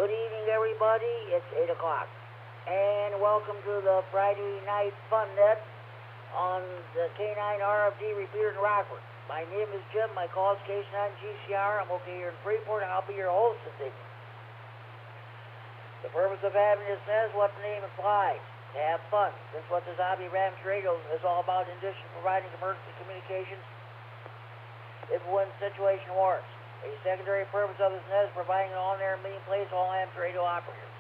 Good evening, everybody. It's 8 o'clock. And welcome to the Friday night fun net on the K9RFD Repeater in Rockford. My name is Jim. My call is K9GCR. I'm located here in Freeport, and I'll be your host this evening. The purpose of having this net is what the name implies, to have fun. This is what this hobby Rams radio is all about, in addition to providing emergency communications if and when the situation warrants. A secondary purpose of this net is providing an on-air meeting place to all ham radio operators.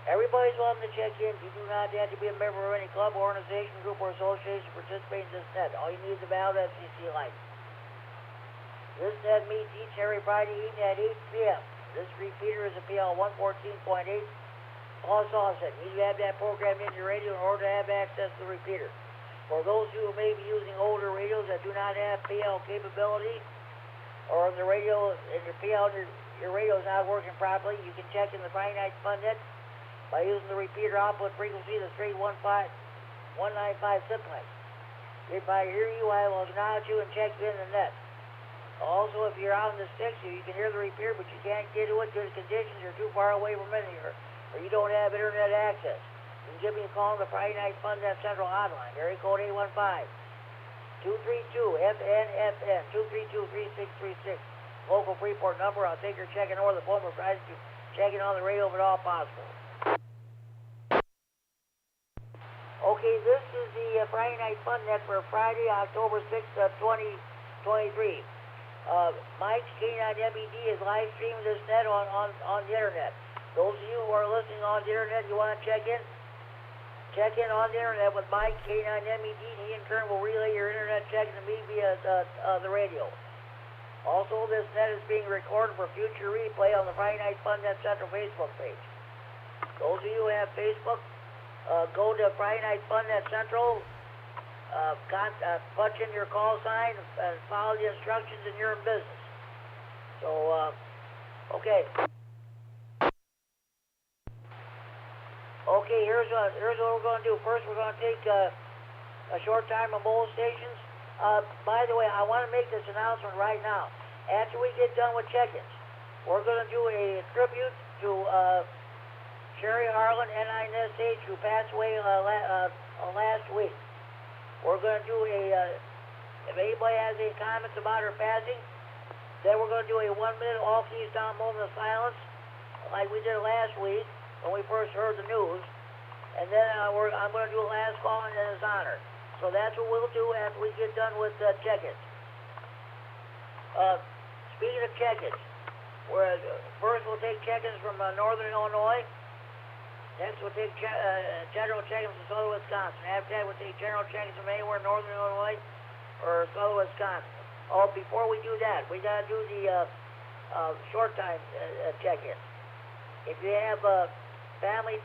Everybody's welcome to check in. You do not have to be a member of any club, organization, group, or association to participate in this net. All you need is a valid FCC license. This net meets each and every Friday evening at 8 p.m. This repeater is a PL 114.8 plus offset. You need to have that programmed into your radio in order to have access to the repeater. For those of you who may be using older radios that do not have PL capability, or the radio, and your PL, your radio is not working properly, you can check in the Friday Night Fun Net by using the repeater output frequency, the straight 195 simplex. If I hear you, I will acknowledge you and check you in the net. Also, if you're out in the sticks, you can hear the repeater, but you can't get to it due to conditions you're too far away from it here, or you don't have internet access. You can give me a call on the Friday Night Fun Net Central hotline, area code 815-232-FNFN, 232-3636. Local Freeport number. I'll take your check-in over the phone, provided you check-in on the radio if at all possible. Okay, this is the Friday Night Fun Net for Friday, October 6th, 2023. Mike's K9MED is live streaming this net on the internet. Those of you who are listening on the internet, you want to check in on the internet with Mike K9MED, and he in turn will relay your internet check to me via the radio. Also, this net is being recorded for future replay on the Friday Night Fun Net Central Facebook page. Those of you who have Facebook, go to Friday Night Fun Net Central, punch in your call sign, and follow the instructions, and you're in business. So, okay. Okay, here's what we're going to do. First, we're going to take a short time on mobile stations. By the way, I want to make this announcement right now. After we get done with check-ins, we're going to do a tribute to Sherry Harlan, N9SH, who passed away last week. We're going to do if anybody has any comments about her passing, then we're going to do a 1-minute all keys down moment of silence, like we did last week when we first heard the news, and then I'm going to do a last call in his honor. So that's what we'll do after we get done with check-ins. Speaking of check-ins, first we'll take check-ins from northern Illinois. Next we'll take general check-ins from southern Wisconsin. After that we'll take general check-ins from anywhere in northern Illinois or southern Wisconsin. Oh, before we do that, we got to do the short time check-ins. If you have family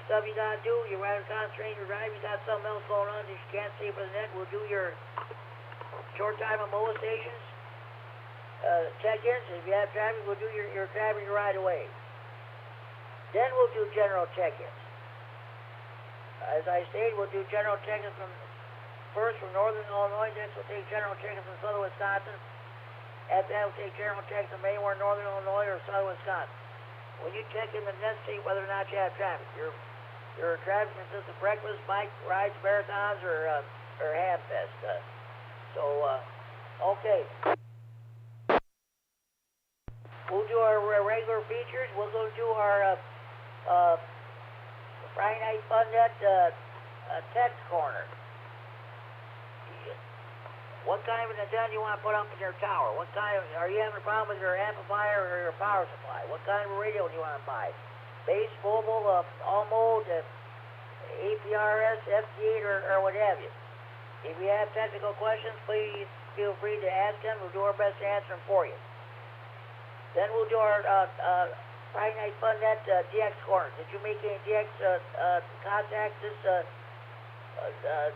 stuff you got to do, you're rather concentrating your drive, you got something else going on that you can't see for the net, we'll do your short time on mobile stations, check-ins. If you have traffic, we'll do your traffic right away. Then we'll do general check-ins. As I stated, we'll do general check-ins first from northern Illinois, next we'll take general check-ins from southern Wisconsin. After that, we'll take general check-ins from anywhere in northern Illinois or southern Wisconsin. When you check in the net, see whether or not you have traffic. Your traffic consists of breakfast, bike rides, marathons, or ham fest. Okay. We'll do our regular features. We'll go do our Friday Night Fun Net text corner. What kind of an antenna do you want to put up in your tower? Are you having a problem with your amplifier or your power supply? What kind of a radio do you want to buy? Base, mobile, all mode, APRS, FT8, or what have you. If you have technical questions, please feel free to ask them. We'll do our best to answer them for you. Then we'll do our Friday Night Fun Net DX corner. Did you make any DX contacts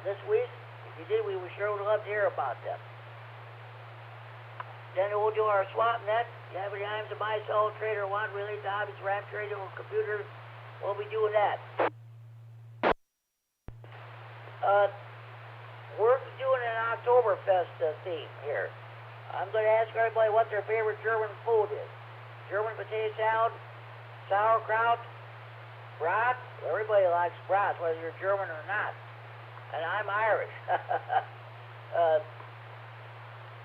this week? If you did, we sure would love to hear about them. Then we'll do our swap net. If you have any items to buy, sell, trade, or want related to hobbies, RAM trade, or computer, we'll be doing that. We're doing an Oktoberfest theme here. I'm going to ask everybody what their favorite German food is. German potato salad, sauerkraut, brats. Everybody likes brats, whether you're German or not. And I'm Irish.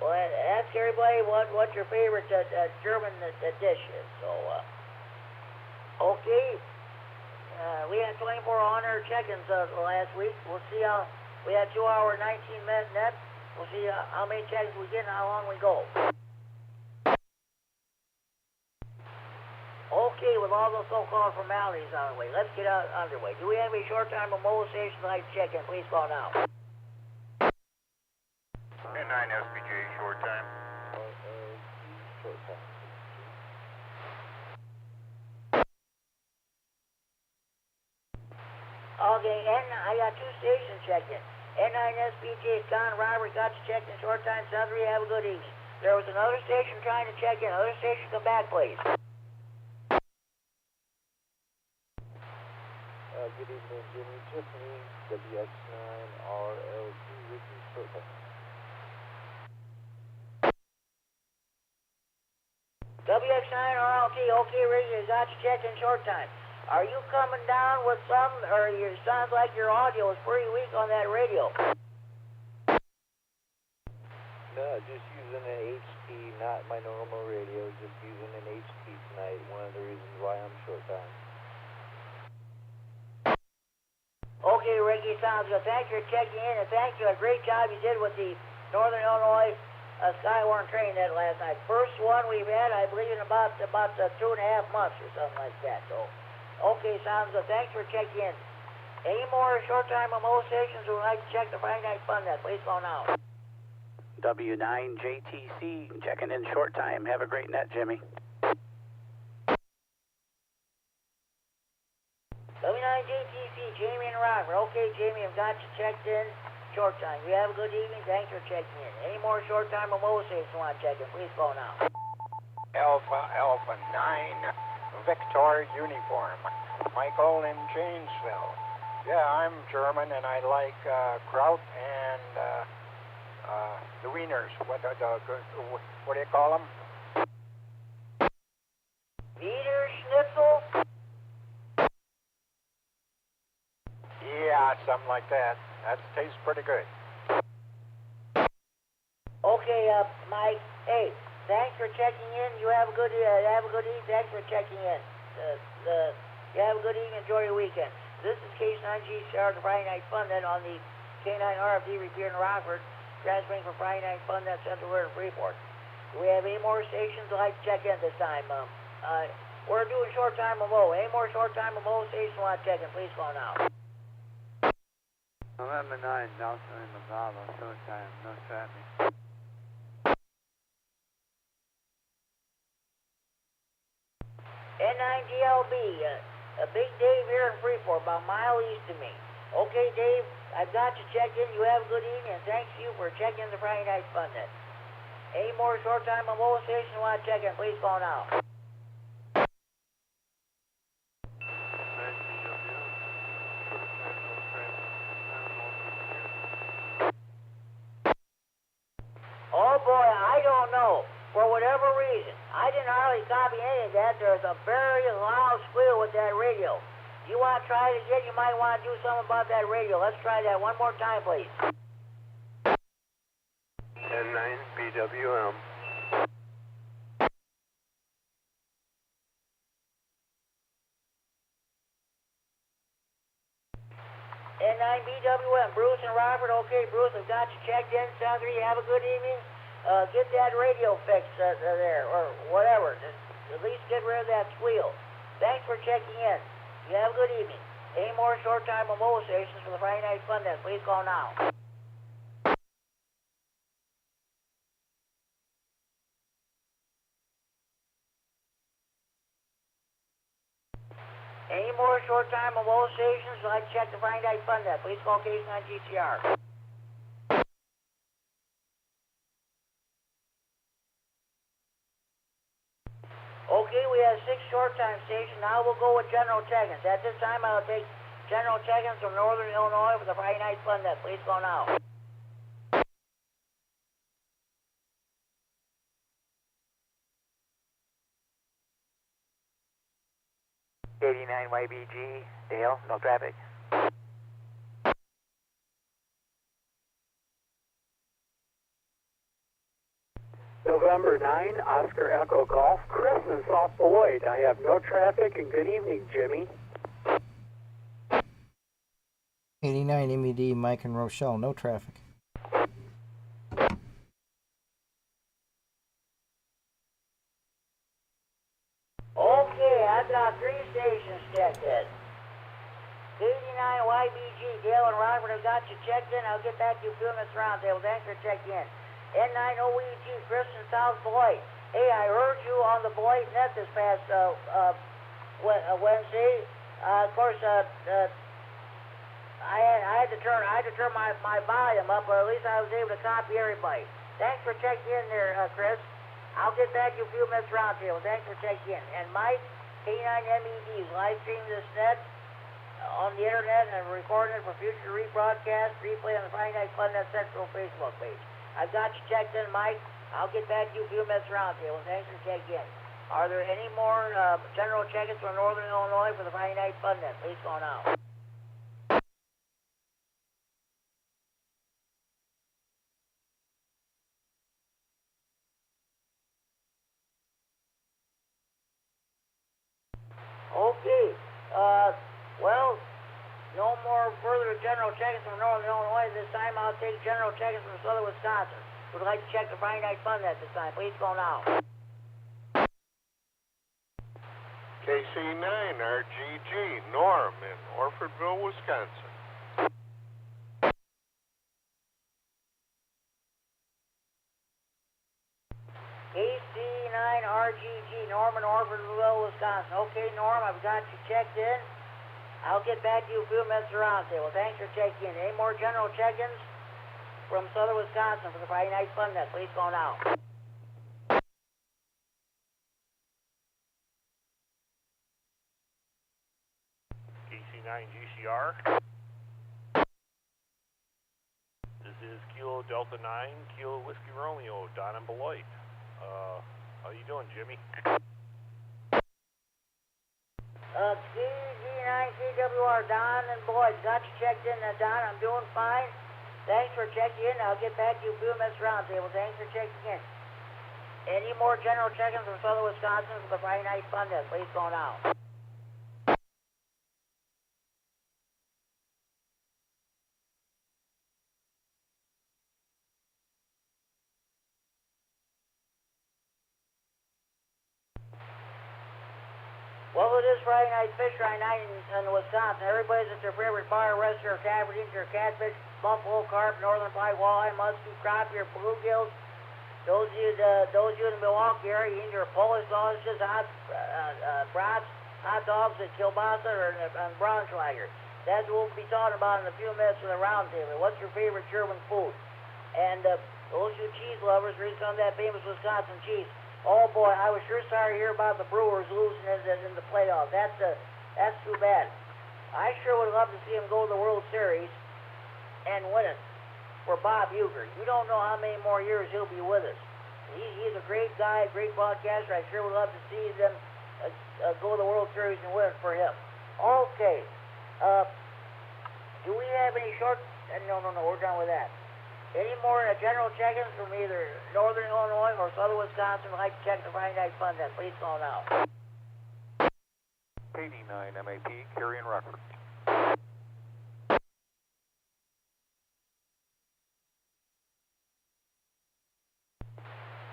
Well, ask everybody what your favorite German dish is. So, okay. We had 24 on-air check-ins last week. We'll see how. We had 2 hour 19-minute net. We'll see how many check-ins we get and how long we go. Okay, with all those so-called formalities on the way, let's get underway. Do we have any short-time mobile stations like check-in? Please call now. K9FD short time. Short time. Okay, I got 2 stations check-in. N9SPJ, Con, Robert, got you checked in short time. Sound 3, have a good evening. There was another station trying to check in. Other station, come back, please. Good evening, Jimmy. Tiffany, W9AXD Repeater, short time. WX9RLT, okay, radio, got you checked in short time. Are you coming down with some, or it sounds like your audio is pretty weak on that radio? No, just using an HP, not my normal radio, just using an HP tonight. One of the reasons why I'm short time. Okay, Ricky, sounds good. Thank you for checking in, and thank you. A great job you did with the Northern Illinois Skywarn train net last night. First one we've had, I believe, in about 2.5 months or something like that. So, okay, sounds good. Thanks for checking in. Any more short-time remote stations who would like to check the Friday Night Fun net? Please call now. W9JTC, checking in short time. Have a great net, Jimmy. W9JTC, Jamie and Robert. Okay, Jamie, I've got you checked in short time. You have a good evening. Thanks for checking in. Any more short-time remote stations you want to check in? Please call now. Alpha 9 Victor uniform. Michael in Janesville. Yeah, I'm German and I like kraut and the wieners. What do you call them? Wiener Schnitzel? Yeah, something like that. That tastes pretty good. Okay, Mike. Hey, thanks for checking in. You have a good evening. Thanks for checking in. You have a good evening. Enjoy your weekend. This is K9GCR, the Friday Night Fun Net on the K9RFD Repeater in Rockford, transferring from Friday Night Fun Net Central We're in Freeport. Do we have any more stations that like to check in this time? We're doing short time remote. Any more short time remote stations want to check in? Please call now. 11-9, Nelson and Mazalo, short time, no traffic. N9GLB, Big Dave here in Freeport, about a mile east of me. Okay, Dave, I've got you checked in. You have a good evening, and thanks to you for checking the Friday Night Fun Net. Any more short time remote stations you want to check in? Please call now. Oh boy, I don't know. For whatever reason, I didn't hardly copy any of that. There's a very loud squeal with that radio. You want to try it again? You might want to do something about that radio. Let's try that one more time, please. N9BWM. N9BWM, Bruce and Robert. Okay, Bruce, I've got you checked in. Sound 3, have a good evening. Get that radio fixed there, or whatever. Just at least get rid of that squeal. Thanks for checking in. You have a good evening. Any more short-time remote stations for the Friday Night Fun Net, please call now. Any more short-time remote stations, like check the Friday Night Fun Net, please call K9GCR. Okay, we have 6 short-time stations. Now we'll go with general check-ins. At this time, I'll take general check-ins from Northern Illinois for the Friday Night Fun Net. Please call now. KD9YBG, Dale, no traffic. November 9, Oscar Echo Golf, Chris in South Beloit. I have no traffic, and good evening, Jimmy. K9MED, Mike and Rochelle, no traffic. Okay, I've got 3 stations checked in. KD9YBG, Dale and Robert have got you checked in. I'll get back to you a few minutes roundtable. Thanks for checking in. N9OEG, Chris in South Beloit. Hey, I heard you on the Beloit net this past Wednesday. Of course, I had to turn my volume up, but at least I was able to copy everybody. Thanks for checking in there, Chris. I'll get back to you a few minutes roundtable. Thanks for checking in. And Mike, K9MED, live stream this net on the internet and recording it for future rebroadcast, replay on the Friday Night Fun Net Central Facebook page. I've got you checked in, Mike. I'll get back to you a few minutes roundtable. Thanks for checking in. Are there any more general check-ins from Northern Illinois for the Friday Night Fun Net? Please go now. Okay, well, no more further general check-ins from Northern Illinois. This time I'll take general check-ins from Southern Wisconsin. Would like to check the Friday Night Fun Net this time. Please go now. KC9RGG, Norm in Orfordville, Wisconsin. KC9RGG, Norm in Orfordville, Wisconsin. Okay, Norm, I've got you checked in. I'll get back to you a few minutes roundtable. Thanks for checking in. Any more general check-ins from Southern Wisconsin for the Friday Night Fun Net? Please go now. KC9GCR. This is Kilo Delta 9, Kilo Whiskey Romeo, Don and Beloit. How you doing, Jimmy? KD9KWR, Don and Beloit. Got you checked in, Don. I'm doing fine. Thanks for checking in. I'll get back to you a few minutes roundtable. Thanks for checking in. Any more general check-ins from Southern Wisconsin for the Friday Night Fun Net? Please go now. Well, it is Friday Night Fish Fry night in Wisconsin. Everybody's at their favorite bar, restaurant, tavern, eating your catfish, buffalo, carp, northern pike, walleye, muskie, crappie, or bluegills. Those of you in the Milwaukee area, eating your Polish sausages, brats, hot dogs, and kielbasa, and Braunschweiger. That's what we'll be talking about in a few minutes for the roundtable. What's your favorite German food? And those you cheese lovers, read some of that famous Wisconsin cheese. Oh boy, I was sure sorry to hear about the Brewers losing in the playoffs. That's too bad. I sure would love to see him go to the World Series and win it for Bob Uecker. You don't know how many more years he'll be with us. He's a great guy, great broadcaster. I sure would love to see them go to the World Series and win it for him. Okay. Do we have any short... No, we're done with that. Any more general check-ins from either Northern Illinois or Southern Wisconsin would like to check the Friday Night Fun Net? Please call now. KD9MED, Carrion Rockford.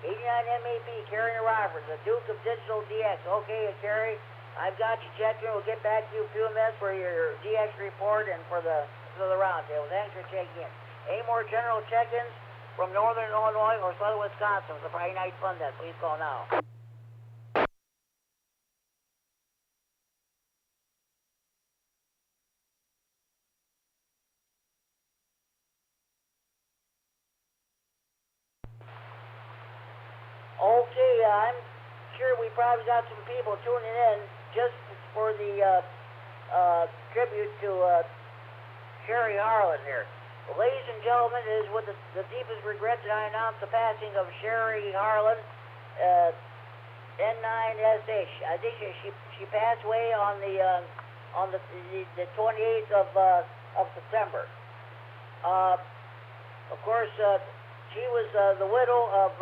KD9MED, Carrion Rockford, the Duke of Digital DX. Okay, Carrie, I've got you checked in. We'll get back to you in a few minutes for your DX report and for the roundtable. Thanks for checking in. Any more general check-ins from Northern Illinois or Southern Wisconsin for the Friday Night Fun Net? Please call now. Okay, I'm sure we probably got some people tuning in just for the tribute to Sherry Harlan here. Well, ladies and gentlemen, it is with the deepest regret that I announce the passing of Sherry Harlan, N9SH. I think she She passed away on the 28th of September. Of course, she was the widow of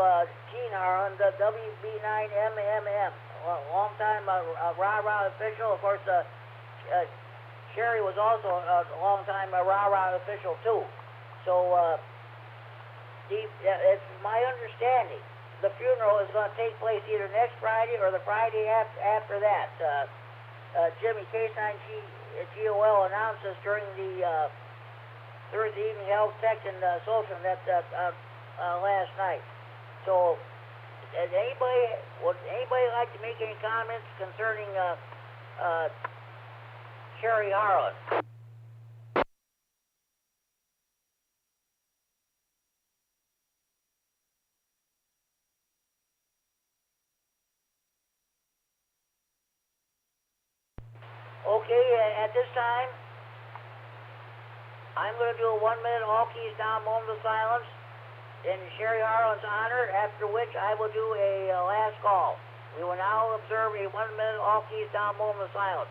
Gene Harlan, the W9AXD, a long-time rah-rah official. Of course, Sherry was also a long-time rah-rah official too. So, it's my understanding the funeral is going to take place either next Friday or the Friday after that. Jimmy, K9GOL announced this during the Thursday evening health tech and social net last night. So, would anybody like to make any comments concerning Sherry Harlan? Okay, at this time, I'm going to do a 1-minute all keys down moment of silence in Sherry Harlan's honor, after which I will do a last call. We will now observe a 1-minute all keys down moment of silence.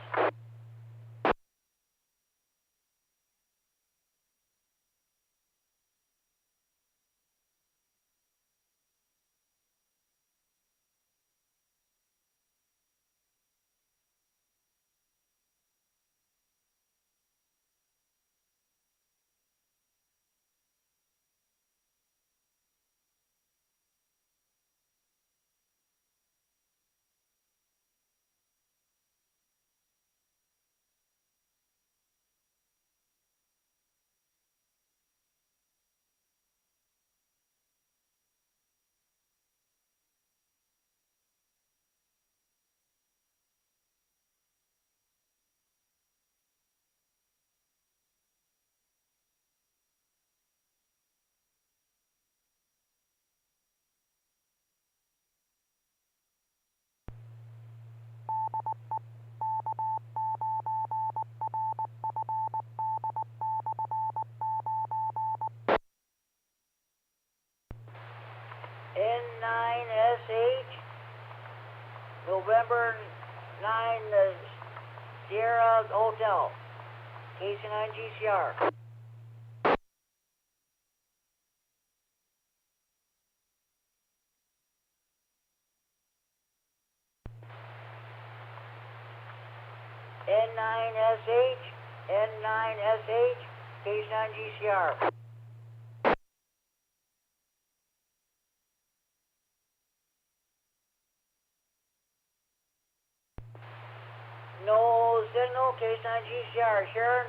N9SH, November 9, Sierra Hotel, KC9GCR. N9SH, KC9GCR. No signal, K9GCR. Sharon,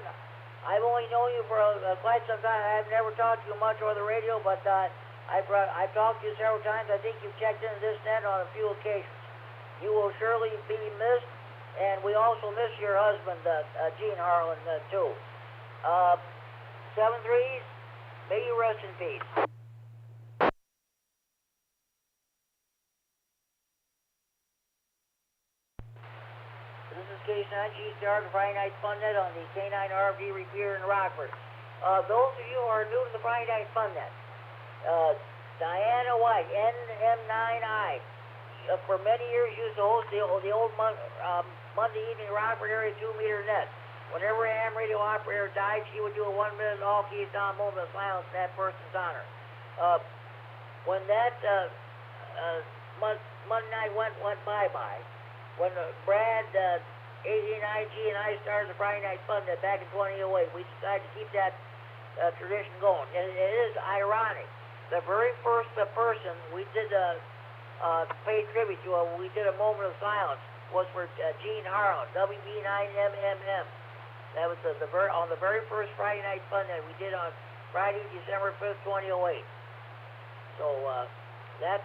I've only known you for quite some time. I've never talked to you much over the radio, but I've talked to you several times. I think you've checked into this net on a few occasions. You will surely be missed, and we also miss your husband, Gene Harlan, too. 7-3s, may you rest in peace. This is K9GCR, the Friday Night Fun Net on the K9RFD Repeater in Rockford. Those of you who are new to the Friday Night Fun Net, Diana White, NM9I, for many years used to host the old Monday evening Rockford area 2-meter net. Whenever a ham radio operator died, she would do a 1-minute all keys down moment of silence in that person's honor. When that Monday night went bye-bye, when Brad, AD&IG, and I started the Friday Night Fun Net back in 2008, we decided to keep that tradition going. And it is ironic. The very first person we did pay tribute to, we did a moment of silence, was for Gene Harlan, WB9MM. That was on the very first Friday Night Fun Net we did on Friday, December 5th, 2008. So that's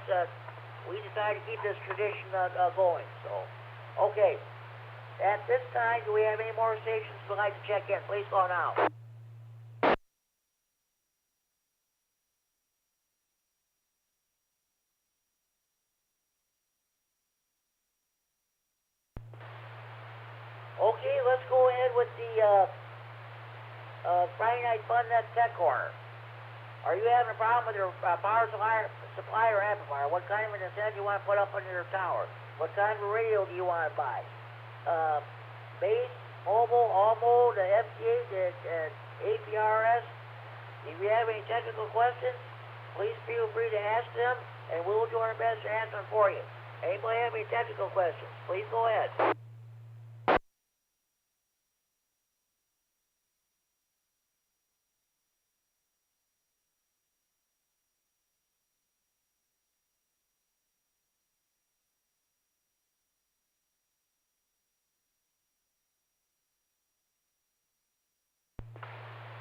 we decided to keep this tradition going. So, okay. At this time, do we have any more stations we'd like to check in? Please call now. Okay, let's go ahead with the Friday Night Fun Net Tech Corner. Are you having a problem with your power supply or amplifier? What kind of an antenna do you want to put up on your tower? What kind of a radio do you want to buy? base, mobile, ALMO, the FTA, the APRS. If you have any technical questions, please feel free to ask them, and we'll do our best to answer them for you. Anybody have any technical questions? Please go ahead.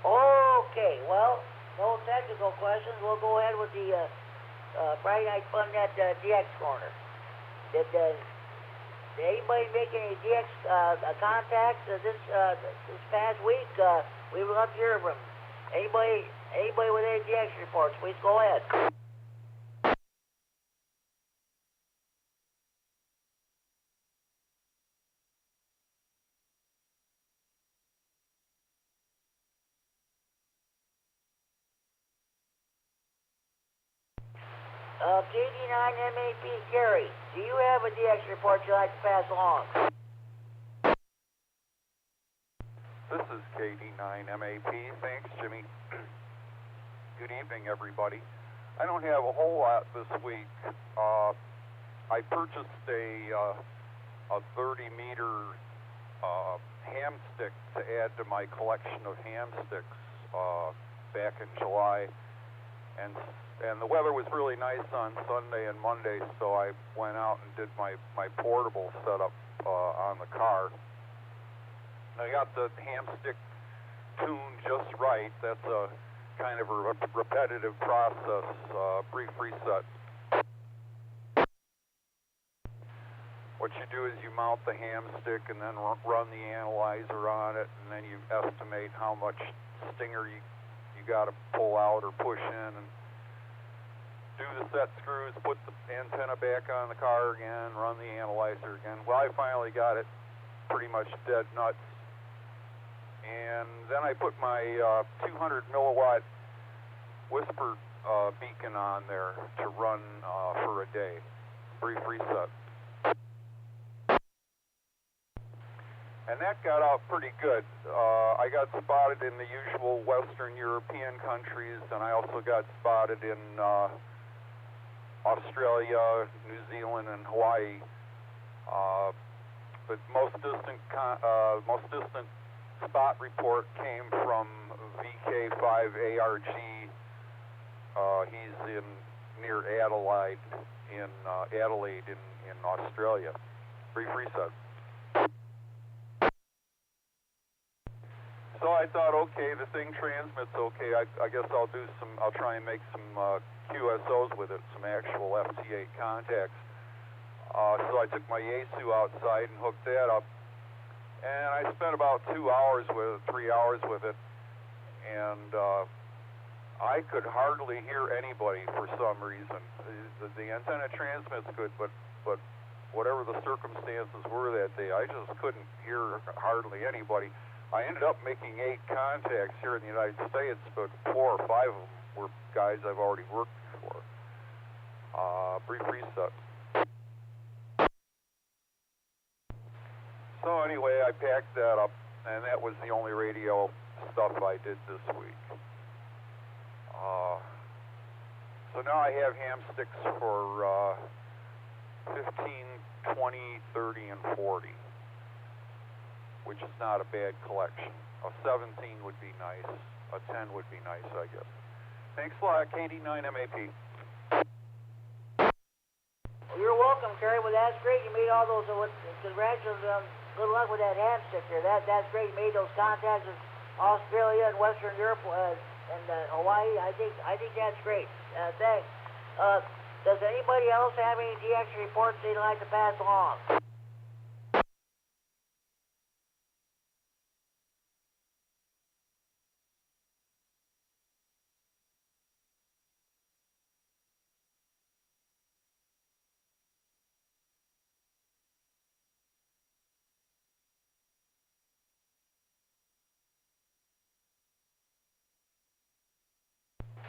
Okay, well, no technical questions. We'll go ahead with the Friday Night Fun Net DX corner. Did anybody make any DX contacts this past week? We would love to hear from anybody with any DX reports. Please go ahead. KD9MED Gary, do you have a DX report you'd like to pass along? This is KD9MED. Thanks, Jimmy. Good evening, everybody. I don't have a whole lot this week. I purchased a 30-meter ham stick to add to my collection of ham sticks back in July, and the weather was really nice on Sunday and Monday, so I went out and did my portable setup on the car. I got the ham stick tuned just right. That's a kind of a repetitive process, brief reset. What you do is you mount the ham stick and then run the analyzer on it, and then you estimate how much stinger you got to pull out or push in, and do the set screws, put the antenna back on the car again, run the analyzer again. Well, I finally got it pretty much dead nuts. And then I put my 200 milliwatt whisper beacon on there to run for a day. Brief reset. And that got out pretty good. I got spotted in the usual Western European countries, and I also got spotted in Australia, New Zealand, and Hawaii. But most distant spot report came from VK5ARG. He's near Adelaide in Australia. Brief reset. So I thought, okay, the thing transmits okay. I guess I'll try and make some QSOs with it, some actual FT8 contacts. So I took my Yaesu outside and hooked that up. And I spent about 3 hours with it. And I could hardly hear anybody for some reason. The antenna transmits good, but whatever the circumstances were that day, I just couldn't hear hardly anybody. I ended up making 8 contacts here in the United States, but 4 or 5 of them were guys I've already worked for. Brief reset. So anyway, I packed that up, and that was the only radio stuff I did this week. So now I have ham sticks for 15, 20, 30, and 40. Which is not a bad collection. A 17 would be nice. A 10 would be nice, I guess. Thanks a lot, KD9MED. Well, you're welcome, Kerry. Well, that's great. You made all those. Congratulations. Good luck with that hand stick there. That's great. You made those contacts with Australia and Western Europe and Hawaii. I think that's great. Thanks. Does anybody else have any DX reports they'd like to pass along?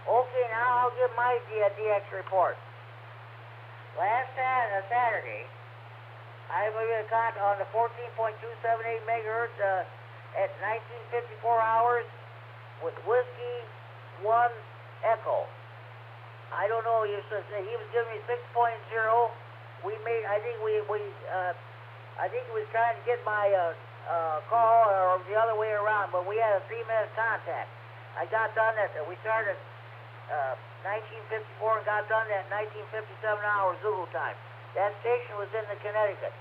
Okay, now I'll give my DX report. Last Saturday, I'm going to be on the 14.278 megahertz at 1954 hours with Whiskey 1 Echo. I don't know, he was giving me 6.0. We made, I think he was trying to get my call or the other way around, but we had a 3-minute contact. I got done at, we started 1954 and got done at 1957 hours Zulu time. That station was in the Connecticut.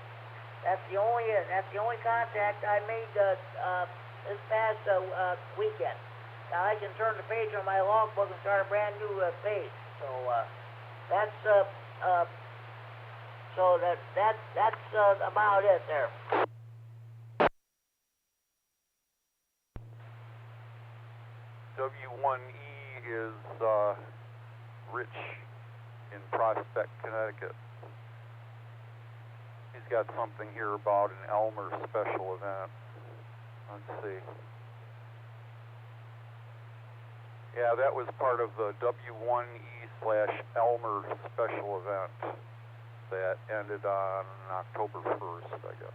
That's the only contact I made this past weekend. Now I can turn the page on my logbook and start a brand new page. So that's about it there. W9E is Rich in Prospect, Connecticut. He's got something here about an Elmer special event. Let's see. Yeah, that was part of the W9E/Elmer special event that ended on October 1st, I guess.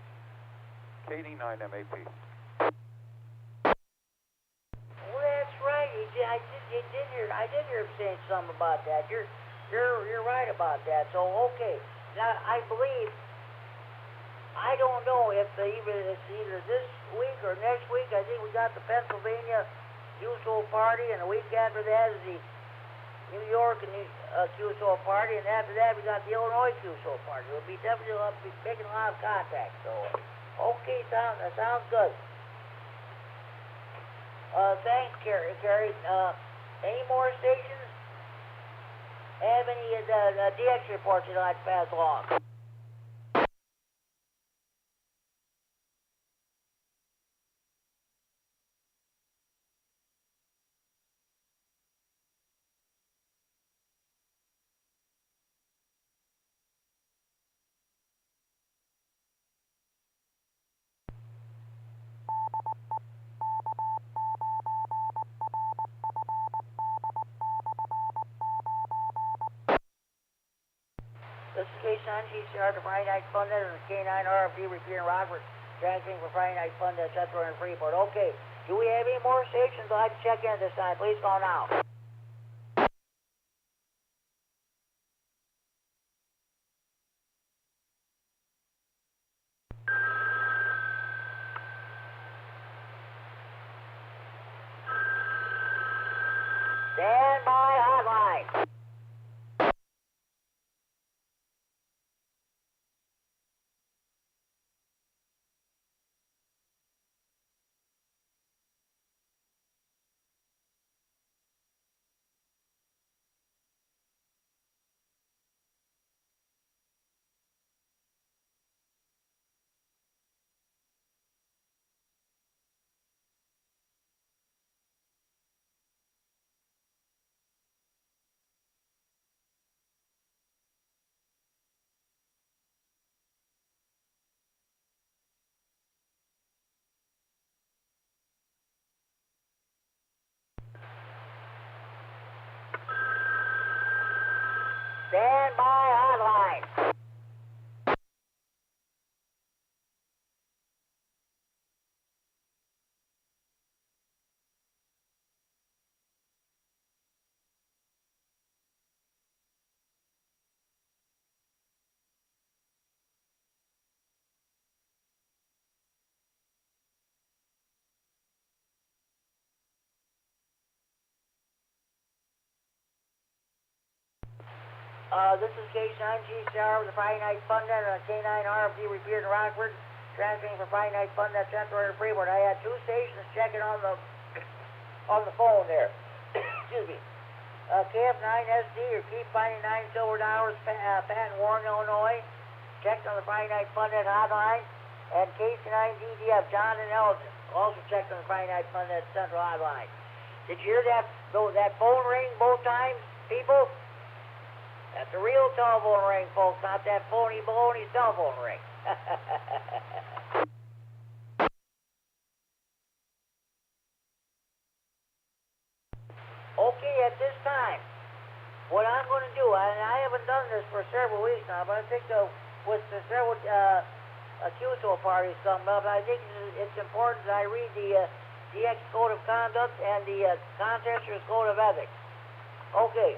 KD9MED. Well, that's right. I did hear him saying something about that. You're right about that. So okay. Now I believe. I don't know if it's either this week or next week. I think we got the Pennsylvania QSO party, and the week after that is the New York and QSO party, and after that we got the Illinois QSO party. We'll be definitely making a lot of contact. So, okay, that sounds good. Thanks, Carrie. Any more stations have any DX reports you'd like to pass along? This is K9RFD to Friday Night Fun Net and the K9RFD Repeater in Rockford, transmitting for Friday Night Fun Net, Central and Freeport. Okay, do we have any more stations I'd like to check in this time? Please call now. Stand by hotline. Stand by hotline. This is K9G Star with the Friday Night Fun Net and a K9RFD Repeater in Rockford, transmitting for Friday Night Fun Net, Central and Freeport. I had two stations checking on the phone there. Excuse me. KF9SD or Keep Finding 9 Silver Dollars, Pat in Warren, Illinois. Checked on the Friday Night Fun Net hotline. And KC9DDF, John and Elgin, also checked on the Friday Night Fun Net Central hotline. Did you hear that phone ring both times, people? That's a real telephone ring, folks, not that phony baloney cell phone ring. Okay, at this time, what I'm going to do, and I haven't done this for several weeks now, but I think with the several QSO parties coming up. I think it's important that I read the DX Code of Conduct and the Contesters Code of Ethics. Okay,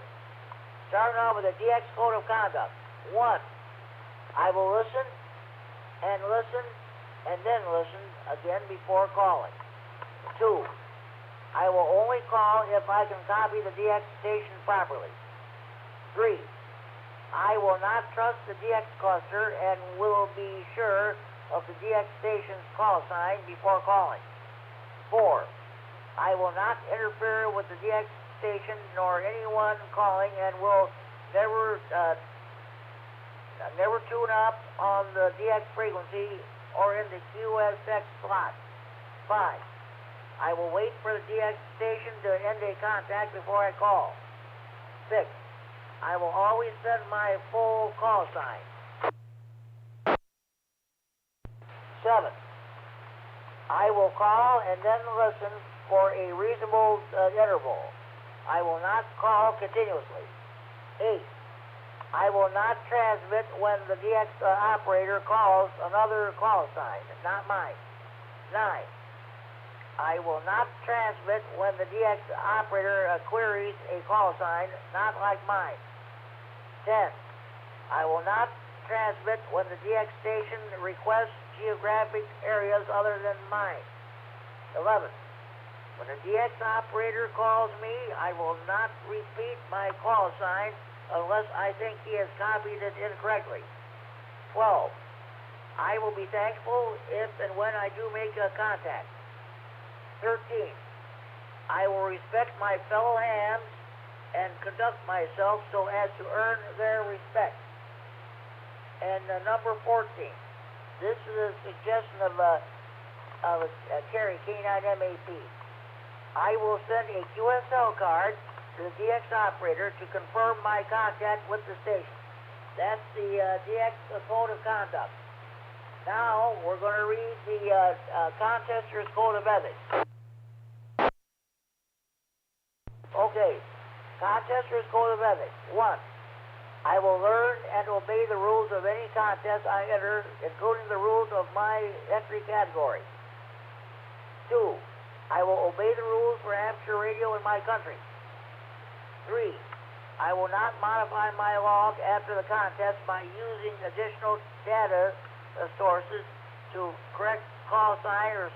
starting off with the DX Code of Conduct. 1, I will listen and then listen again before calling. 2, I will only call if I can copy the DX station properly. 3, I will not trust the DX cluster and will be sure of the DX station's call sign before calling. 4, I will not interfere with the DX station nor anyone calling and will never tune up on the DX frequency or in the QSX slot. 5, I will wait for the DX station to end a contact before I call. 6, I will always send my full call sign. 7, I will call and then listen for a reasonable interval. I will not call continuously. 8, I will not transmit when the DX operator calls another call sign, not mine. 9, I will not transmit when the DX operator queries a call sign, not like mine. 10, I will not transmit when the DX station requests geographic areas other than mine. 11, when the DX operator calls me, I will not repeat my call sign unless I think he has copied it incorrectly. 12, I will be thankful if and when I do make a contact. 13, I will respect my fellow hams and conduct myself so as to earn their respect. And number 14, this is a suggestion of Carry K9MED. I will send a QSL card to the DX operator to confirm my contact with the station. That's the DX Code of Conduct. Now we're going to read the Contesters Code of Ethics. Okay. Contesters Code of Ethics. 1, I will learn and obey the rules of any contest I enter, including the rules of my entry category. 2, I will obey the rules for amateur radio in my country. 3, I will not modify my log after the contest by using additional data sources to correct call sign or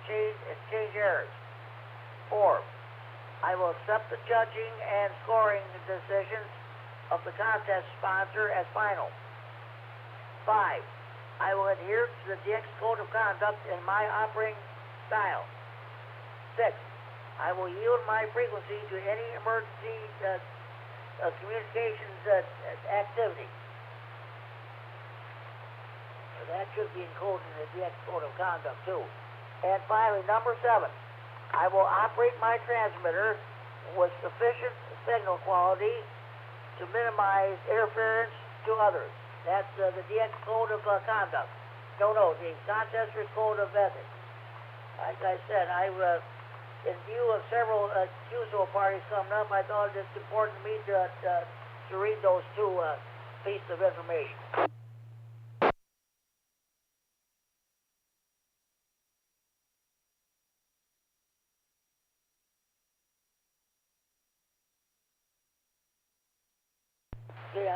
change errors. 4, I will accept the judging and scoring decisions of the contest sponsor as final. 5, I will adhere to the DX Code of Conduct in my operating style. 6, I will yield my frequency to any emergency communications activity. So that should be encoded in the DX Code of Conduct too. And finally, number 7, I will operate my transmitter with sufficient signal quality to minimize interference to others. That's the DX Code of Conduct. No, the Contesters Code of Ethics. Like I said, in view of several QSO parties coming up, I thought it's important to me to read those two pieces of information. Okay,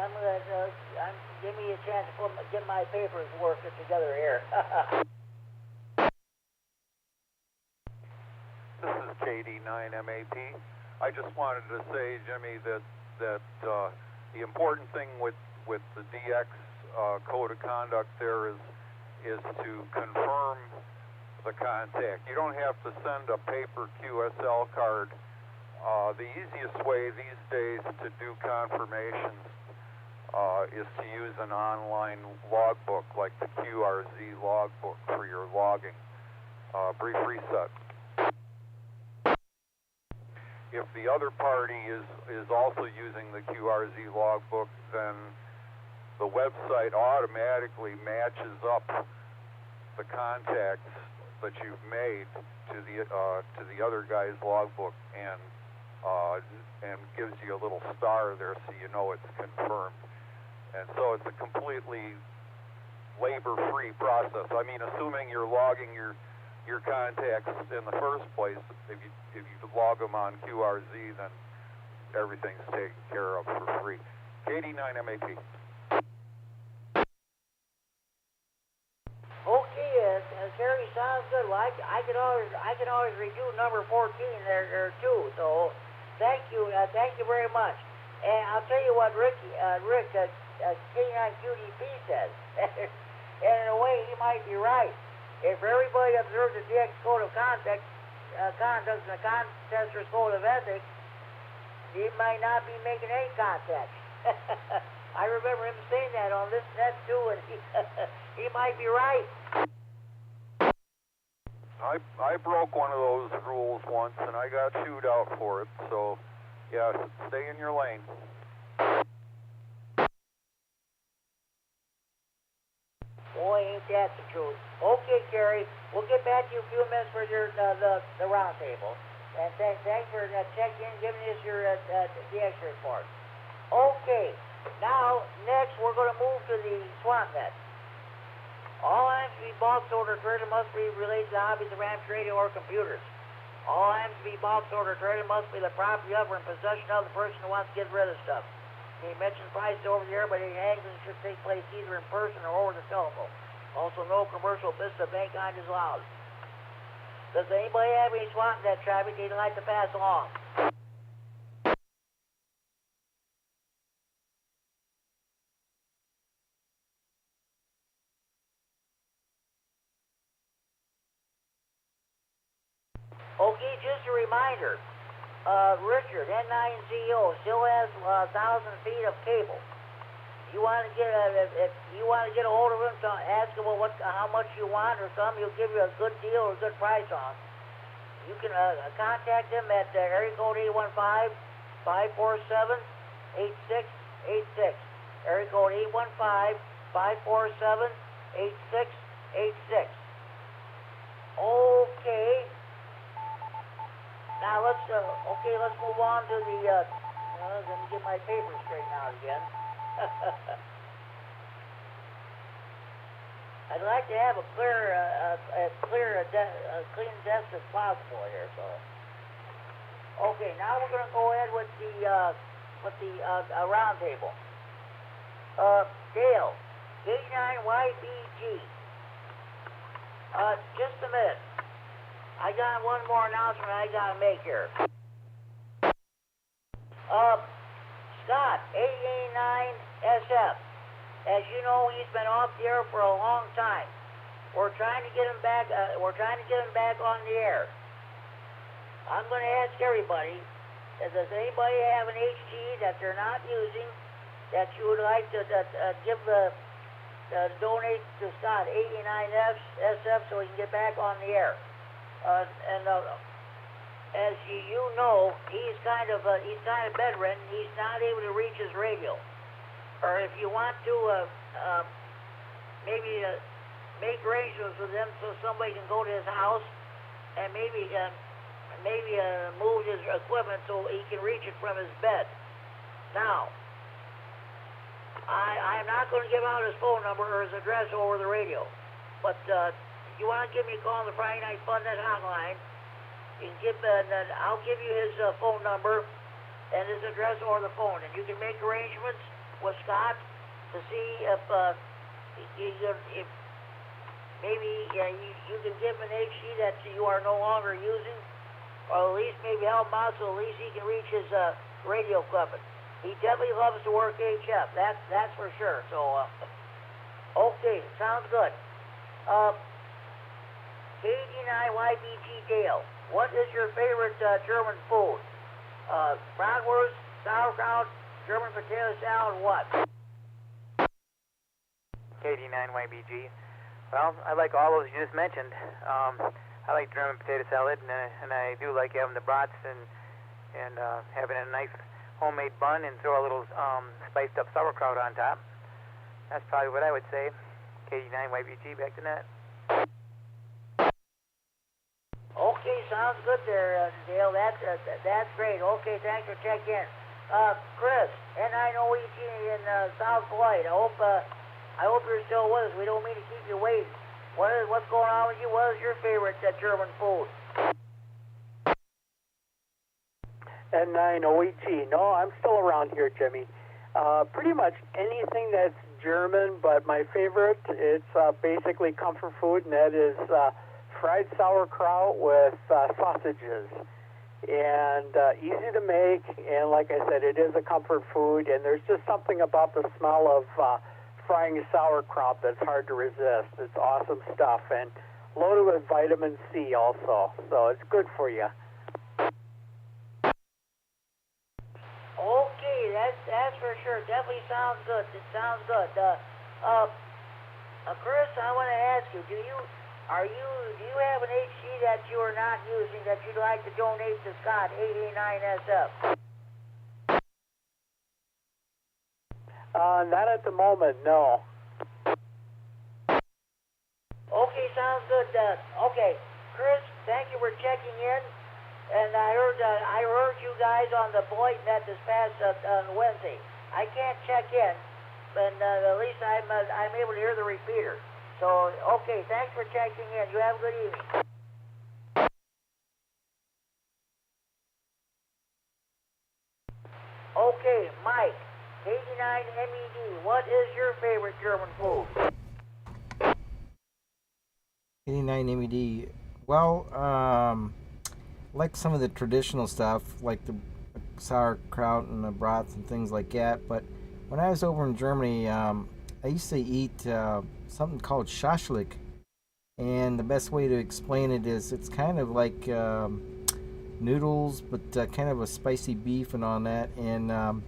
give me a chance to get my papers working together here. This is KD9MED. I just wanted to say, Jimmy, that the important thing with the DX Code of Conduct there is to confirm the contact. You don't have to send a paper QSL card. The easiest way these days to do confirmations is to use an online logbook like the QRZ logbook for your logging. Brief reset. If the other party is also using the QRZ logbook, then the website automatically matches up the contacts that you've made to the other guy's logbook and gives you a little star there so you know it's confirmed. And so it's a completely labor-free process. I mean, assuming you're logging your contacts in the first place. If you log them on QRZ, then everything's taken care of for free. KD9MED. Okay, Gary, sounds good. Well, I can always redo number 14 there too. So, thank you very much. And I'll tell you what Rick K9QDP says. And in a way, he might be right. If everybody observed the DX code of conduct and the contesters code of ethics, he might not be making any contact. I remember him saying that on this net too, and he might be right. I broke one of those rules once, and I got chewed out for it. So, yeah, stay in your lane. Boy, ain't that the truth. Okay, Gary, we'll get back to you in a few minutes for your the round table. And thanks for checking in, giving us your DX report. Okay, now next we're going to move to the swamp net. All items to be box order traded must be related to hobbies of ramps, radio, or computers. All items to be box order traded must be the property of or in possession of the person who wants to get rid of stuff. He mentioned prices over the air, but any handling should take place either in person or over the telephone. Also, no commercial business of any kind is allowed. Does anybody have any swamp net traffic they'd like to pass along? Okay, just a reminder. Richard, N9ZO, still has 1,000 feet of cable. You want to get if you want to get a hold of him, ask him how much you want, or something. He'll give you a good deal or a good price on. You can contact him at area code 815-547-8686. Area code 815-547-8686. Okay. Now let's move on to the. Let me get my paper straightened out again. I'd like to have a clean desk as possible here. So, okay, now we're going to go ahead with the round table. Dale, K9YBG. Just a minute. I got one more announcement I got to make here. Scott, KD9SF. As you know, he's been off the air for a long time. We're trying to get him back. On the air. I'm going to ask everybody: does anybody have an HT that they're not using that you would like to donate to Scott, KD9SF, so he can get back on the air? As you know, he's kind of bedridden. He's not able to reach his radio. Or if you want to, maybe make arrangements with him so somebody can go to his house and maybe move his equipment so he can reach it from his bed. Now, I'm not going to give out his phone number or his address over the radio, but if you want to give me a call on the Friday Night Fun Net hotline, you can I'll give you his phone number and his address over the phone, and you can make arrangements with Scott to see if maybe you can give him an HC that you are no longer using, or at least maybe help him out so at least he can reach his radio equipment. He definitely loves to work HF, that's for sure. So, okay, sounds good. KD9YBG Dale, what is your favorite German food? Bratwurst, sauerkraut, German potato salad, what? KD9YBG. Well, I like all those you just mentioned. I like German potato salad, and I do like having the brats and having a nice homemade bun and throw a little spiced up sauerkraut on top. That's probably what I would say. KD9YBG, back to net. Okay, sounds good there, Dale. That's great. Okay, thanks for checking in. Chris, N9OEG in South Beloit. I hope I hope you're still with us. We don't mean to keep you waiting. What's going on with you? What is your favorite German food? K9RFD. No, I'm still around here, Jimmy. Pretty much anything that's German, but my favorite, it's basically comfort food, and that is fried sauerkraut with sausages. And easy to make, and like I said, it is a comfort food, and there's just something about the smell of frying sauerkraut that's hard to resist. It's awesome stuff, and loaded with vitamin C also, so it's good for you. Okay, that's for sure. Definitely sounds good. It sounds good. Chris, I want to ask you, do you have an HC that you are not using that you'd like to donate to Scott, 889SF? Not at the moment, no. Okay, sounds good. Okay, Chris, thank you for checking in. And I heard you guys on the Boyd net this past Wednesday. I can't check in, but at least I'm able to hear the repeater. So okay, thanks for checking in. You have a good evening. Okay, Mike, KD9MED. What is your favorite German food? KD9MED. Well, like some of the traditional stuff, like the sauerkraut and the broths and things like that. But when I was over in Germany, I used to eat something called Shashlik. And the best way to explain it is it's kind of like noodles, but kind of a spicy beef and all that. And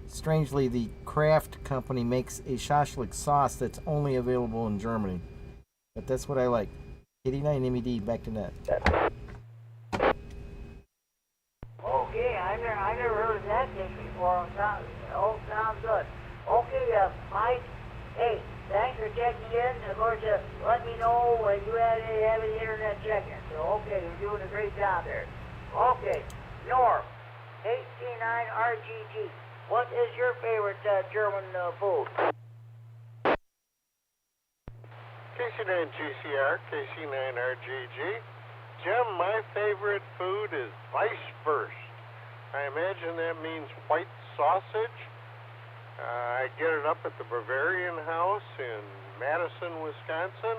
strangely, the Kraft company makes a Shashlik sauce that's only available in Germany. But that's what I like. KD9MED, back to net. Okay, I never heard of that dish before. Sounds good. Okay, Mike, hey, thanks for checking in. Of course, let me know when you have any internet check-in. So, okay, you're doing a great job there. Okay, Norm, K9RFD. What is your favorite German food? KC9GCR, KC9RGG. Jim, my favorite food is Weisswurst. I imagine that means white sausage. I get it up at the Bavarian House in Madison, Wisconsin,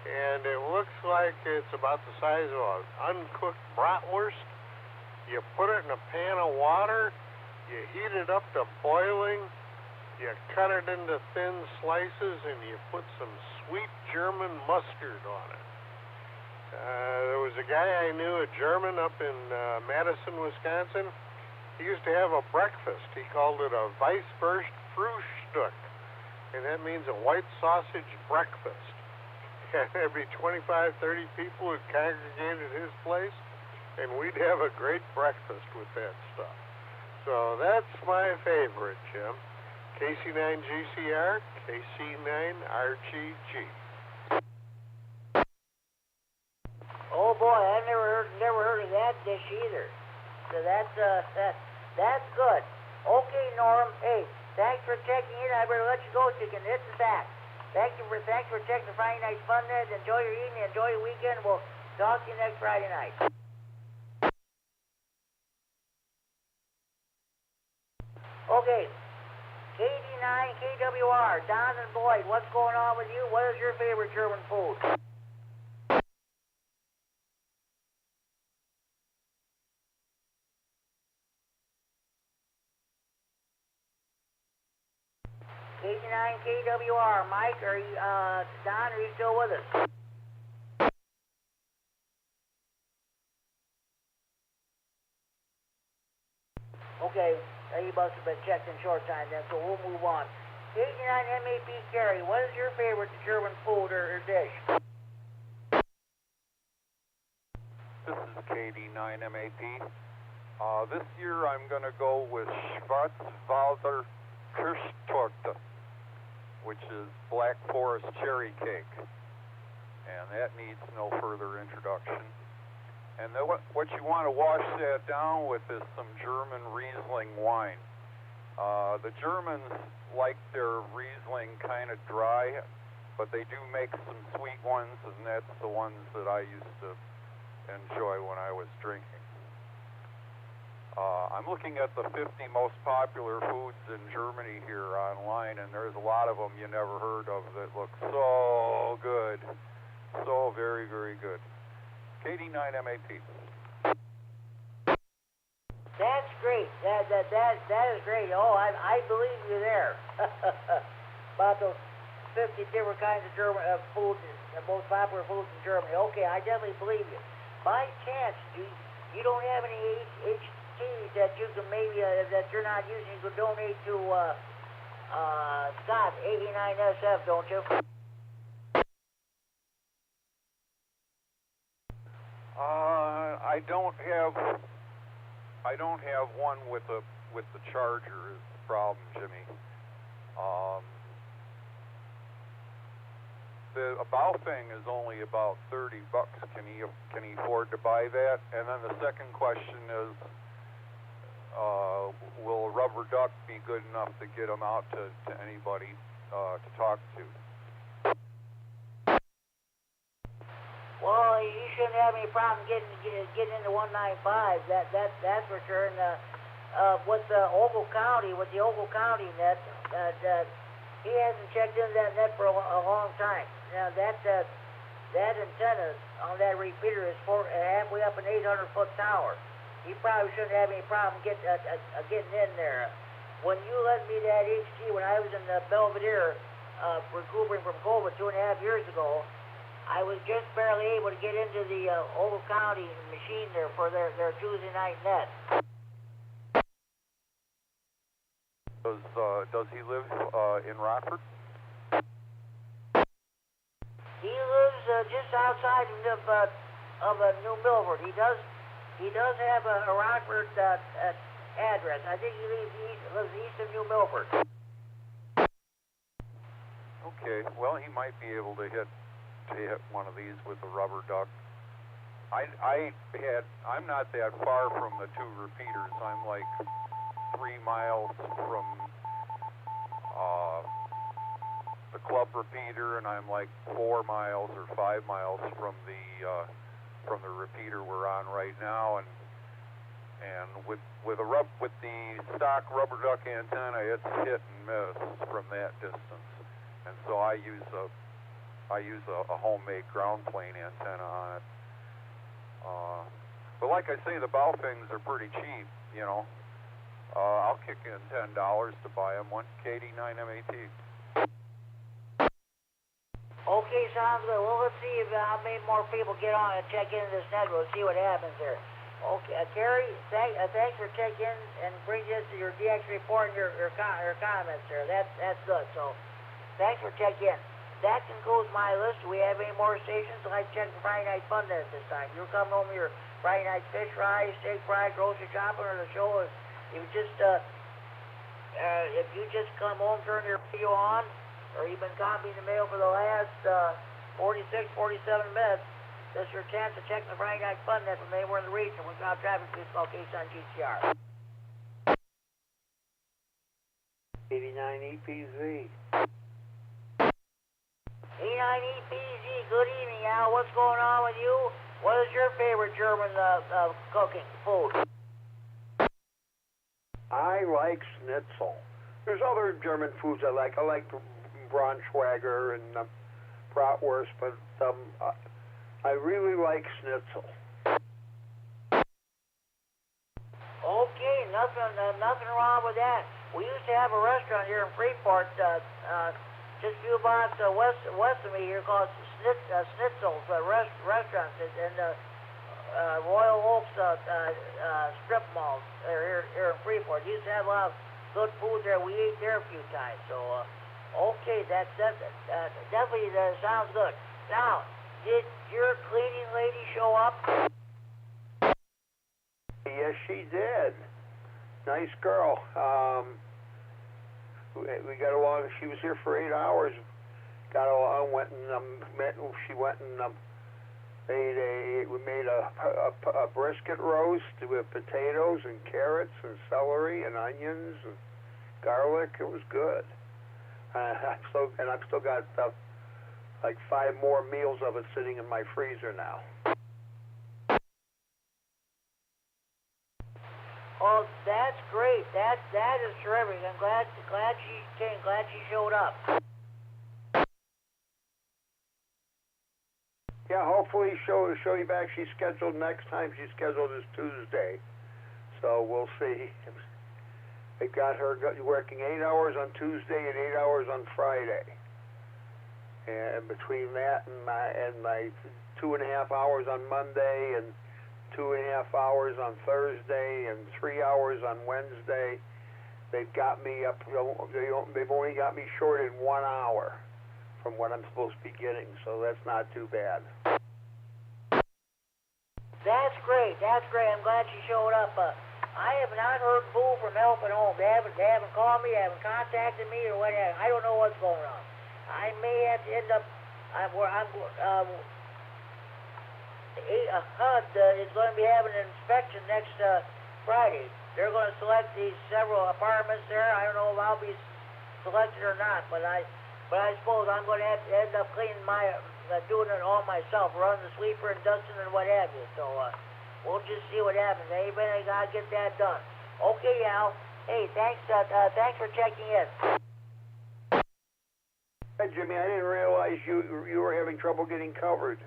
and it looks like it's about the size of an uncooked bratwurst. You put it in a pan of water, you heat it up to boiling, you cut it into thin slices, and you put some sweet German mustard on it. There was a guy I knew, a German up in Madison, Wisconsin. He used to have a breakfast. He called it a Weisswurst Frühstück, and that means a white sausage breakfast. And there'd be 25, 30 people who congregated at his place, and we'd have a great breakfast with that stuff. So that's my favorite, Jim. KC9GCR, KC9RGG. Oh boy, I've never heard of that dish either. So that's good. Okay, Norm. Hey, thanks for checking in. I better let you go so you can hit the back. Thanks for checking the Friday Night Fun Net. Enjoy your evening. Enjoy your weekend. We'll talk to you next Friday night. Okay. KD9, KWR, Don and Boyd, what's going on with you? What is your favorite German food? KD9, KWR, Mike, are you, Don, are you still with us? Okay, you must have been checked in short time then, so we'll move on. K9MED Carey, what is your favorite German food or dish? This is KD9MED. This year I'm going to go with Schwarzwälder Kirschtorte, which is Black Forest cherry cake. And that needs no further introduction. And then what you want to wash that down with is some German Riesling wine. The Germans like their Riesling kind of dry, but they do make some sweet ones, and that's the ones that I used to enjoy when I was drinking. I'm looking at the 50 most popular foods in Germany here online, and there's a lot of them you never heard of that look so good. So very, very good. KD9MED. That's great. That is great. Oh, I believe you there. About those 50 different kinds of German foods, the most popular foods in Germany. Okay, I definitely believe you. By chance, you don't have any HTs that you can maybe that you're not using, you could donate to Scott K9SF, don't you? I don't have one with the charger is the problem, Jimmy. The Baofeng is only about $30. Can he afford to buy that? And then the second question is, will a rubber duck be good enough to get him out to anybody to talk to? Well, you shouldn't have any problem getting into 195. That's for sure. And with the Ogle County net, he hasn't checked into that net for a long time. Now that antenna on that repeater is halfway up an 800-foot tower. He probably shouldn't have any problem getting in there. When you lent me that HT when I was in the Belvedere recuperating from COVID 2.5 years ago, I was just barely able to get into the Ogle County machine there for their Tuesday night net. Does he live in Rockford? He lives just outside of New Milford. He does have a Rockford address. I think he lives east of New Milford. Okay, well, he might be able to hit one of these with a rubber duck. I'm not that far from the two repeaters. I'm like 3 miles from the club repeater, and I'm like 4 miles or 5 miles from the repeater we're on right now. And with the stock rubber duck antenna, it's hit and miss from that distance. And so I use a homemade ground plane antenna on it. But like I say, the Baofengs are pretty cheap, you know. I'll kick in $10 to buy them one. KD9MED. Okay, sounds good. Well, let's see how many more people get on and check into this net. We'll see what happens there. Okay, Terry, thanks for checking in and bring this to your DX report and your comments there. That's good. So, thanks for checking in. That concludes my list. Do we have any more stations? I'd like to check the Friday Night Fun Net this time. You're coming home with your Friday night fish fry, steak fry, grocery shopping, or the show is if you just come home, turn your radio on, or you've been copying the mail for the last 46, 47 minutes, this is your chance to check the Friday Night Fun Net from anywhere in the region without traffic police call K9 GCR. 89 EPZ. K9EPZ, good evening, Al. What's going on with you? What is your favorite German cooking food? I like schnitzel. There's other German foods I like. I like Braunschweiger and bratwurst, but I really like schnitzel. Okay, nothing wrong with that. We used to have a restaurant here in Freeport, just a few blocks west of me here, called Schnitzel's restaurant in the Royal Oaks strip mall here in Freeport. Used to have a lot of good food there. We ate there a few times. So, okay, that definitely sounds good. Now, did your cleaning lady show up? Yes, she did. Nice girl. We got along. She was here for 8 hours. Got along. Went and met. She went and we made a brisket roast with potatoes and carrots and celery and onions, garlic. It was good. I've still got like 5 more meals of it sitting in my freezer now. Oh, that's great. That is terrific. I'm glad she came. Glad she showed up. Yeah, hopefully show you back. She's scheduled next time. She's scheduled is Tuesday, so we'll see. They got her working 8 hours on Tuesday and 8 hours on Friday. And between that and my 2.5 hours on Monday and 2.5 hours on Thursday and 3 hours on Wednesday, they've got me up. They've only got me short in 1 hour from what I'm supposed to be getting, so that's not too bad. That's great. That's great. I'm glad she showed up. I have not heard boo from Help at Home. They haven't called me. They haven't contacted me or whatever. I don't know what's going on. I may have to end up HUD is going to be having an inspection next Friday. They're going to select these several apartments there. I don't know if I'll be selected or not, but I suppose I'm going to have to end up cleaning doing it all myself, running the sweeper and dusting and what have you. So we'll just see what happens. Anybody got to get that done. Okay, Al. Hey, thanks for checking in. Hey, Jimmy, I didn't realize you were having trouble getting covered.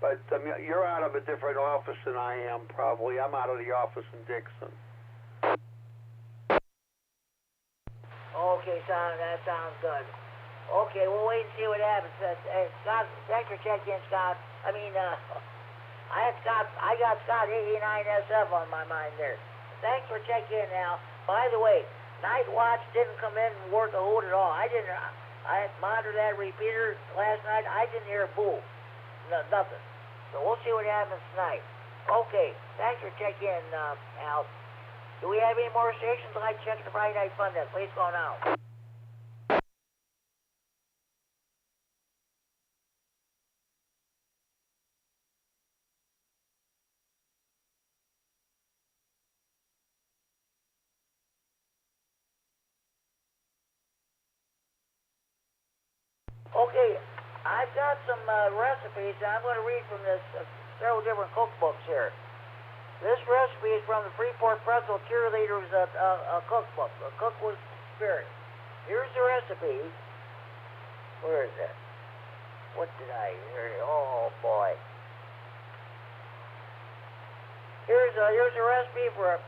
But you're out of a different office than I am, probably. I'm out of the office in Dixon. Okay, that sounds good. Okay, we'll wait and see what happens. Scott, thanks for checking in, Scott. I got Scott 89SF on my mind there. Thanks for checking in, Al. By the way, Night Watch didn't come in and work a hoot at all. I monitored that repeater last night. I didn't hear a boo. No, nothing. So we'll see what happens tonight. Okay, thanks for checking in, Al. Do we have any more stations? I'd like to check the Friday Night Fun Net. Please go now. Okay, I've got some recipes. I'm going to read from this several different cookbooks here. This recipe is from the Freeport Pretzel Cheerleaders cookbook, a Cook with Spirit. Here's the recipe. Where is that? What did I hear? Oh boy. Here's a recipe for a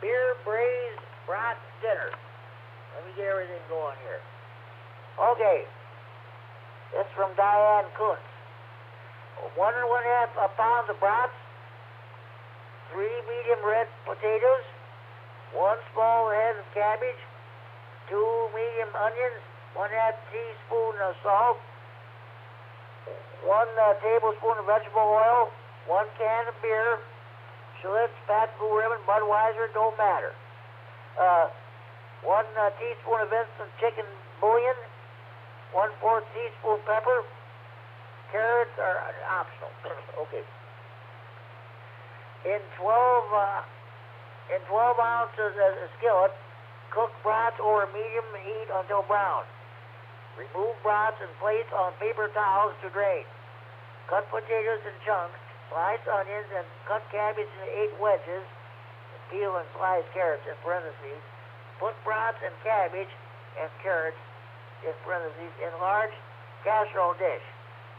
beer braised brat dinner. Let me get everything going here. Okay. It's from Diane Kuntz. 1 1/2 pounds of brats, 3 medium red potatoes, 1 small head of cabbage, 2 medium onions, 1/2 teaspoon of salt, 1 tablespoon of vegetable oil, 1 can of beer, Schlitz, Pat Blue Ribbon, Budweiser, don't matter. 1 teaspoon of instant chicken bouillon, 1/4 teaspoon pepper. Carrots are optional. Okay. In 12 ounces of a skillet, cook brats over medium heat until brown. Remove brats and place on paper towels to drain. Cut potatoes in chunks, slice onions, and cut cabbage into 8 wedges. Peel and slice carrots in parentheses. Put brats and cabbage and carrots in parentheses in large casserole dish.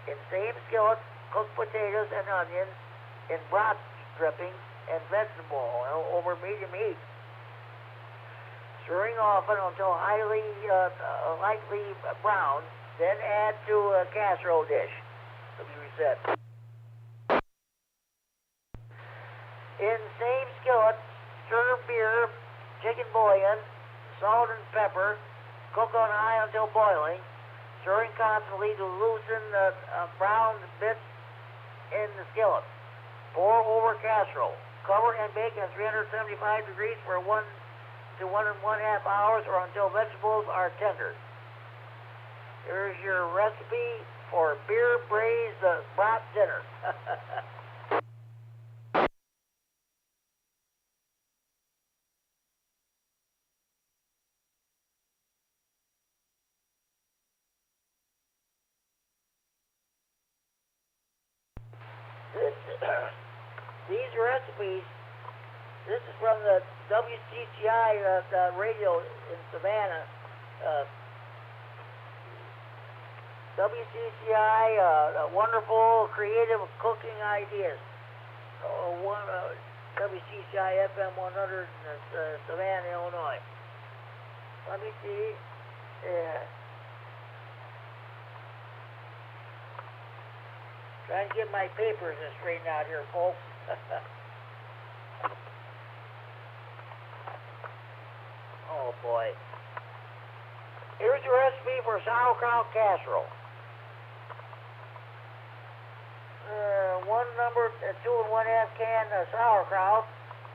In same skillet, cook potatoes and onions in brat drippings and vegetable oil over medium heat. Stirring often until lightly brown, then add to a casserole dish. Let me reset. In same skillet, stir beer, chicken bouillon, salt and pepper. Cook on high until boiling, stirring constantly to loosen the brown bits in the skillet. Pour over casserole. Cover and bake at 375 degrees for 1 to 1 1/2 hours or until vegetables are tender. Here's your recipe for beer braised brat dinner. recipes. This is from the WCCI radio in Savannah. WCCI, wonderful, creative cooking ideas. WCCI FM 100 in Savannah, Illinois. Let me see. Yeah. Trying to get my papers straightened out here, folks. Oh, boy. Here's your recipe for sauerkraut casserole. 1 number 2 1/2 can sauerkraut,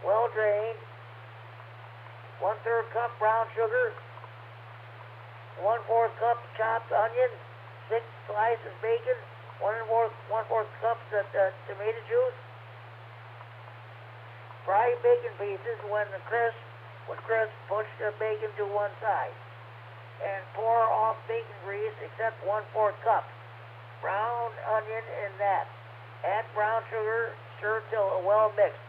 well drained. 1/3 cup brown sugar. 1/4 cup chopped onion. 6 slices bacon. 1/4 cups tomato juice. Fry bacon pieces when crisp, push the bacon to one side. And pour off bacon grease except 1/4 cup. Brown onion in that. Add brown sugar, stir till well mixed.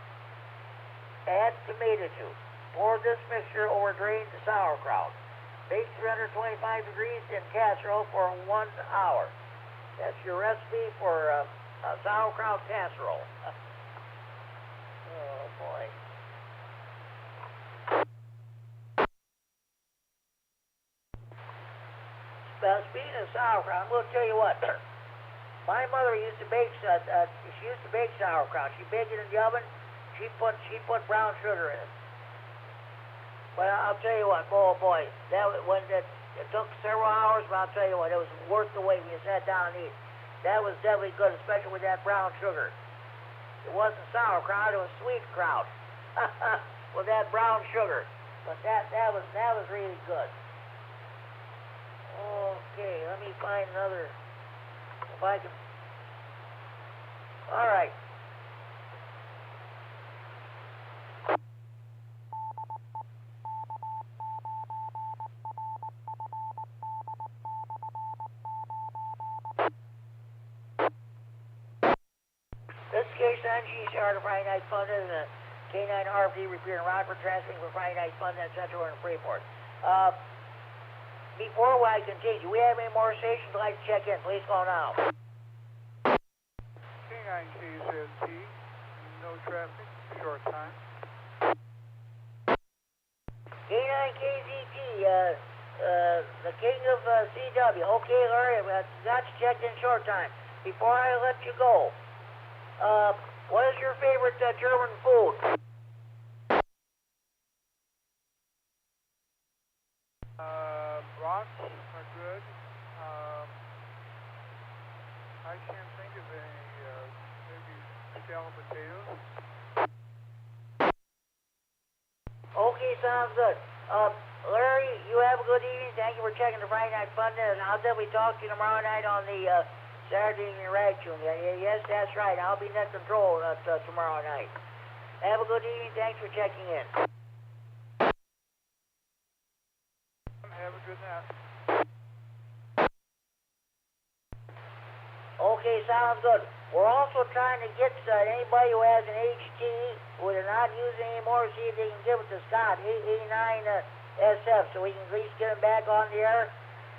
Add tomato juice. Pour this mixture over drained sauerkraut. Bake 325 degrees in casserole for 1 hour. That's your recipe for a sauerkraut casserole. Oh, boy. Speaking of sauerkraut, I'm going to tell you what. My mother used to bake. She used to bake sauerkraut. She baked it in the oven. She put brown sugar in it. But I'll tell you what, oh boy, it took several hours. But I'll tell you what, it was worth the wait when you sat down and eat. That was definitely good, especially with that brown sugar. It wasn't sauerkraut; it was sweet kraut with that brown sugar. But that was really good. Okay, let me find another. If I can. All right. This is K9RFD Repeater, Friday Night Fun, and the K9RFD Repeater in Rockford, transmitting for Friday Night Fun at Central and Freeport. Before I continue, we have any more stations you'd like to check in? Please call now. K9KZT, no traffic, short time. K9KZT, the king of CW. Okay, Larry, got you checked in short time. Before I let you go, what is your favorite German food? Brats are good. I can't think of any, maybe scalloped potatoes. Okay, sounds good. Larry, you have a good evening. Thank you for checking the Friday Night Fun, and I'll definitely talk to you tomorrow night on the Saturday Evening Rag Tune. Yes, that's right. I'll be net control tomorrow night. Have a good evening. Thanks for checking in. Have a good night. Okay, sounds good. We're also trying to get anybody who has an HT who they're not using anymore, see if they can give it to Scott, K9SF, so we can at least get him back on the air,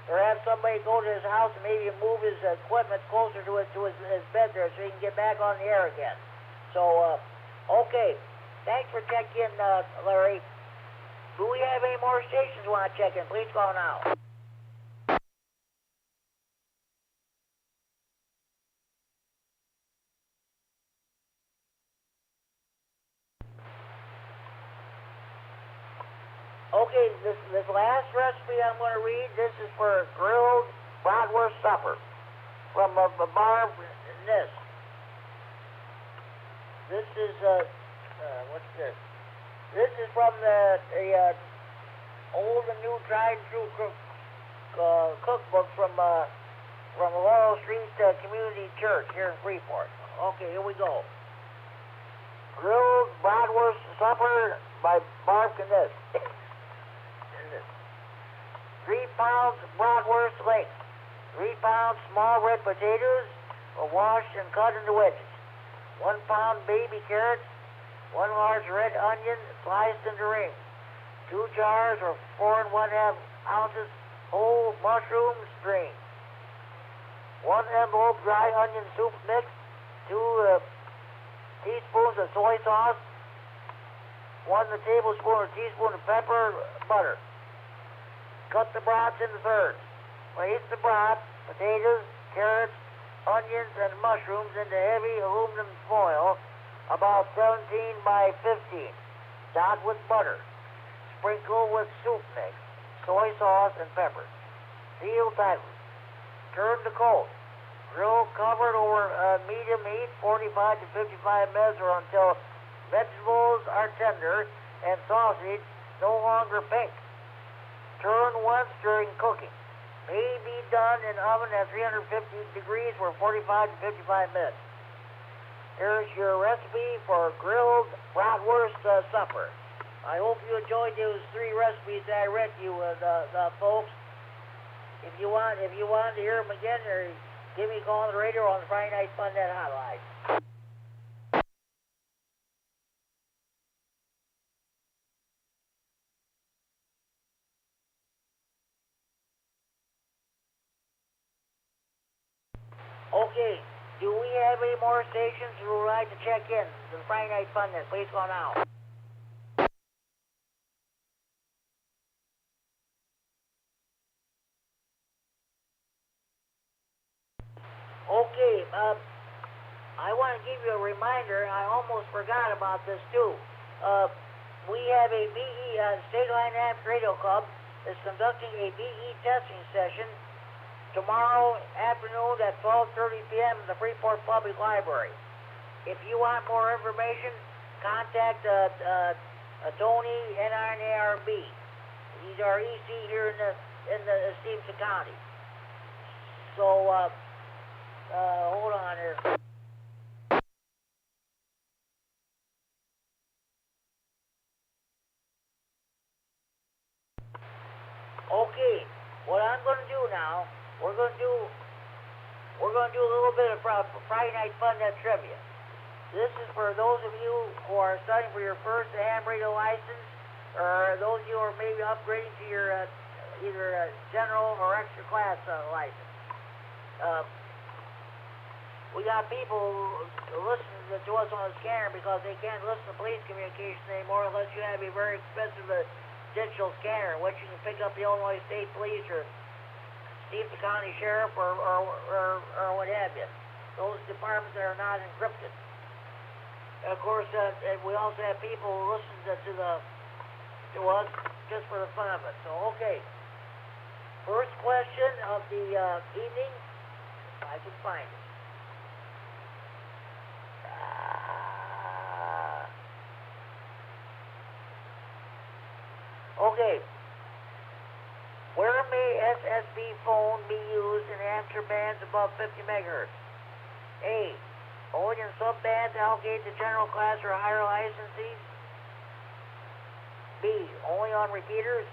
or have somebody go to his house and maybe move his equipment closer to his bed there so he can get back on the air again. So, okay. Thanks for checking in, Larry. Do we have any more stations you want to check in? Please call now. Okay, this last recipe I'm going to read, this is for grilled bratwurst supper from Barb Nis. This is, what's this? This is from the old and new tried and true cookbook from Laurel Street Community Church here in Freeport. Okay, here we go. Grilled bratwurst supper by Barb Nis. 3 pounds bratwurst legs. 3 pounds small red potatoes, washed and cut into wedges. 1 pound baby carrots. 1 large red onion sliced into rings, 2 jars or 4 1/2 ounces whole mushrooms drained, 1 envelope dry onion soup mix, 2 teaspoons of soy sauce, 1 tablespoon or teaspoon of pepper, butter. Cut the broths into thirds. Place the broth, potatoes, carrots, onions, and mushrooms into heavy aluminum foil about 17 by 15. Dot with butter. Sprinkle with soup mix, soy sauce, and pepper. Seal tightly. Turn to cold. Grill covered over medium heat, 45 to 55 minutes, or until vegetables are tender and sausage no longer pink. Turn once during cooking. May be done in oven at 350 degrees for 45 to 55 minutes. Here's your recipe for grilled bratwurst supper. I hope you enjoyed those 3 recipes that I read to you, folks. If you want to hear them again, or give me a call on the radio on the Friday Night Fun Net hotline. Okay, do we have any more stations who would like to check in to the Friday Night Fun Net? Please go now. Okay, I want to give you a reminder. I almost forgot about this too. We have a BE, State Line Amp Radio Club is conducting a BE testing session tomorrow afternoon at 12:30 p.m. in the Freeport Public Library. If you want more information, contact Tony, K9RFD. He's our EC here in the Stevenson County. So, hold on here. Okay, what I'm going to do now, we're going to do a little bit of Friday Night Fun Net trivia. This is for those of you who are studying for your first ham radio license, or those of you who are maybe upgrading to your either general or extra class license. We got people listening to us on the scanner because they can't listen to police communications anymore unless you have a very expensive digital scanner, which you can pick up the Illinois State Police or Stevenson County Sheriff or what have you. Those departments that are not encrypted. And of course, we also have people listen to us just for the fun of it. So, okay. First question of the evening, if I can find it. Okay. Where may SSB phone be used in amateur bands above 50 megahertz? A. Only in subbands allocated to general class or higher licensees. B. Only on repeaters.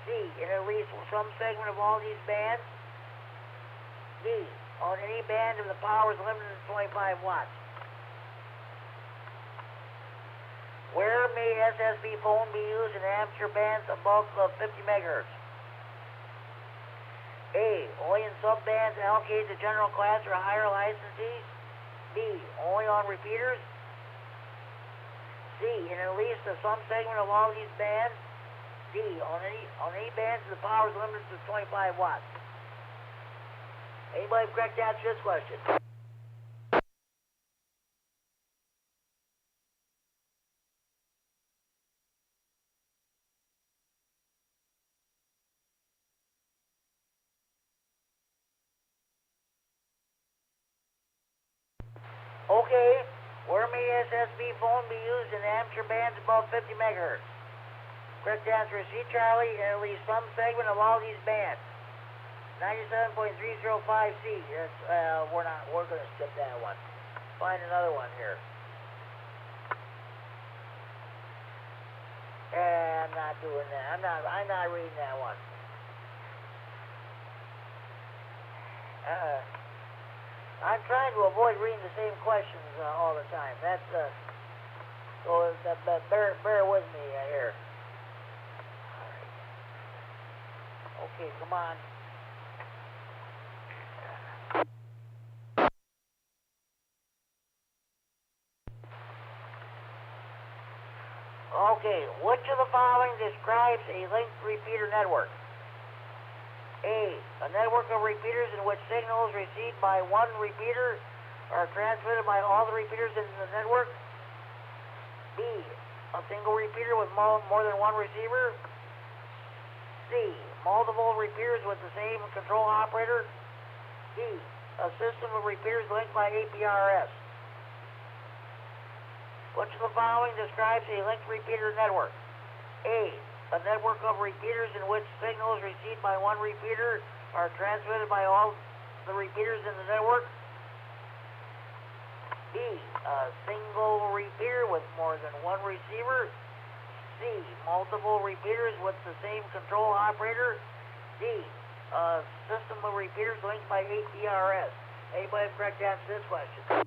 C. In at least some segment of all these bands. D. On any band if the power is limited to 25 watts. Where may SSB phone be used in amateur bands above 50 megahertz? A. Only in subbands allocated to general class or higher licensees. B. Only on repeaters. C. In at least some segment of all these bands. D. On any bands the power is limited to 25 watts. Anybody correct answer this question? Okay, where may SSB phone be used in amateur bands above 50 megahertz? Correct answer is C, Charlie, in at least some segment of all these bands. 97.305C. That's, we're going to skip that one. Find another one here. I'm not doing that. I'm not reading that one. I'm trying to avoid reading the same questions all the time. That's So bear with me here. Okay, come on. Okay, which of the following describes a linked repeater network? A network of repeaters in which signals received by one repeater are transmitted by all the repeaters in the network. B, a single repeater with more than one receiver. C, multiple repeaters with the same control operator. D, a system of repeaters linked by APRS. Which of the following describes a linked repeater network? A network of repeaters in which signals received by one repeater are transmitted by all the repeaters in the network. B, a single repeater with more than one receiver. C, multiple repeaters with the same control operator. D, a system of repeaters linked by APRS. Anybody have correct answer to this question?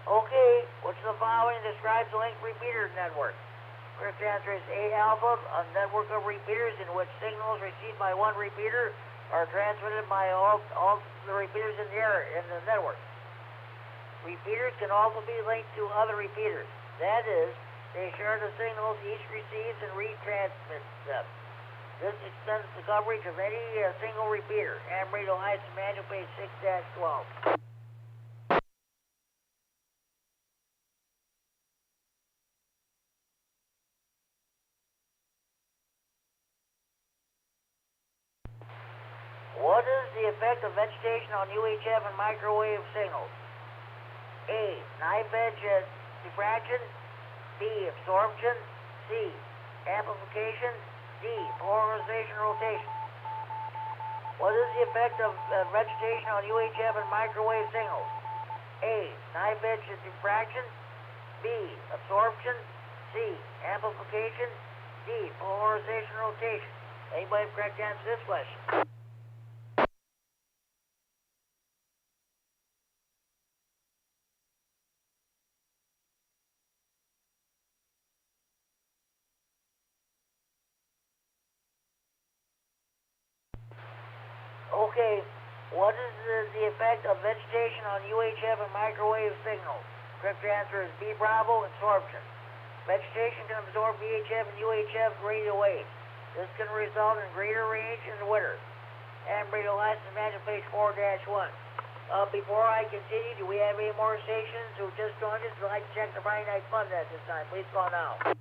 Okay, which of the following describes a linked repeater network? Correct answer is A alpha, a network of repeaters in which signals received by one repeater are transmitted by all the repeaters in the network. Repeaters can also be linked to other repeaters. That is, they share the signals each receives and retransmits them. This extends the coverage of any single repeater. Amarillo Heights, manual page 6-12. What is the effect of vegetation on UHF and microwave signals? A, knife edge diffraction. B, absorption. C, amplification. D, polarization rotation. What is the effect of vegetation on UHF and microwave signals? A, knife edge diffraction. B, absorption. C, amplification. D, polarization rotation. Anybody have correct answer to this question? Okay, what is the effect of vegetation on UHF and microwave signals? Correct answer is B, Bravo, absorption. Vegetation can absorb VHF and UHF radio waves. This can result in greater range in the winter. And radio license manual page 4-1. Before I continue, do we have any more stations who just joined us who would like to check the Friday Night Fun at this time? Please call now.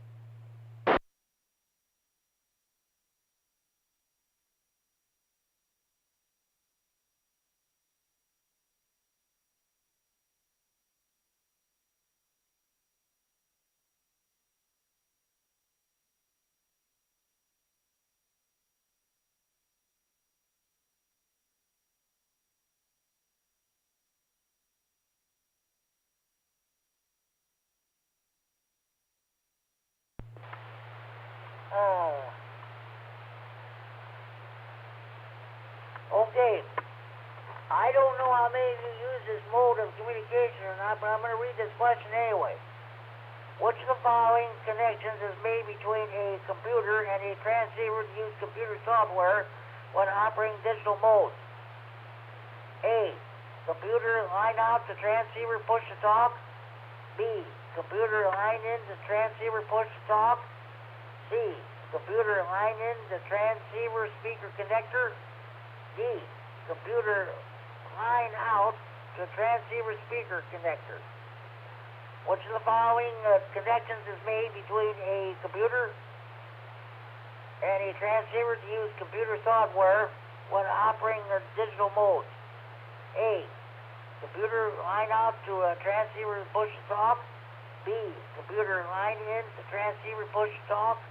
Okay. I don't know how many of you use this mode of communication or not, but I'm going to read this question anyway. Which of the following connections is made between a computer and a transceiver to use computer software when operating digital modes? A, computer line out to transceiver push to talk. B, computer line in to transceiver push to talk. C, computer line in to transceiver speaker connector. D, computer line out to transceiver speaker connector. Which of the following connections is made between a computer and a transceiver to use computer software when operating the digital modes? A, computer line out to a transceiver push to talk. B, computer line in to transceiver push to talk.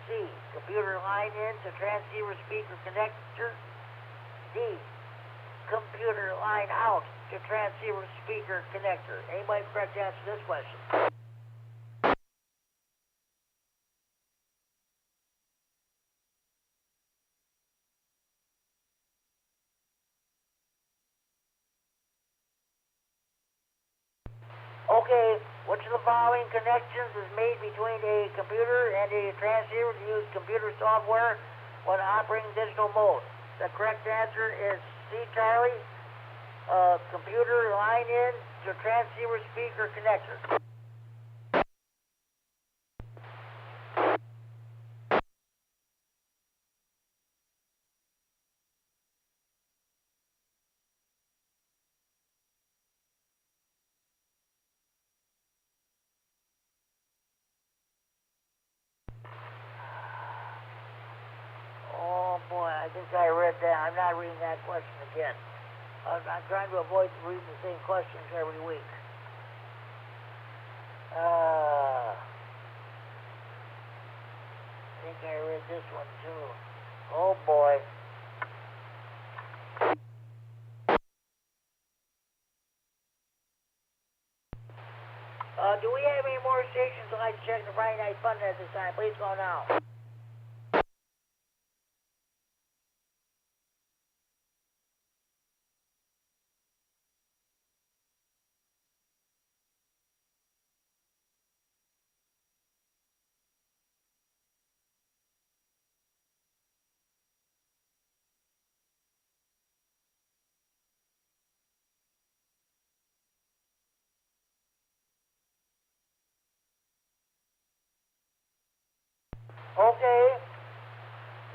C, computer line in to transceiver speaker connector. D, computer line out to transceiver speaker connector. Anybody correct answer to this question? Okay, which of the following connections is made between a computer and a transceiver to use computer software when operating digital mode? The correct answer is C, Charlie. Computer line in to transceiver speaker connector. Oh boy, I think I read that. I'm not reading that question again. I'm trying to avoid reading the same questions every week. I think I read this one too. Oh boy. Do we have any more stations that like to check the Friday Night Fun at this time? Please go now. Okay.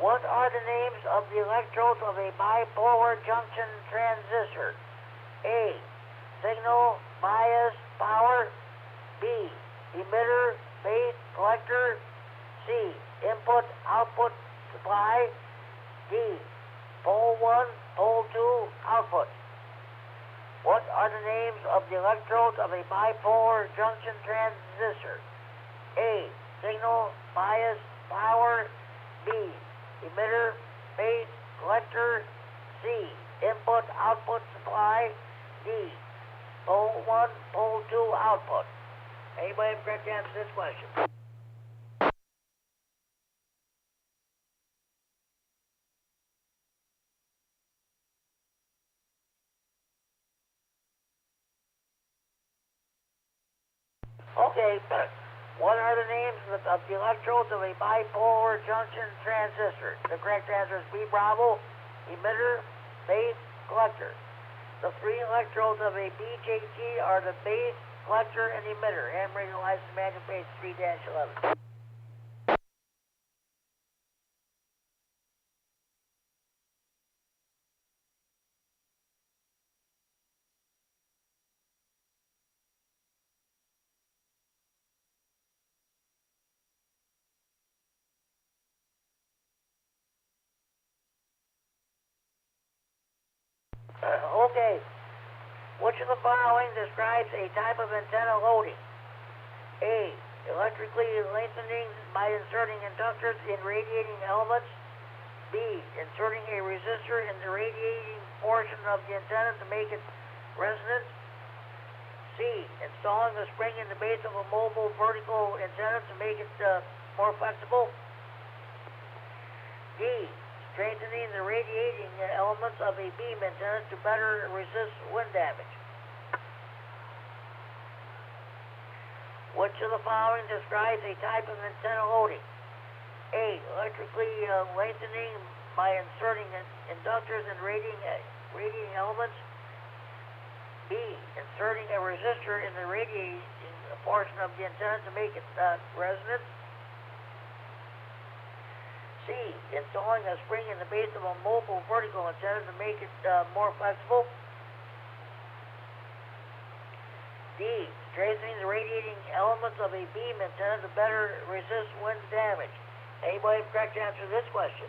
What are the names of the electrodes of a bipolar junction transistor? A. Signal, bias, power. B. Emitter, base, collector. C. Input, output, supply. D. Pole 1, pole 2, output. What are the names of the electrodes of a bipolar junction transistor? A. Signal, bias, power. B. Emitter, base, collector. C. Input, output, supply. D. Pole 1, pole 2, output. Anybody have a correct answer to this question? Okay, what are the names of the electrodes of a bipolar junction transistor? The correct answer is B, Bravo, emitter, base, collector. The three electrodes of a BJT are the base, collector, and emitter. Hand radio license manual page 3-11. Okay. Which of the following describes a type of antenna loading? A. Electrically lengthening by inserting inductors in radiating elements. B. Inserting a resistor in the radiating portion of the antenna to make it resonant. C. Installing a spring in the base of a mobile vertical antenna to make it more flexible. D. Strengthening the radiating elements of a beam antenna to better resist wind damage. Which of the following describes a type of antenna loading? A. Electrically lengthening by inserting inductors and radiating elements. B. Inserting a resistor in the radiating portion of the antenna to make it resonant. C. Installing a spring in the base of a mobile vertical antenna to make it more flexible. D. Strengthening the radiating elements of a beam antenna to better resist wind damage. Anybody have a correct answer to this question?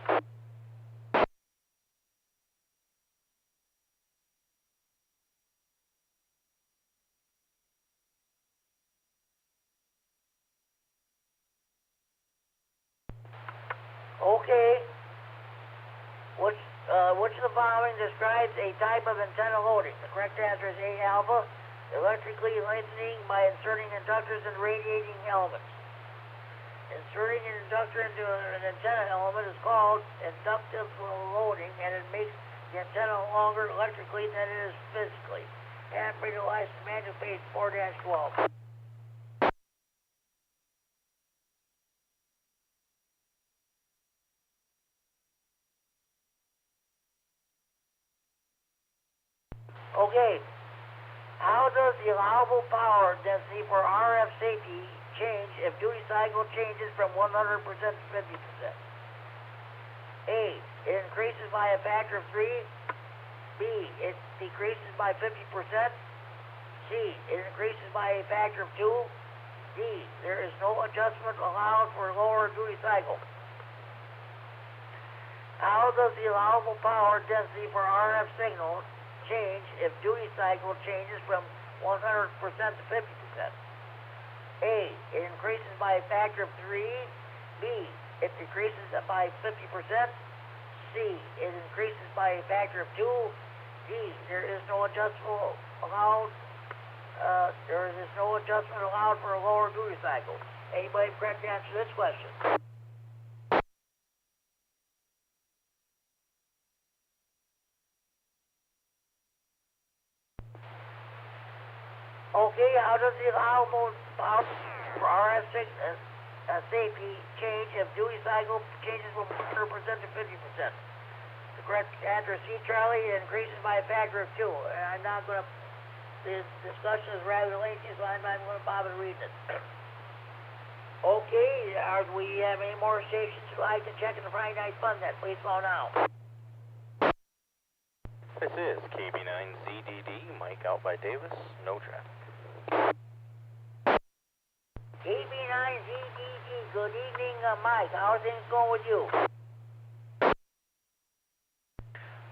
Okay. Which of the following describes a type of antenna loading? The correct answer is A, alpha. Electrically lengthening by inserting inductors and radiating elements. Inserting an inductor into an antenna element is called inductive loading, and it makes the antenna longer electrically than it is physically. And radio license manual page 4-12. Okay. How does the allowable power density for RF safety change if duty cycle changes from 100% to 50%? A. It increases by a factor of 3. B. It decreases by 50%. C. It increases by a factor of 2. D. There is no adjustment allowed for lower duty cycle. How does the allowable power density for RF signal change if duty cycle changes from 100% to 50%? A. It increases by a factor of 3. B. It decreases by 50%. C. It increases by a factor of 2. D. There is no adjustment allowed. There is no adjustment allowed for a lower duty cycle. Anybody correct to answer this question? Okay, how does the allowable power for RF safety change if duty cycle changes from 100% to 50%? The correct answer is C, Charlie. It increases by a factor of 2. And I'm not going to, this discussion is rather lengthy, so I'm not going to bother reading it. Okay, do we have any more stations who like to check in the Friday Night Fun Net? Please call now. This is KB9ZDD, Mike out by Davis, no traffic. KB9ZDD, good evening, Mike. How are things going with you?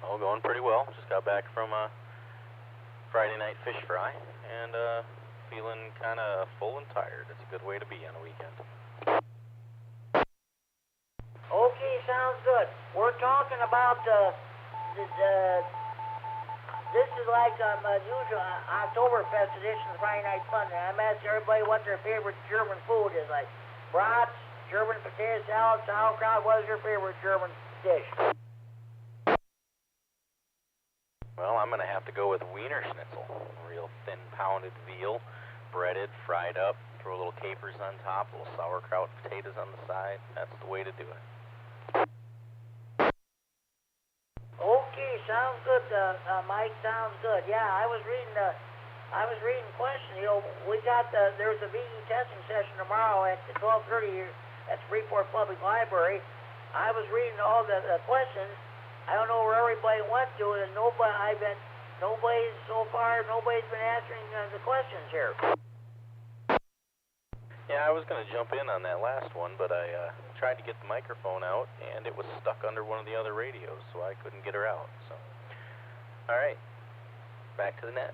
Oh, going pretty well. Just got back from Friday night fish fry and feeling kind of full and tired. It's a good way to be on a weekend. Okay, sounds good. We're talking about this is like usual Oktoberfest edition of Friday Night Fun. I'm asking everybody what their favorite German food is, like brats, German potato salad, sauerkraut. What is your favorite German dish? Well, I'm going to have to go with Wiener Schnitzel. Real thin pounded veal, breaded, fried up, throw a little capers on top, a little sauerkraut, potatoes on the side. That's the way to do it. Okay, sounds good, Mike. Sounds good. Yeah, I was reading questions. You know, we got there's a VE testing session tomorrow at 12:30 here at Freeport Public Library. I was reading all the questions. I don't know where everybody went to, and nobody's been answering the questions here. Yeah, I was going to jump in on that last one, but I tried to get the microphone out, and it was stuck under one of the other radios, so I couldn't get her out. So, all right, back to the net.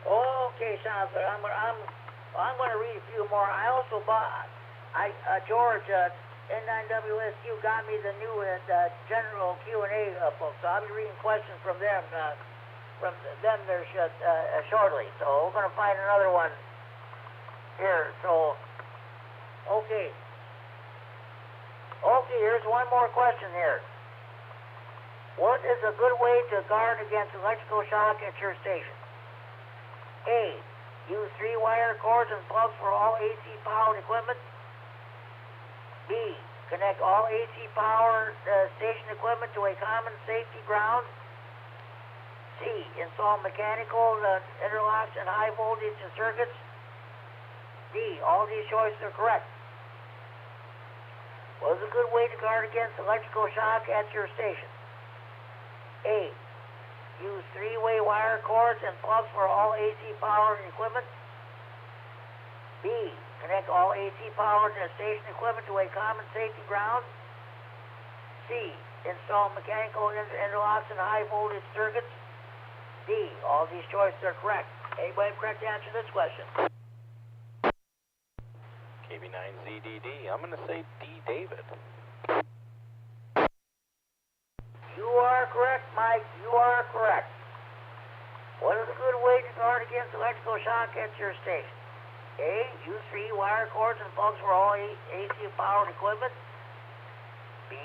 Okay, sounds good. I'm going to read a few more. I also bought George. N9WSQ got me the new general Q&A book, so I'll be reading questions from them there shortly. So we're going to find another one here. So, okay, here's one more question here. What is a good way to guard against electrical shock at your station? A. Use 3-wire cords and plugs for all AC powered equipment. B. Connect all AC power station equipment to a common safety ground. C. Install mechanical interlocks and high voltage circuits. D. All these choices are correct. What is a good way to guard against electrical shock at your station? A. Use 3-way wire cords and plugs for all AC powered equipment. B. Connect all AC powered station equipment to a common safety ground. C. Install mechanical interlocks and high voltage circuits. D. All these choices are correct. Anybody correct to answer this question? KB9ZDD, I'm going to say D. David. You are correct, Mike. You are correct. What is a good way to guard against electrical shock at your station? A. Use 3 wire cords and plugs for all AC powered equipment. B.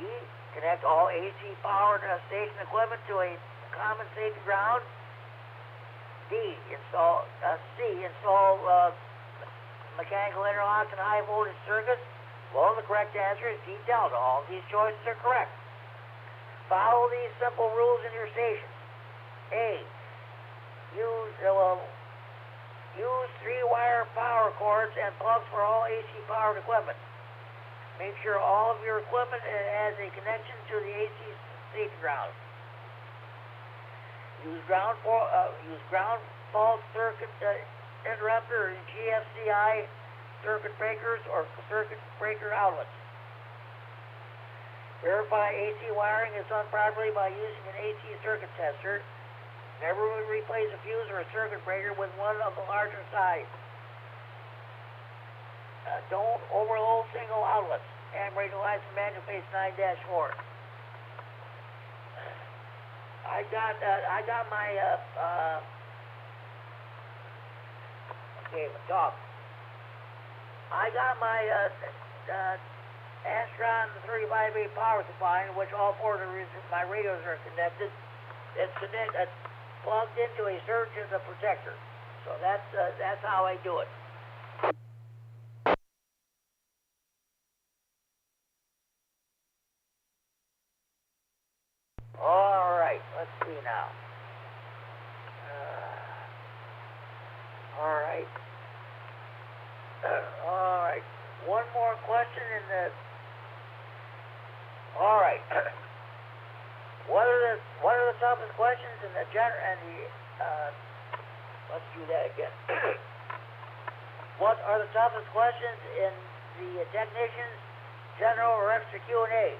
Connect all AC powered station equipment to a common safety ground. D. Install mechanical interlocks and high voltage circuits. Well, the correct answer is D. Delta. All these choices are correct. Follow these simple rules in your station. A. Use 3-wire power cords and plugs for all AC powered equipment. Make sure all of your equipment has a connection to the AC station ground. Use ground fault circuit interrupter and GFCI circuit breakers or circuit breaker outlets. Verify AC wiring is done properly by using an AC circuit tester. Never replace a fuse or a circuit breaker with one of the larger size. Don't overload single outlets. And radio license manual page 9-4. I got my okay, dog. I got my Astron 35A power supply, in which all four of my radios are connected. It's plugged into a surge as a protector. So that's how I do it. All right, let's see now. All right. All right. One more question in the. All right. What are the toughest questions in the let's do that again. What are the toughest questions in the technician's general or extra Q&A?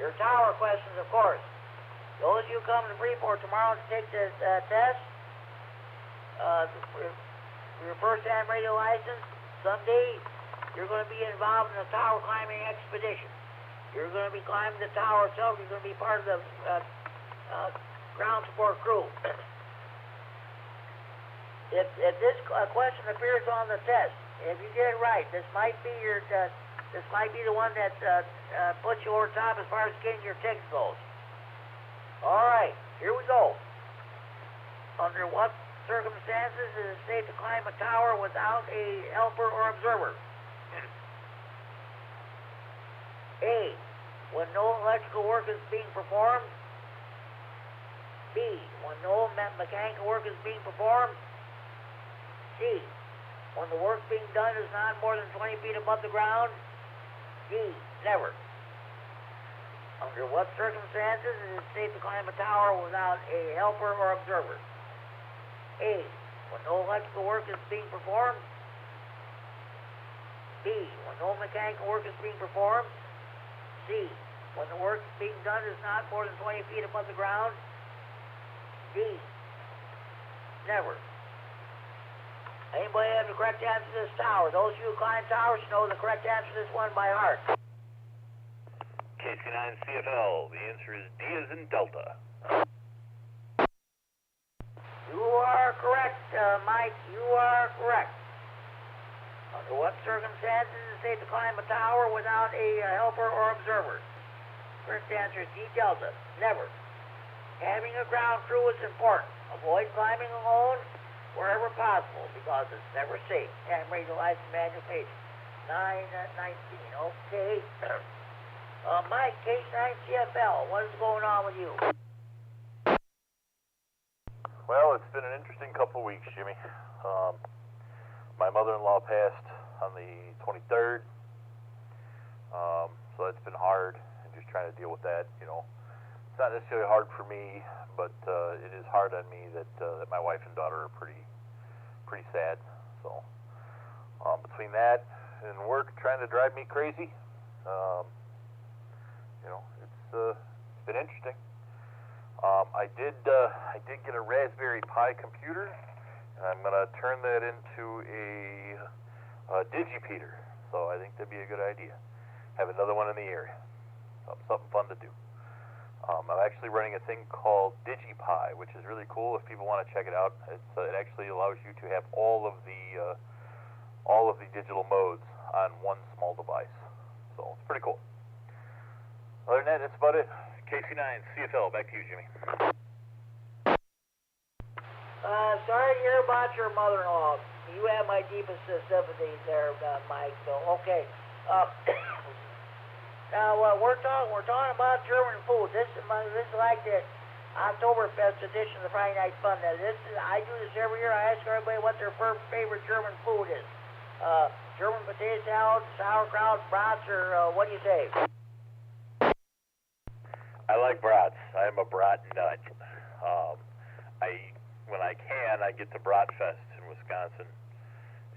Your tower questions, of course. Those of you come to Freeport tomorrow to take this test, your first-hand radio license, someday you're going to be involved in a tower climbing expedition. You're going to be climbing the tower itself. You're going to be part of the ground support crew. If this question appears on the test, if you get it right, this might be the one that puts you over top as far as getting your ticket goes. All right, here we go. Under what circumstances is it safe to climb a tower without a helper or observer? A. When no electrical work is being performed. B. When no mechanical work is being performed. C. When the work being done is not more than 20 feet above the ground. D. Never. Under what circumstances is it safe to climb a tower without a helper or observer? A. When no electrical work is being performed. B. When no mechanical work is being performed. C. When the work being done is not more than 20 feet above the ground. D. Never. Anybody have the correct answer to this tower? Those of you who climb towers know the correct answer to this one by heart. KC9CFL, the answer is D as in Delta. You are correct, Mike. You are correct. Under what circumstances is it safe to climb a tower without a helper or observer? Correct answer is D Delta. Never. Having a ground crew is important. Avoid climbing alone wherever possible because it's never safe. And radio license manual page 919. Okay. Mike, K9CFL, what is going on with you? Well, it's been an interesting couple of weeks, Jimmy. My mother-in-law passed on the 23rd, so that's been hard, and just trying to deal with that, you know. It's not necessarily hard for me, but it is hard on me that my wife and daughter are pretty sad. So between that and work trying to drive me crazy, you know, it's been interesting. I did get a Raspberry Pi computer, and I'm going to turn that into a Repeater. So I think that'd be a good idea. Have another one in the area. Something fun to do. I'm actually running a thing called DigiPi, which is really cool. If people want to check it out, it actually allows you to have all of the digital modes on one small device. So it's pretty cool. Other than that, that's about it. KC9CFL, back to you, Jimmy. Sorry to hear about your mother-in-law. You have my deepest sympathies there, Mike. So, okay. Now we're talking about German food. This is like the Oktoberfest edition of the Friday Night Fun. Now, I do this every year. I ask everybody what their favorite German food is. German potato salad, sauerkraut, brats, or what do you say? I like brats. I'm a brat nut. When I can, I get to Bratfest in Wisconsin.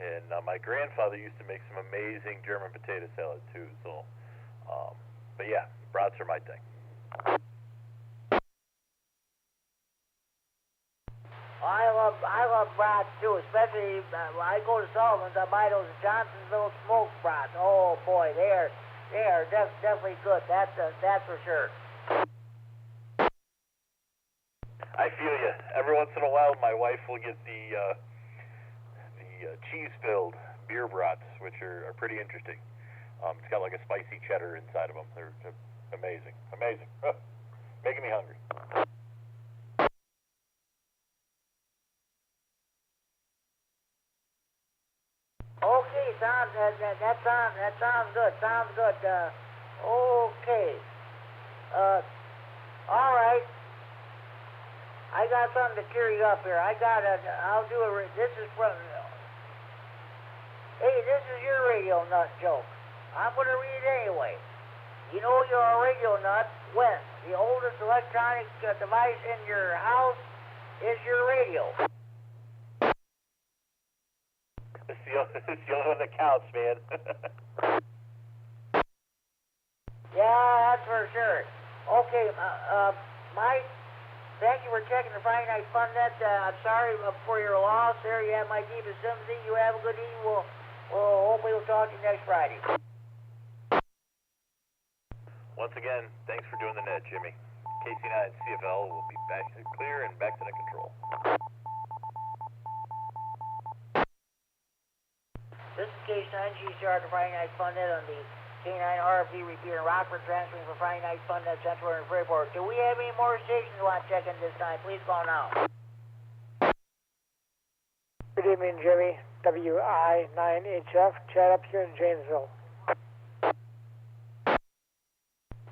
And my grandfather used to make some amazing German potato salad too. So, but yeah, brats are my thing. I love brats too, especially when I go to Sullivan's. I buy those Johnsonville smoked brats. Oh boy, they are definitely good. That's for sure. I feel you. Every once in a while, my wife will get the cheese-filled beer brats, which are pretty interesting. It's got like a spicy cheddar inside of them. They're amazing. Making me hungry. Okay, that sounds good. Okay. All right. I got something to cheer you up here. I'll do a. This is from. Hey, this is your radio nut joke. I'm gonna read it anyway. You know you're a radio nut when the oldest electronic device in your house is your radio. It's the only one that counts, man. Yeah, that's for sure. Okay, Mike, thank you for checking the Friday Night Fun Net. I'm sorry for your loss there. You have my deepest sympathy. You have a good evening. Hopefully we'll talk to you next Friday. Once again, thanks for doing the net, Jimmy. KC9 CFL will be back clear and back to the control. This is K9 GCR, the Friday Night Fun Net on the K9RFD Repeater in Rockford, transferring for Friday Night Fun Net Central and Freeport. Do we have any more stations you want to check in this time? Please call now. Good evening, Jimmy. W9AXD Chad up here in Janesville.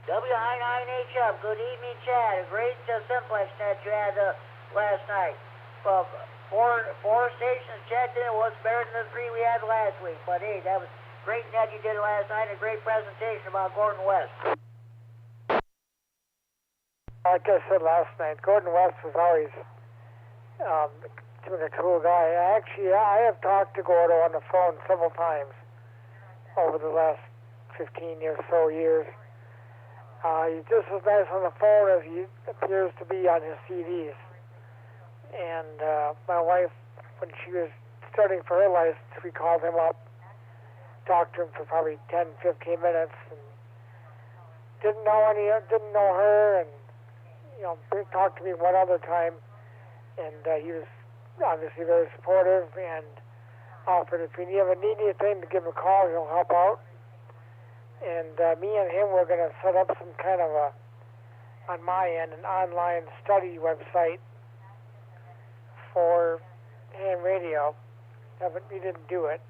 W9AXD, good evening, Chad. A great simplex net you had last night. Four stations checked in. It was better than the 3 we had last week. But hey, that was great net you did last night. A great presentation about Gordon West. Like I said last night, Gordon West was always a cool guy. I have talked to Gordo on the phone several times over the last 15 or so years. He's just as nice on the phone as he appears to be on his CDs. And my wife, when she was studying for her license, we called him up, talked to him for probably 10, 15 minutes, and didn't know her, and talked to me one other time, and he was obviously very supportive and offered if you ever need anything to give him a call, he'll help out. And me and him were going to set up some kind of on my end, an online study website for ham radio. We didn't do it,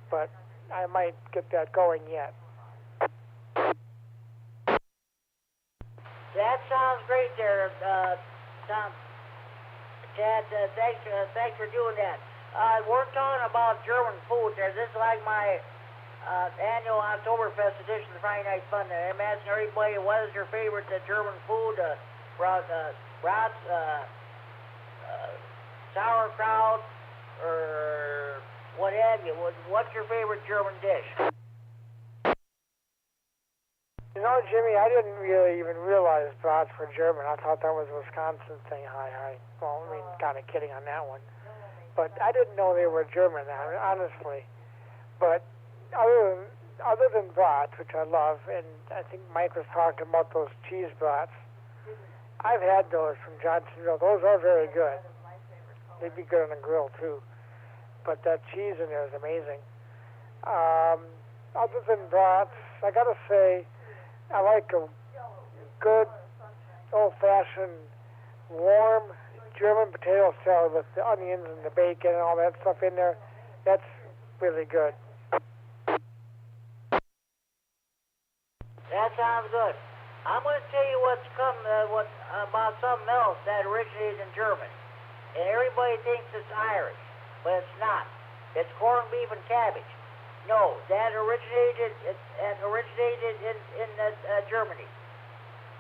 but I might get that going yet. That sounds great there, Tom. Chad, thanks for doing that. We're talking about German food there. This is like my annual Oktoberfest edition of the Friday Night Fun. I'm asking everybody, what is your favorite German food? Brats, sauerkraut, or what have you. What's your favorite German dish? You know, Jimmy, I didn't really even realize brats were German. I thought that was a Wisconsin thing. Well, I mean, kind of kidding on that one. But I didn't know they were German, honestly. But other than brats, which I love, and I think Mike was talking about those cheese brats, I've had those from Johnsonville. Those are very good. They'd be good on the grill, too. But that cheese in there is amazing. Other than brats, I got to say, I like a good, old-fashioned, warm German potato salad with the onions and the bacon and all that stuff in there. That's really good. That sounds good. I'm going to tell you about something else that originated in Germany. And everybody thinks it's Irish, but it's not. It's corned beef and cabbage. No, that originated in Germany.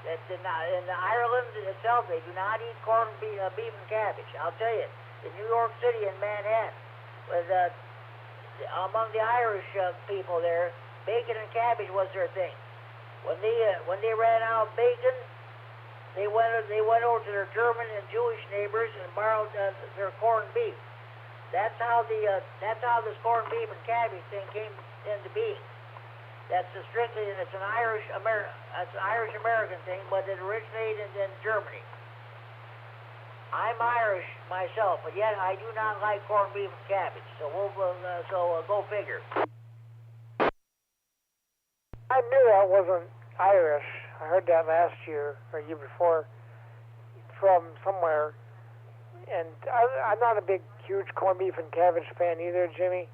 It's in Ireland itself, they do not eat corned beef and cabbage. I'll tell you, in New York City and Manhattan, among the Irish people there, bacon and cabbage was their thing. When they ran out of bacon, they went over to their German and Jewish neighbors and borrowed their corned beef. That's how this corned beef and cabbage thing came into being. That's strictly, and it's an Irish American thing, but it originated in Germany. I'm Irish myself, but yet I do not like corned beef and cabbage. So go figure. I knew that wasn't Irish. I heard that last year or year before from somewhere. And I'm not a big, huge corned beef and cabbage fan either, Jimmy.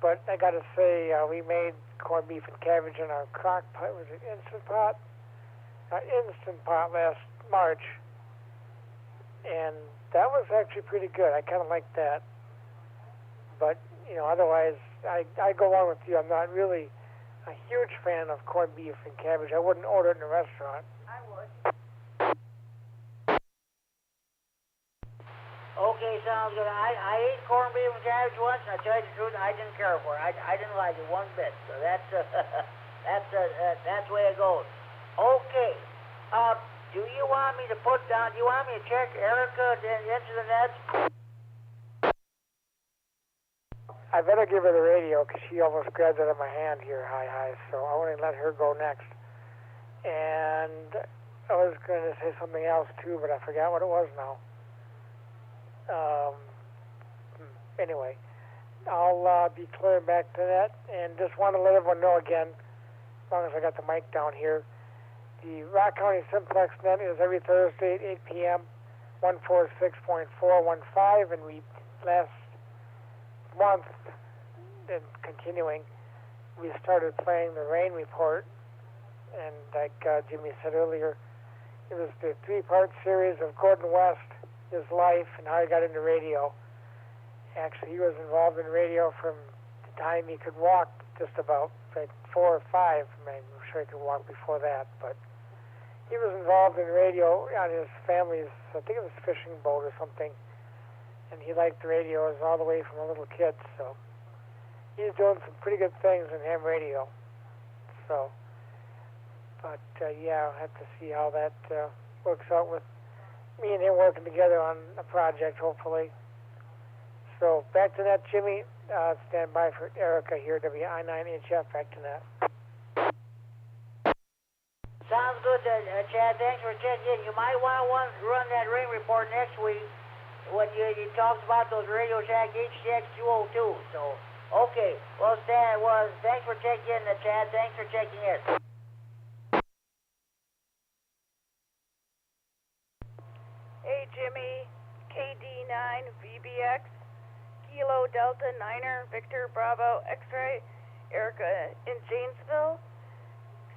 But I got to say, we made corned beef and cabbage in our crock pot. Was it Instant Pot? Instant Pot last March. And that was actually pretty good. I kind of liked that. But, otherwise, I go along with you. I'm not really a huge fan of corned beef and cabbage. I wouldn't order it in a restaurant. I would. Okay, sounds good. I ate corned beef and cabbage once, and I tell you the truth, I didn't care for it. I didn't like it one bit. So that's the way it goes. Okay. Do you want me to check Erica into the nets? I better give her the radio because she almost grabbed it out of my hand here, hi. So I want to let her go next. And I was going to say something else too, but I forgot what it was now. Anyway, I'll be clearing back to that, and just want to let everyone know again, as long as I got the mic down here, the Rock County Simplex Net is every Thursday at 8 p.m., 146.415, and we last month, and continuing, we started playing the rain report, and like Jimmy said earlier, it was the 3-part series of Gordon West, his life, and how he got into radio. Actually, he was involved in radio from the time he could walk, just about, like 4 or 5. I'm sure he could walk before that, but he was involved in radio on his family's, I think it was fishing boat or something, and he liked the radios all the way from a little kid, so he's doing some pretty good things in ham radio. So, but yeah, I'll have to see how that works out with me and him working together on a project, hopefully. So, back to that, Jimmy. Stand by for Erica here, W9AXD, back to that. Sounds good, Chad. Thanks for checking in. You might want to run that rain report next week when you talked about those Radio Shack HTX202. So, okay. Well, thanks for checking in, Chad. Thanks for checking in. Hey, Jimmy. KD9VBX. Kilo Delta Niner Victor Bravo X-ray. Erica in Janesville.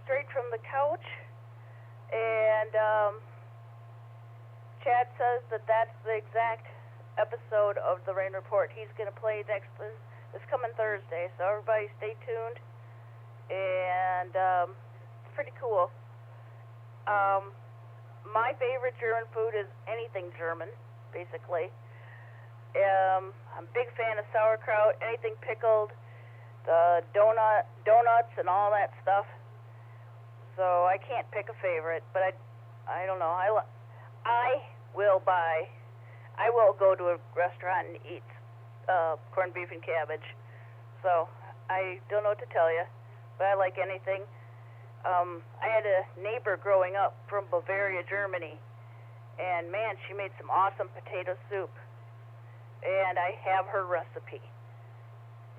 Straight from the couch. And Chad says that that's the exact episode of the rain report he's going to play this coming Thursday. So everybody stay tuned. And it's pretty cool. My favorite German food is anything German, basically. I'm a big fan of sauerkraut, anything pickled, the donuts and all that stuff. So I can't pick a favorite, but I don't know. I will go to a restaurant and eat corned beef and cabbage. So I don't know what to tell you, but I like anything. I had a neighbor growing up from Bavaria, Germany, and man, she made some awesome potato soup. And I have her recipe.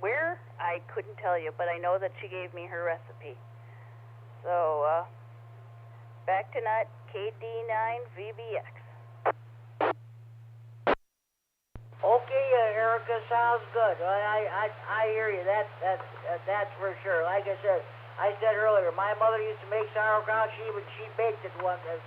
Where? I couldn't tell you, but I know that she gave me her recipe. So, back tonight, KD9VBX. Okay, Erica, sounds good. I hear you. That's for sure. Like I said earlier, sugar. My mother used to make sauerkraut. She baked it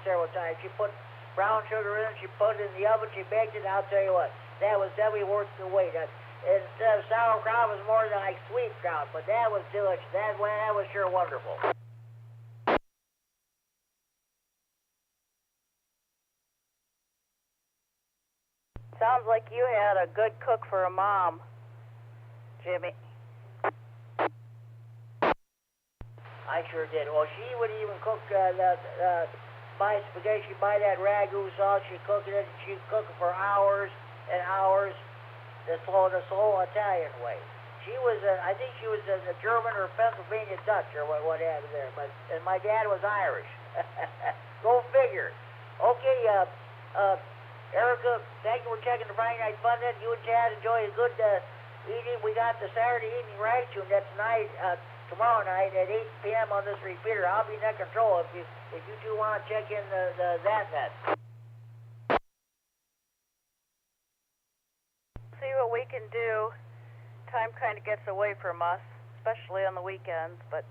several times. She put brown sugar in it. She put it in the oven. She baked it. I'll tell you what, that was definitely worth the wait. Instead of sauerkraut, it was more than like sweet kraut, but that was delicious. That was sure wonderful. Sounds like you had a good cook for a mom, Jimmy. I sure did. Well, she would even cook buy spaghetti. She'd buy that ragu sauce. She'd cook it, and she'd cook it for hours and hours, the slow Italian way. She was, I think she was a German or Pennsylvania Dutch or what happened there. And my dad was Irish. Go figure. Okay, Erica, thank you for checking the Friday Night Fun Net. You and Chad enjoy a good evening. We got the Saturday evening ride tune. That's tomorrow night at 8 p.m. on this repeater. I'll be net control if you two want to check in that net. See what we can do. Time kind of gets away from us, especially on the weekends. But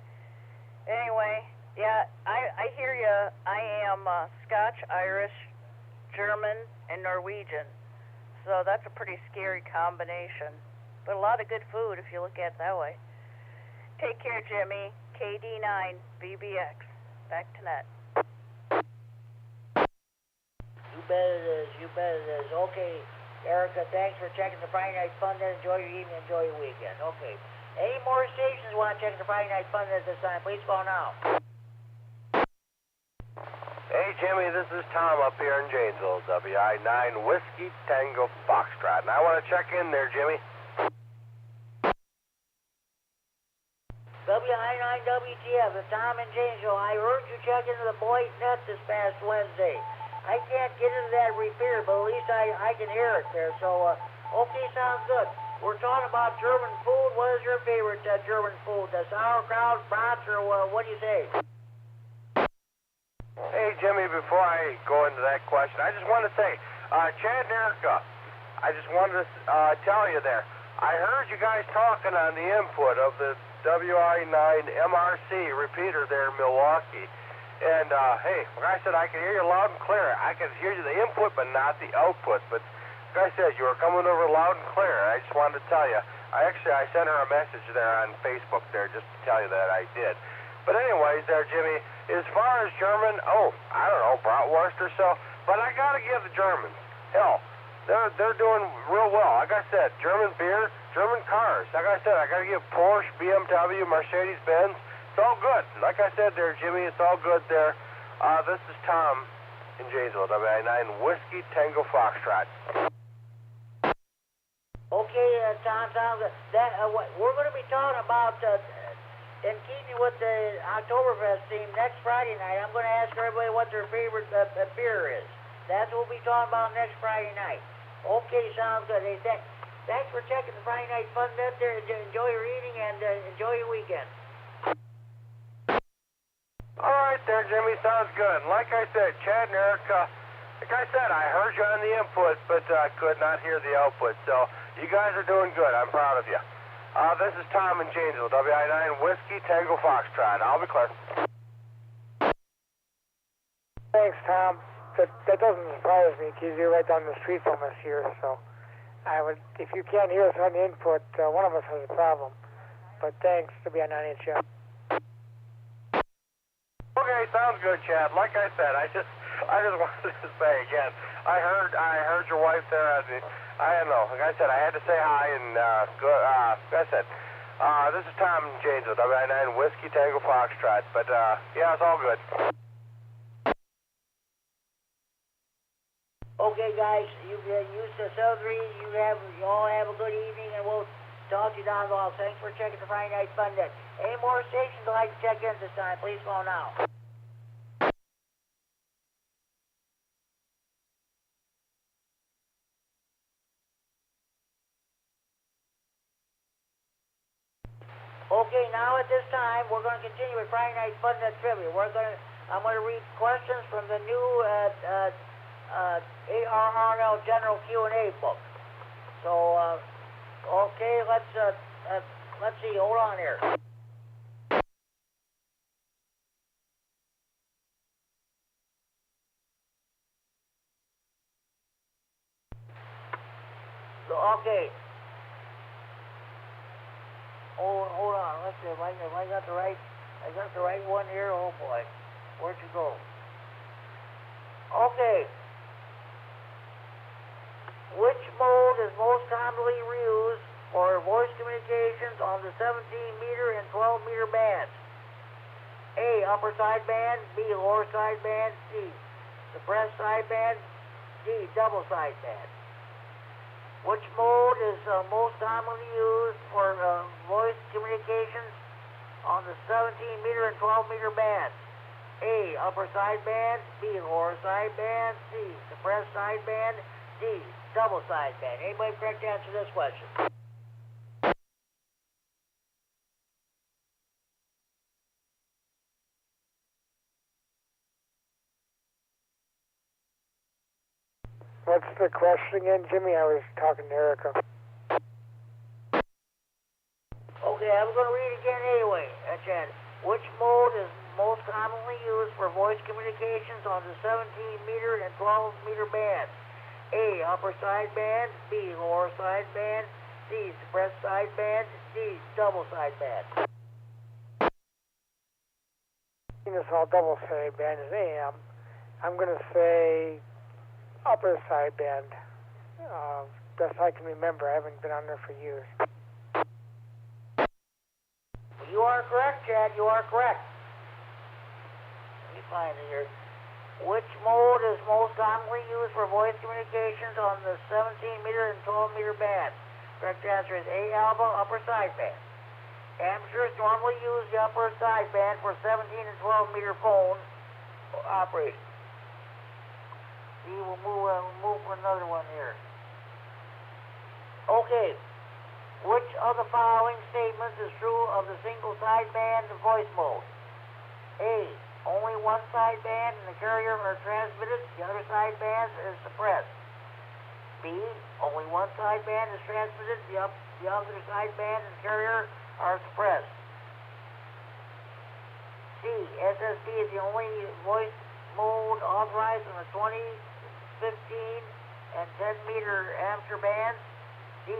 anyway, yeah, I hear you. I am Scotch, Irish, German, and Norwegian. So that's a pretty scary combination. But a lot of good food if you look at it that way. Take care, Jimmy. KD9BBX. Back to net. You bet it is. You bet it is. Okay, Erica, thanks for checking the Friday Night Fun Net. Enjoy your evening. Enjoy your weekend. Okay. Any more stations want to check the Friday Night Fun Net this time? Please call now. Hey, Jimmy, this is Tom up here in Janesville, WI9 Whiskey Tango Foxtrot. And I want to check in there, Jimmy. WI9WTF, it's Tom in Janesville. I heard you check into the Boyd net this past Wednesday. I can't get into that repeater, but at least I can hear it there. So, okay, sounds good. We're talking about German food. What is your favorite German food? The sauerkraut, brats, or what do you say? Hey, Jimmy, before I go into that question, I just want to say, Chad and Erica, I just wanted to tell you there, I heard you guys talking on the input of the W9AXD Repeater there in Milwaukee. And, hey, like I said, I can hear you loud and clear. I can hear you the input, but not the output. But like I said, you were coming over loud and clear. I just wanted to tell you. I sent her a message there on Facebook there just to tell you that I did. But anyways there, Jimmy, as far as German, I don't know, bratwurst or so. But I got to give the Germans, hell, they're doing real well. Like I said, German beer, German cars. Like I said, I got to give Porsche, BMW, Mercedes-Benz. It's all good. Like I said there, Jimmy, it's all good there. This is Tom in Janesville, WI9 Whiskey Tango Foxtrot. Okay, Tom, sounds good. We're going to be talking about, in keeping with the Oktoberfest theme, next Friday night, I'm going to ask everybody what their favorite beer is. That's what we'll be talking about next Friday night. Okay, sounds good. Hey, thanks for checking the Friday Night Fun Net there. Enjoy your evening and enjoy your weekend. All right there, Jimmy, sounds good. Like I said, Chad and Erica, like I said, I heard you on the input, but I could not hear the output. So you guys are doing good. I'm proud of you. This is Tom in Janesville, WI9 Whiskey Tango Foxtrot. I'll be clear. Thanks, Tom. That doesn't surprise me because you're right down the street from us here. So if you can't hear us on the input, one of us has a problem. But thanks to be on 9HF. Okay, sounds good, Chad. Like I said, I just wanted to say again. I heard your wife there. I don't know. Like I said, I had to say hi and good. Like I said, this is Tom in Janesville, WI9 Whiskey Tango Foxtrot. But yeah, it's all good. Okay, guys, you used to celebrate. You all have a good evening, and we'll talk to you down the hall. Thanks for checking the Friday Night Fun Net. Any more stations would like to check in this time? Please call now. Okay, now at this time, we're going to continue with Friday Night Fun Net Trivia. I'm going to read questions from the new ARRL General Q&A book. So, okay, let's see. Hold on here. Okay. Oh, hold on. Let's see if I got the right. I got the right one here. Oh boy, where'd you go? Okay. Which mode is most commonly used for voice communications on the 17-meter and 12-meter bands? A, upper sideband. B, lower sideband. C, suppressed sideband. D, double sideband. Which mode is most commonly used for voice communications on the 17-meter and 12-meter bands? A, upper sideband. B, lower sideband. C, suppressed sideband. D, double sideband. Anybody correct to answer this question? What's the question again, Jimmy? I was talking to Erica. Okay, I'm going to read it again anyway, Chad. Which mode is most commonly used for voice communications on the 17-meter and 12-meter bands? A, upper sideband. B, lower sideband. C, suppressed sideband. D, double sideband. It's all double sideband is AM. I'm going to say upper sideband. Best I can remember. I haven't been on there for years. You are correct, Chad. You are correct. Let me find it here. Which mode is most commonly used for voice communications on the 17-meter and 12-meter bands? Correct answer is A, alpha, upper sideband. Amateurs normally use the upper sideband for 17 and 12-meter phone operation. See, we'll move for another one here. Okay. Which of the following statements is true of the single sideband voice mode? A, only one sideband and the carrier are transmitted, the other sideband is suppressed. B, only one sideband is transmitted, the other sideband and carrier are suppressed. C, SSB is the only voice mode authorized on the 20, 15, and 10-meter amateur bands. D,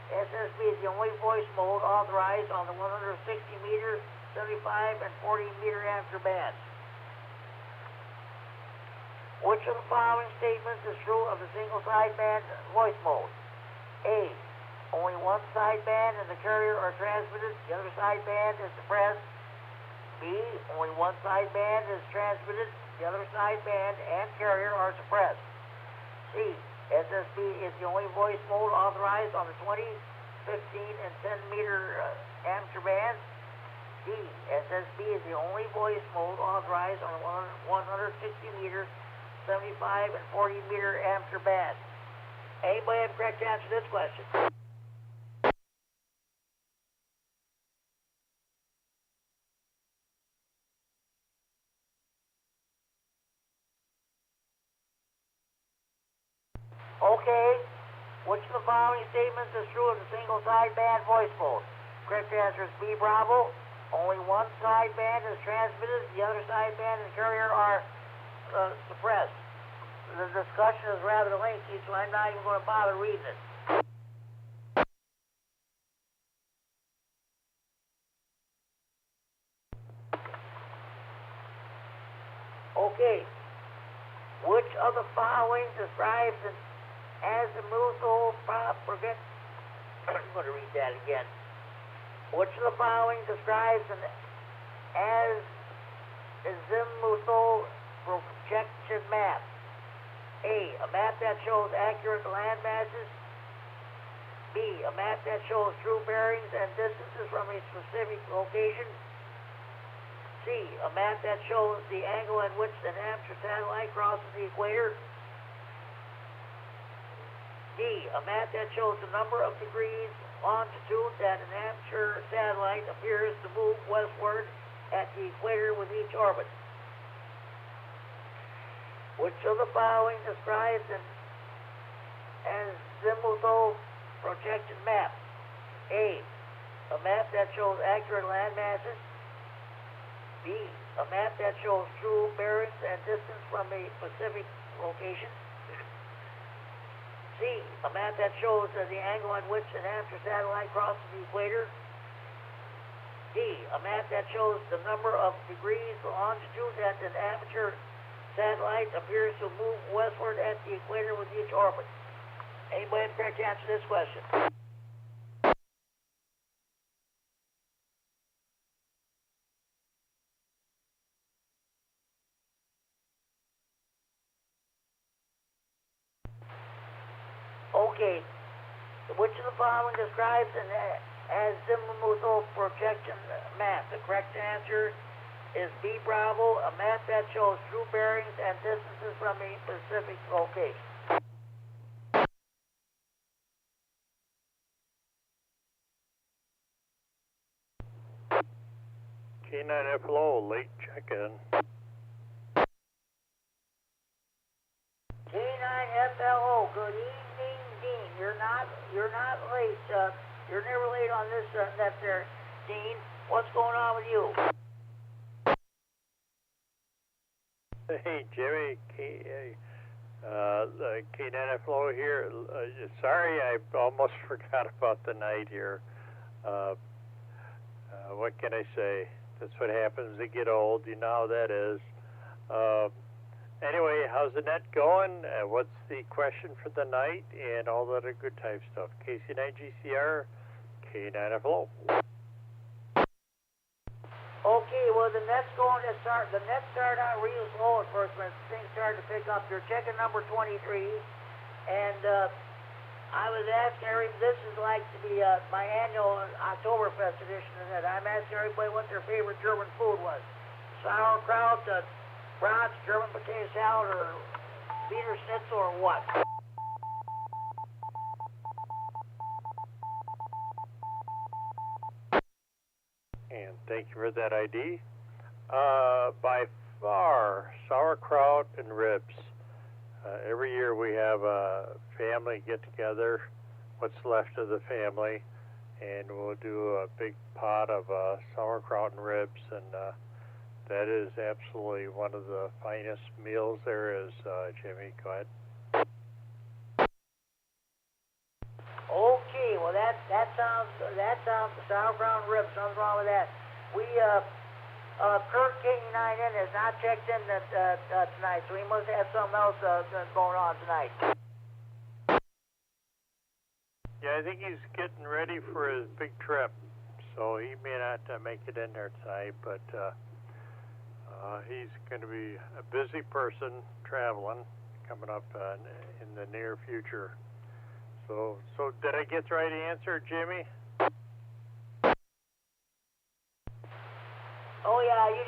SSB is the only voice mode authorized on the 160-meter, 75, and 40-meter amateur bands. Which of the following statements is true of the single sideband voice mode? A, only one sideband and the carrier are transmitted, the other sideband is suppressed. B, only one sideband is transmitted, the other sideband and carrier are suppressed. C, SSB is the only voice mode authorized on the 20, 15, and 10-meter amateur bands. D, SSB is the only voice mode authorized on the 160-meter, 75, and 40-meter amateur bands. Anybody have correct answer to this question? Okay. Which of the following statements is true of the single sideband voice mode? Correct answer is B, Bravo. Only one sideband is transmitted, the other sideband and carrier are suppressed. The discussion is rather lengthy, so I'm not even going to bother reading it. Okay. Which of the following describes an azimuthal propagation? I'm going to read that again. Which of the following describes an azimuthal projection map? A, a map that shows accurate land masses. B, a map that shows true bearings and distances from a specific location. C, a map that shows the angle at which an amateur satellite crosses the equator. D, a map that shows the number of degrees longitude that an amateur satellite appears to move westward at the equator with each orbit. Which of the following describes an azimuthal projection map? A, a map that shows accurate land masses. B, a map that shows true bearings and distance from a specific location. C, a map that shows the angle at which an amateur satellite crosses the equator. D, a map that shows the number of degrees longitude that an amateur satellite appears to move westward at the equator with each orbit. Anybody prepared to answer this question? Okay. Which of the following describes an azimuthal projection map? The correct answer is B, Bravo, a map that shows true bearings and distances from a specific location. K9FLO, late check-in. K9FLO, good evening, Dean. You're not late. You're never late on this net there, Dean. What's going on with you? Hey, Jimmy, K9FLO here. Sorry, I almost forgot about the night here. What can I say? That's what happens as you get old. You know how that is. Anyway, how's the net going? What's the question for the night? And all that other good type stuff. KC9GCR, K9FLO. Okay, well, the net started out real slow at first when things started to pick up. You're checking number 23, and I was asking everybody, this is like my annual Oktoberfest edition of that. I'm asking everybody what their favorite German food was. Sauerkraut, brats, German potato salad, or Wiener Schnitzel, or what? And thank you for that ID. By far, sauerkraut and ribs. Every year we have a family get together, what's left of the family, and we'll do a big pot of sauerkraut and ribs, and that is absolutely one of the finest meals there is, Jimmy. Go ahead. Okay, well that sounds the sauerkraut and ribs. Nothing wrong with that. We Kurt K9N has not checked in tonight, so he must have something else going on tonight. Yeah, I think he's getting ready for his big trip, so he may not make it in there tonight, but he's going to be a busy person traveling coming up in the near future. So did I get the right answer, Jimmy? Oh yeah, you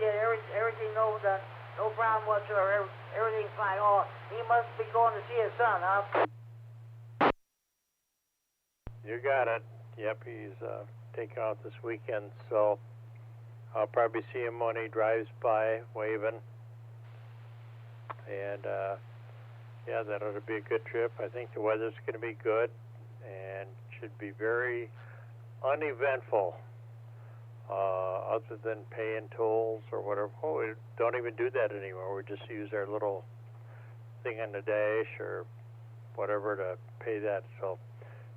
did everything. No problem whatsoever. Everything's fine. Oh, he must be going to see his son, huh? You got it. Yep, he's taking out this weekend, so I'll probably see him when he drives by, waving. And yeah, that ought to be a good trip. I think the weather's going to be good and should be very uneventful. Other than paying tolls or whatever. Oh, we don't even do that anymore. We just use our little thing on the dash or whatever to pay that. So,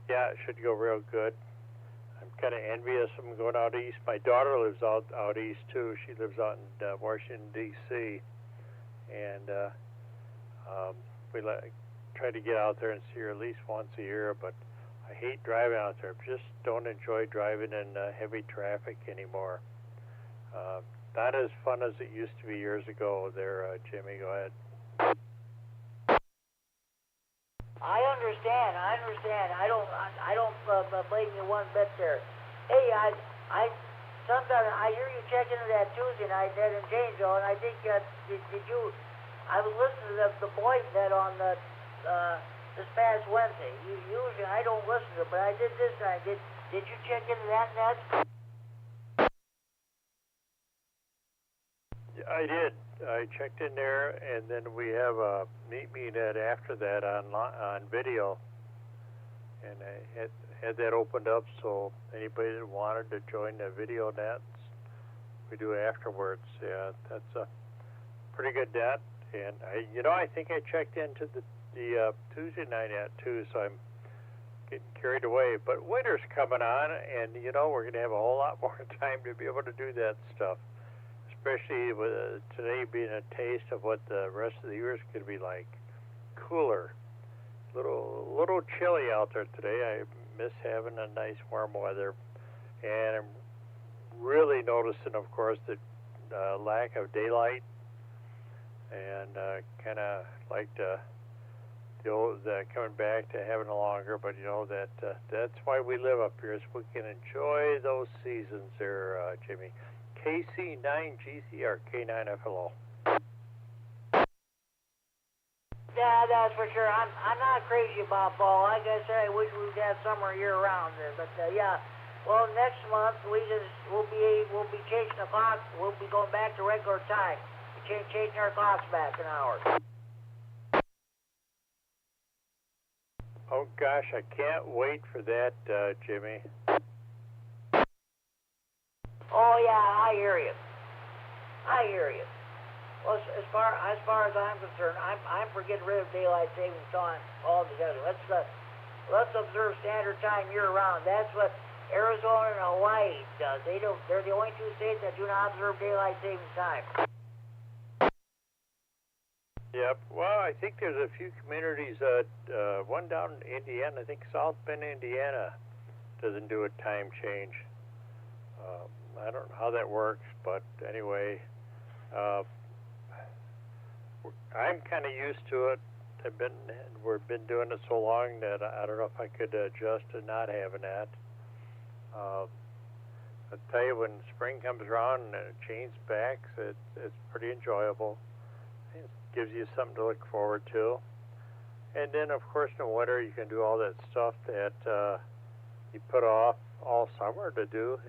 yeah, it should go real good. I'm kind of envious of them going out east. My daughter lives out east, too. She lives out in Washington, D.C. And we try to get out there and see her at least once a year, but I hate driving out there. Just don't enjoy driving in heavy traffic anymore. Not as fun as it used to be years ago there, Jimmy. Go ahead. I understand. I don't blame you one bit there. Hey, I sometimes I hear you check into that Tuesday night net in Janesville, and I think did you? I was listening to the Boyd net on this past Wednesday. Usually I don't listen to it, but I did this time. Did you check into that net? I did. I checked in there, and then we have a meet me net after that on video, and I had that opened up so anybody that wanted to join the video nets, we do afterwards. Yeah, that's a pretty good net, and I think I checked into the the Tuesday night at 2, so I'm getting carried away. But winter's coming on, and you know we're going to have a whole lot more time to be able to do that stuff, especially with today being a taste of what the rest of the year is going to be like. Cooler, little chilly out there today. I miss having a nice warm weather, and I'm really noticing, of course, the lack of daylight, and kind of like the coming back to having a longer. But you know that's why we live up here, so we can enjoy those seasons there, Jimmy. KC9GCR K9FLO. Yeah, that's for sure. I'm not crazy about fall. Like I said, I wish we would have summer year round there. But yeah, well, next month we'll be changing the clock. We'll be going back to regular time. Changing our clocks back an hour. Oh gosh, I can't wait for that, Jimmy. Oh yeah, I hear you. Well, as far as I'm concerned, I'm for getting rid of daylight savings time altogether. Let's observe standard time year round. That's what Arizona and Hawaii does. They're the only two states that do not observe daylight savings time. Yep. Well, I think there's a few communities. One down in Indiana, I think South Bend, Indiana, doesn't do a time change. I don't know how that works, but anyway, I'm kind of used to it. We've been doing it so long that I don't know if I could adjust to not having that. I'll tell you, when spring comes around and it changes back, it's pretty enjoyable. It gives you something to look forward to. And then, of course, in the winter, you can do all that stuff that you put off all summer to do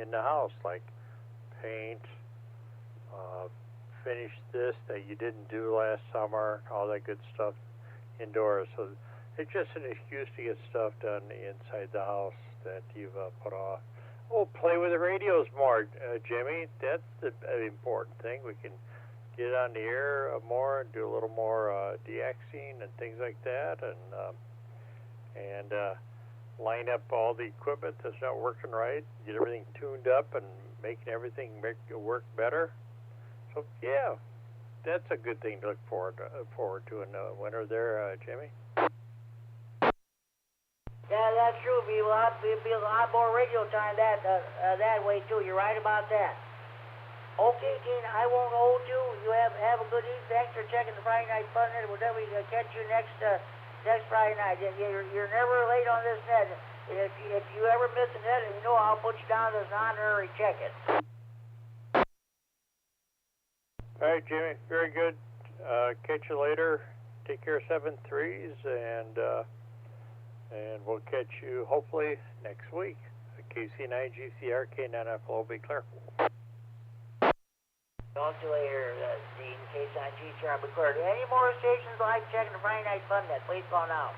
in the house, like paint, finish this that you didn't do last summer, all that good stuff indoors. So it's just an excuse to get stuff done inside the house that you've put off. Oh, play with the radios more, Jimmy. That's the important thing. We can get on the air more and do a little more de-axing and things like that, and line up all the equipment that's not working right, get everything tuned up and making everything work better. So yeah, that's a good thing to look forward to in the winter there, Jimmy. Yeah, that's true. Be a lot more radio time that way too. You're right about that. Okay, Gene, I won't hold you. You have a good evening. Thanks for checking the Friday Night Fun Net. We'll definitely catch you next Friday night. You're never late on this net. If you ever miss a net, you know I'll put you down as an honorary check-in. All right, Jimmy. Very good. Catch you later. Take care, 7-3s, and we'll catch you hopefully next week. KC9GCR K9FLO. Be clear. Talk to you later, Dean. K9GCR. Be clear. Any more stations like checking the Friday Night Fun Net? Please call now.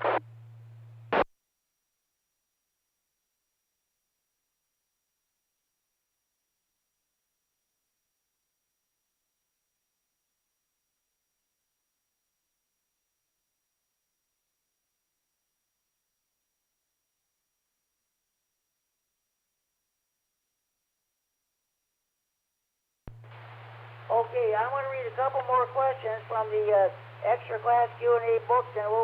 Okay, I'm going to read a couple more questions from the extra class Q&A books, and we'll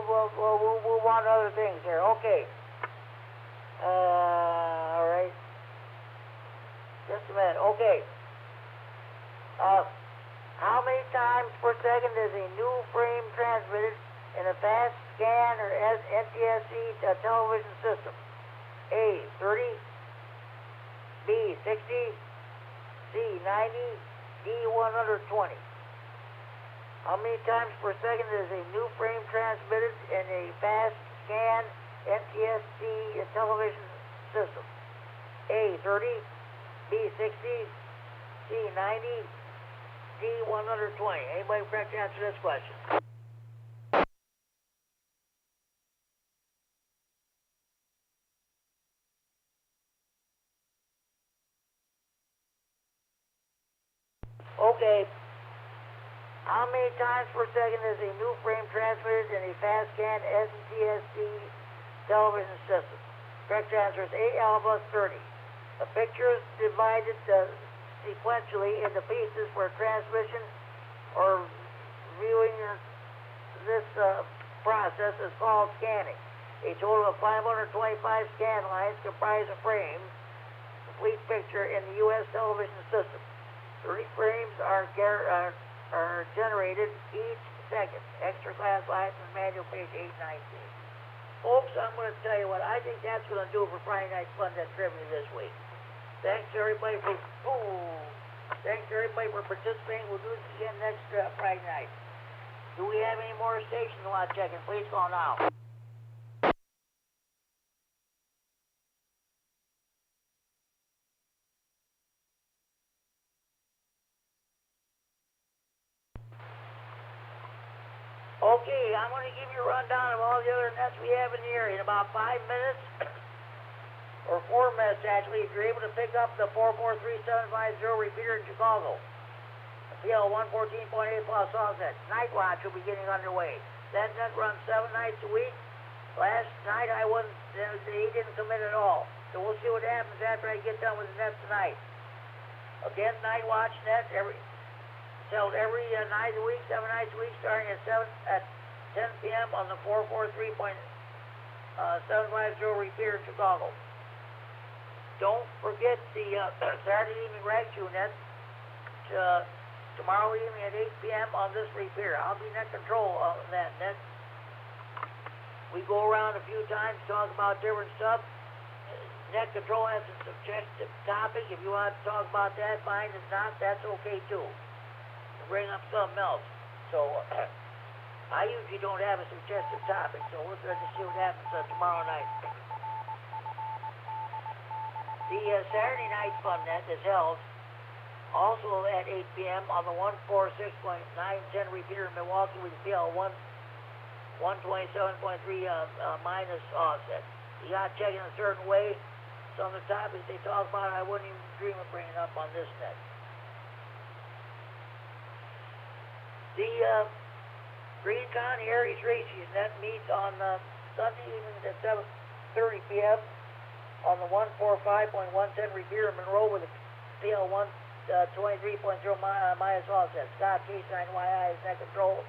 move on to other things here. Okay. All right. Just a minute. Okay. How many times per second is a new frame transmitted in a fast scan or NTSC television system? A, 30, B, 60, C, 90, D, 120. How many times per second is a new frame transmitted in a fast scan NTSC television system? A, 30, B, 60, C, 90, D, 120. Anybody correct to answer this question? Okay. How many times per second is a new frame transmitted in a fast scan SNTSD television system? Correct answer is 8 alpha 30. The picture is divided sequentially into pieces for transmission or viewing. This process is called scanning. A total of 525 scan lines comprise a frame, complete picture in the U.S. television system. 30 frames are generated each second. Extra class license manual page 819. Folks, I'm going to tell you what I think that's going to do for Friday Night Fun That Trivia this week. Thanks everybody for participating. We'll do this again next Friday night. Do we have any more stations you want to check in? Please call now. Okay, I'm going to give you a rundown of all the other nets we have in the area in about 5 minutes, or 4 minutes actually, if you're able to pick up the 443750 repeater in Chicago. The PL 114.8 plus offset. Night watch will be getting underway. That net runs 7 nights a week. Last night he didn't come in at all. So we'll see what happens after I get done with the net tonight. Again, night watch net held every night of the week, 7 nights a week, starting at 10 p.m. on the 443.750 repeater in Chicago. Don't forget the Saturday evening rag net tomorrow evening at 8 p.m. on this repeater. I'll be net control on that net. We go around a few times, talk about different stuff. Net control has a suggestive topic. If you want to talk about that, fine. If not, that's okay too. Bring up something else. So I usually don't have a suggestive topic, so we'll try to see what happens tomorrow night. The Saturday night fun net is held also at 8 p.m. on the 146.910 repeater in Milwaukee with the PL 127.3 minus offset. You got to check in a certain way. Some of the topics they talk about, I wouldn't even dream of bringing up on this net. The Green County Aries Races net meets on Sunday evening at 7:30 p.m. on the 145.110 repeater in Monroe with a PL 123.0 minus offset. Scott K9RFD is net control.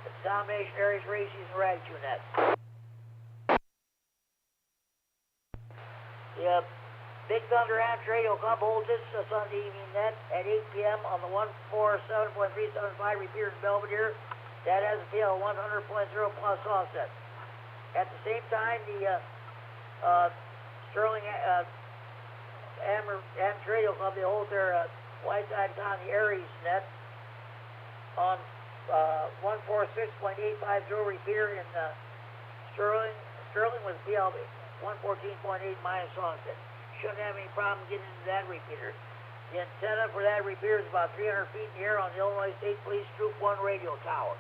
It's combination Aries Races and Rag net. The Big Thunder Amps Radio Club holds this Sunday evening net at 8 p.m. on the 147.375 repeater in Belvedere. That has a PL 100.0 plus offset. At the same time, the Sterling Amps Radio Club, they hold their Whiteside County Aries net on 146.850 repeater in Sterling with PL 114.8 minus offset. Shouldn't have any problem getting into that repeater. The antenna for that repeater is about 300 feet in the air on the Illinois State Police Troop 1 radio tower.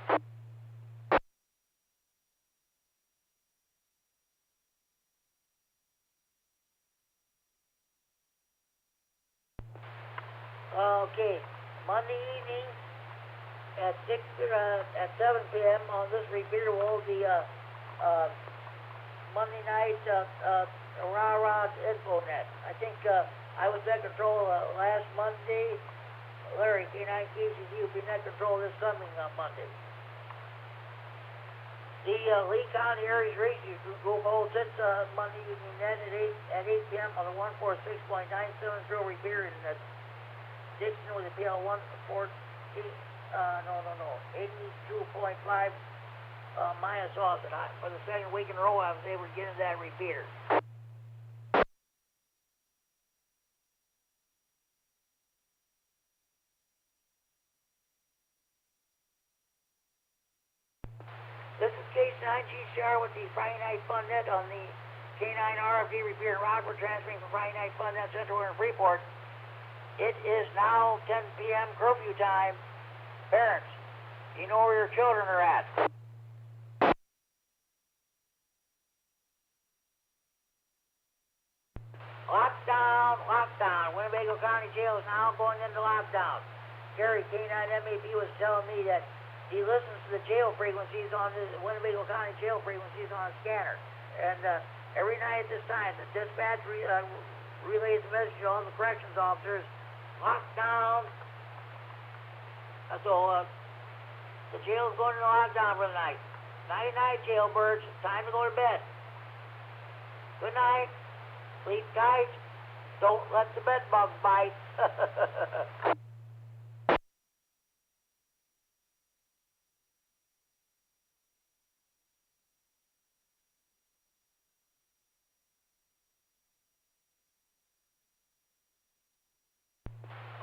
Okay, Monday evening at 7 p.m. on this repeater will hold the Monday night rah-rah info net. I think I was net control last Monday. Larry, K9KCD will be net control this coming Monday. The Lee County Aries Racing Group holds its Monday evening net at 8 p.m. on the 146.970 repeater in Dixon with a PL 114, 82.5 minus offset. For the second week in a row, I was able to get into that repeater. This is K9GCR with the Friday Night Fun Net on the K9RFD Repeater Rockford, transmitting from Friday Night Fun Net Center in Freeport. It is now 10 p.m. curfew time. Parents, you know where your children are at. Lockdown. Winnebago County Jail is now going into lockdown. Gary, K9MED, was telling me that he listens to the jail frequencies on the Winnebago County jail frequencies on a scanner. And every night at this time, the dispatch relays a message to all the corrections officers, lockdown. So the jail is going into lockdown for the night. Night-night, jailbirds. Time to go to bed. Good night. Sleep tight. Don't let the bed bugs bite.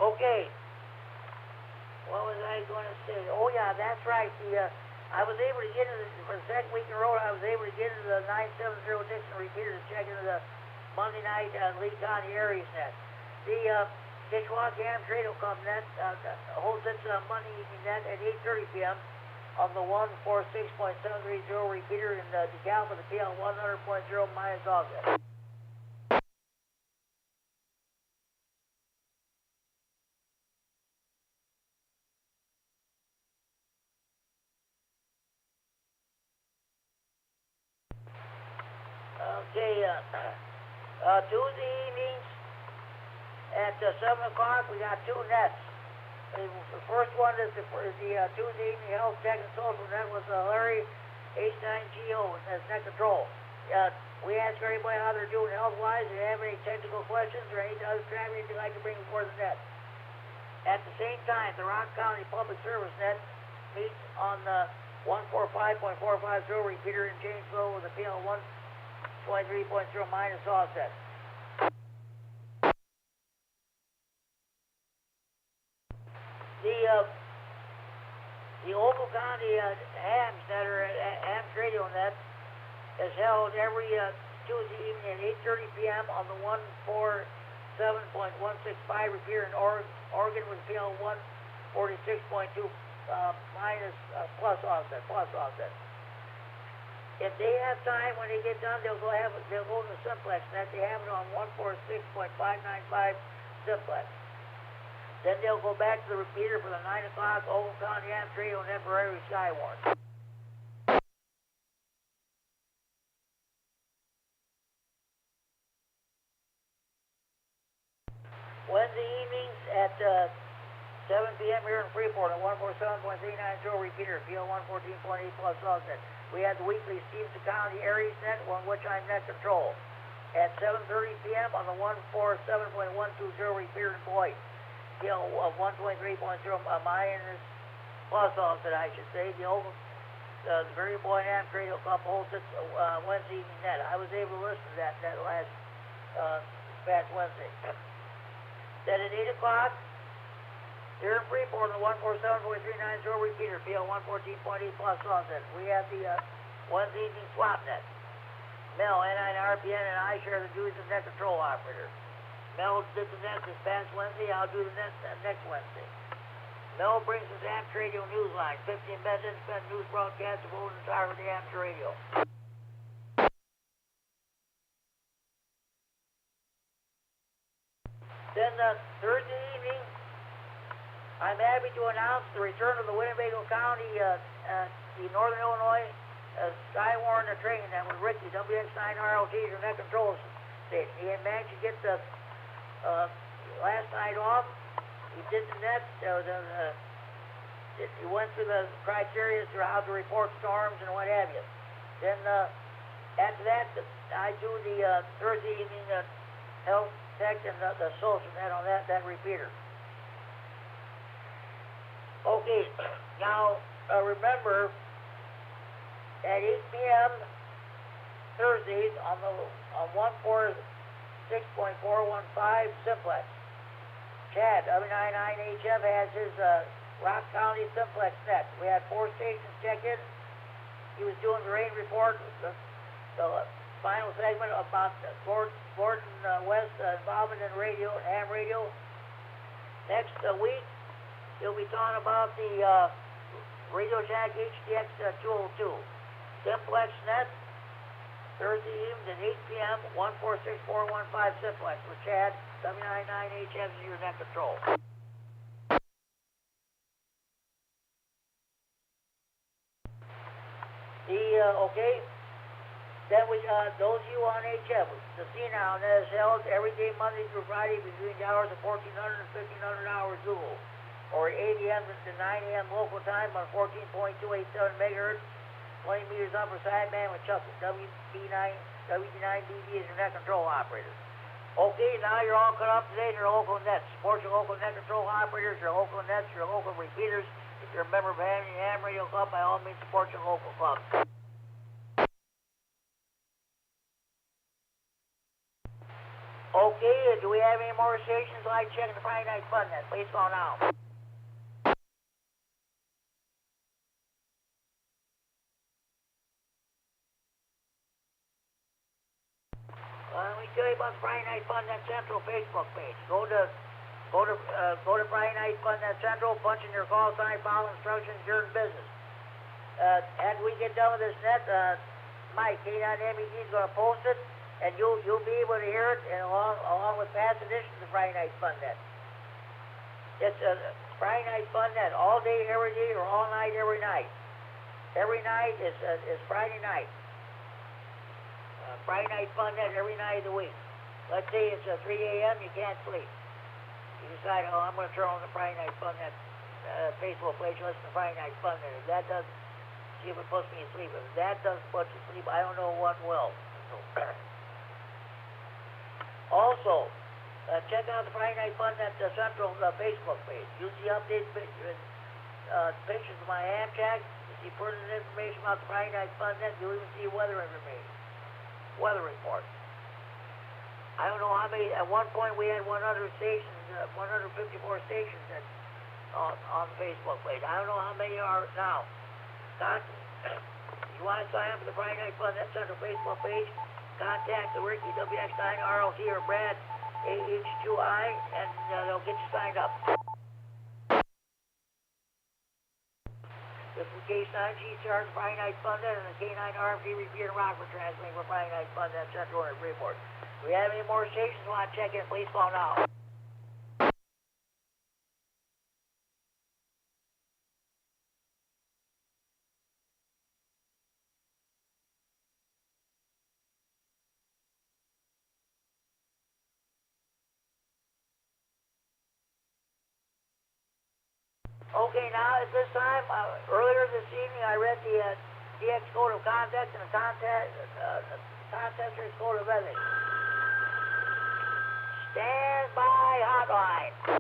Okay. What was I going to say? Oh, yeah, that's right. I was able to get into for the second week in a row, I was able to get into the 970 Dixon repeater to check into the Monday night Lee County Aries net. The Kishwaukee Ham Trade will come net, holds its Monday evening net at 8:30 p.m. on the 146.730 repeater in DeKalb with the PL 100.0 minus offset. Okay, Tuesday evenings at 7 o'clock, we got two nets. The first one is the Tuesday evening health tech and social net was Larry H9GO, and that's net control. We ask everybody how they're doing health-wise. If you have any technical questions or any other traffic you'd like to bring before the net. At the same time, the Rock County Public Service net meets on the 145.450 repeater in Janesville with a PL 123.0 minus offset. The Ogle County hams that are at Hams Radio Net is held every Tuesday evening at 8:30 p.m. on the 147.165 repeater in Oregon with PL 146.2 minus plus offset. If they have time when they get done, they'll go to the simplex net. They have it on 146.595 simplex. Then they'll go back to the repeater for the 9 o'clock Ogle County Ham Radio net for every Skywarn. Wednesday evenings at 7 p.m. here in Freeport at 147.390 repeater, PO 114.8 plus offset. We have the weekly Stevenson County Aries net, on which I'm net control. At 7:30 p.m. on the 147.120 repeater in Boyd, PO of 123.0 minus plus offset, I should say. The very Boyd Ham Radio Club holds its Wednesday evening net. I was able to listen to that last past Wednesday. Then at 8 o'clock, here in Freeport, the 147.390 repeater, PL 114.8 plus offset. We have the Wednesday evening swap net. Mel, K9RFD, and I share the duties of net control operator. Mel did the net this past Wednesday. I'll do the net next Wednesday. Mel brings us amateur radio news line, 15-minute independent news broadcast of the entire the amateur radio. Then Thursday evening, I'm happy to announce the return of the Winnebago County, the Northern Illinois Skywarn training net with Ricky, WX9RLT, your net control station. He had managed to get the last night off. He did the net. He went through the criteria for how to report storms and what have you. Then after that, I do the Thursday evening health tech and the social net on that repeater. Okay, now remember, at 8 p.m. Thursdays on 146.415 simplex, Chad, W9AXD has his Rock County simplex net. We had 4 stations check in. He was doing the rain report, the final segment about Gordon West involvement in radio, ham radio. Next week, he'll be talking about the Radio Shack HTX 202. Simplex net, Thursday evening at 8 p.m., 146.415 simplex with Chad, W9AXD is your net control. okay. Then those of you on HF, the C-Now that is held every day, Monday through Friday, between the hours of 1400 and 1500 hours Zulu, or 8 a.m. to 9 a.m. local time on 14.287 megahertz, 20 meters upper sideband with Chuck, W9AXD Internet Control Operator. Okay, now you're all caught up today in your local nets. Support your local net control operators, your local nets, your local repeaters. If you're a member of any ham radio club, by all means support your local club. Okay, do we have any more stations like checking the Friday Night Fun Net? Please call now. Let me tell you about the Friday Night Fun Net Central Facebook page. Go to Friday Night Fun Net Central, punch in your call sign, follow instructions, you're in business. After we get done with this net, Mike, K9MED is going to post it, and you'll be able to hear it, and along with past editions of Friday Night Fun Net. It's Friday Night Fun Net, all day, every day, or all night, every night. Every night is Friday night. Friday Night Fun Net every night of the week. Let's say it's 3 a.m., you can't sleep. You decide, oh, I'm going to turn on the Friday Night Fun Net Facebook page and listen to Friday Night Fun Net. If that doesn't, see if it puts me to sleep. If that doesn't put you to sleep, I don't know what will. Also, check out the Friday Night Fun Net Central Facebook page. You'll see updated pictures of my Amtrak. You see pertinent information about the Friday Night Fun Net. You'll even see weather information. Weather report. I don't know how many. At one point, we had 100 stations, 154 stations on the Facebook page. I don't know how many are now. If you want to sign up for the Friday Night Fun Net Central Facebook page, contact the Ricky W9AXD or Brad AH2I, and they'll get you signed up. This is K9GCR, the Friday Night Fun Net, and the K9RFD Repeater Rockford transmitting for Friday Night Fun Net Central and Freeport. If we have any more stations you want to check in, please call now. Okay, now at this time, earlier this evening, I read the DX code of conduct and the contester's code of ethics. Stand by hotline.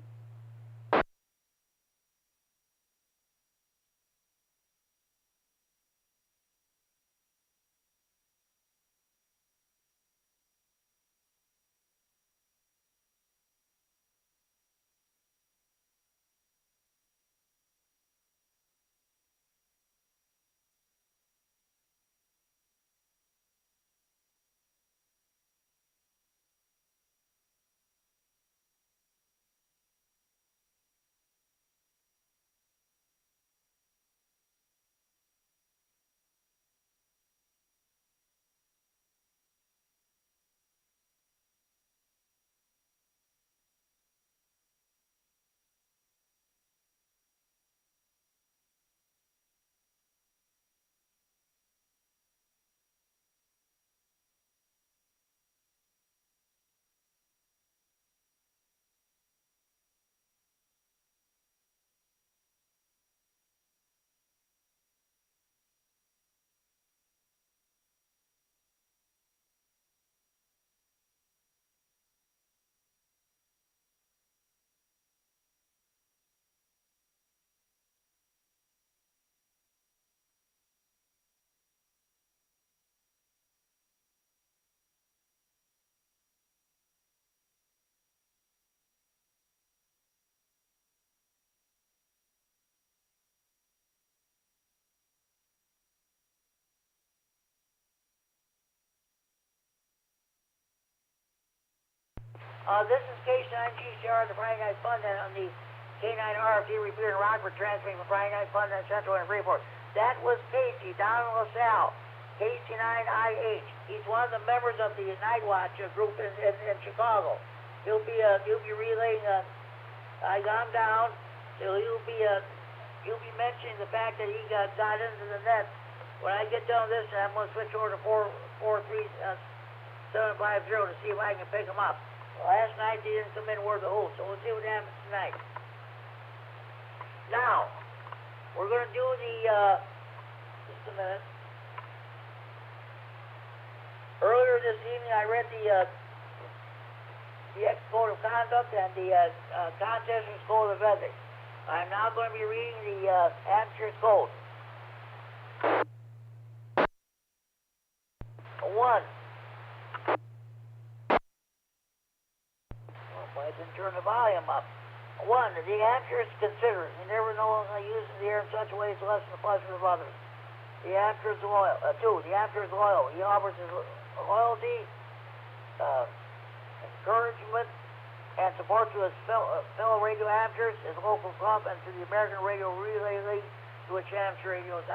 This is K9GCR, the Friday Night Fun Net on the K9RFD Repeater in Rockford, transmitting from Friday Night Fun Net Central and Freeport. That was Casey down in LaSalle, K9IH. He's one of the members of the Night Watch group in Chicago. He'll be relaying. I got him down, so he'll be mentioning the fact that he got into the net When I get done with this, I'm going to switch over to 43750 to see if I can pick them up. Last night they didn't come in worth a hole, so we'll see what happens tonight. Now, we're going to do the, just a minute. Earlier this evening I read the Code of Conduct and the Contestants Code of Ethics. I'm now going to be reading the Amateur's Code. 1. Oh, I didn't turn the volume up. 1. The amateur is considerate. You never know how to use the air in such a way as to lessen the pleasure of others. The amateur is loyal. 2. The amateur is loyal. He offers his loyalty, encouragement, and support to his fellow radio amateurs, his local club, and to the American Radio Relay League, to which amateur radio is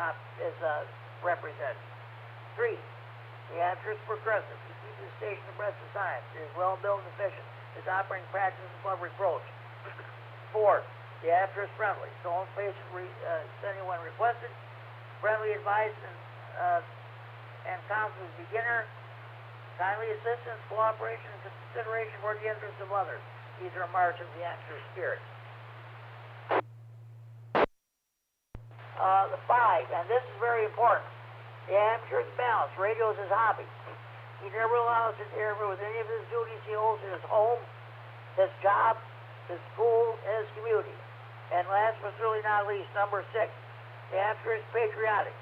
represented. 3. The amateur is progressive. He keeps his station abreast of science. He is well-built and efficient. His operating practice and clever approach. 4. The amateur is friendly. So on patient sending when requested. Friendly advice and counsel is beginner. Kindly assistance, cooperation, and consideration for the interests of others. These are marks of the amateur spirit. The 5, and this is very important. The amateur is balanced. Radio is his hobby. He never allows to interfere with any of his duties he holds in his home, his job, his school, and his community. And last but certainly not least, number 6, the amateur is patriotic.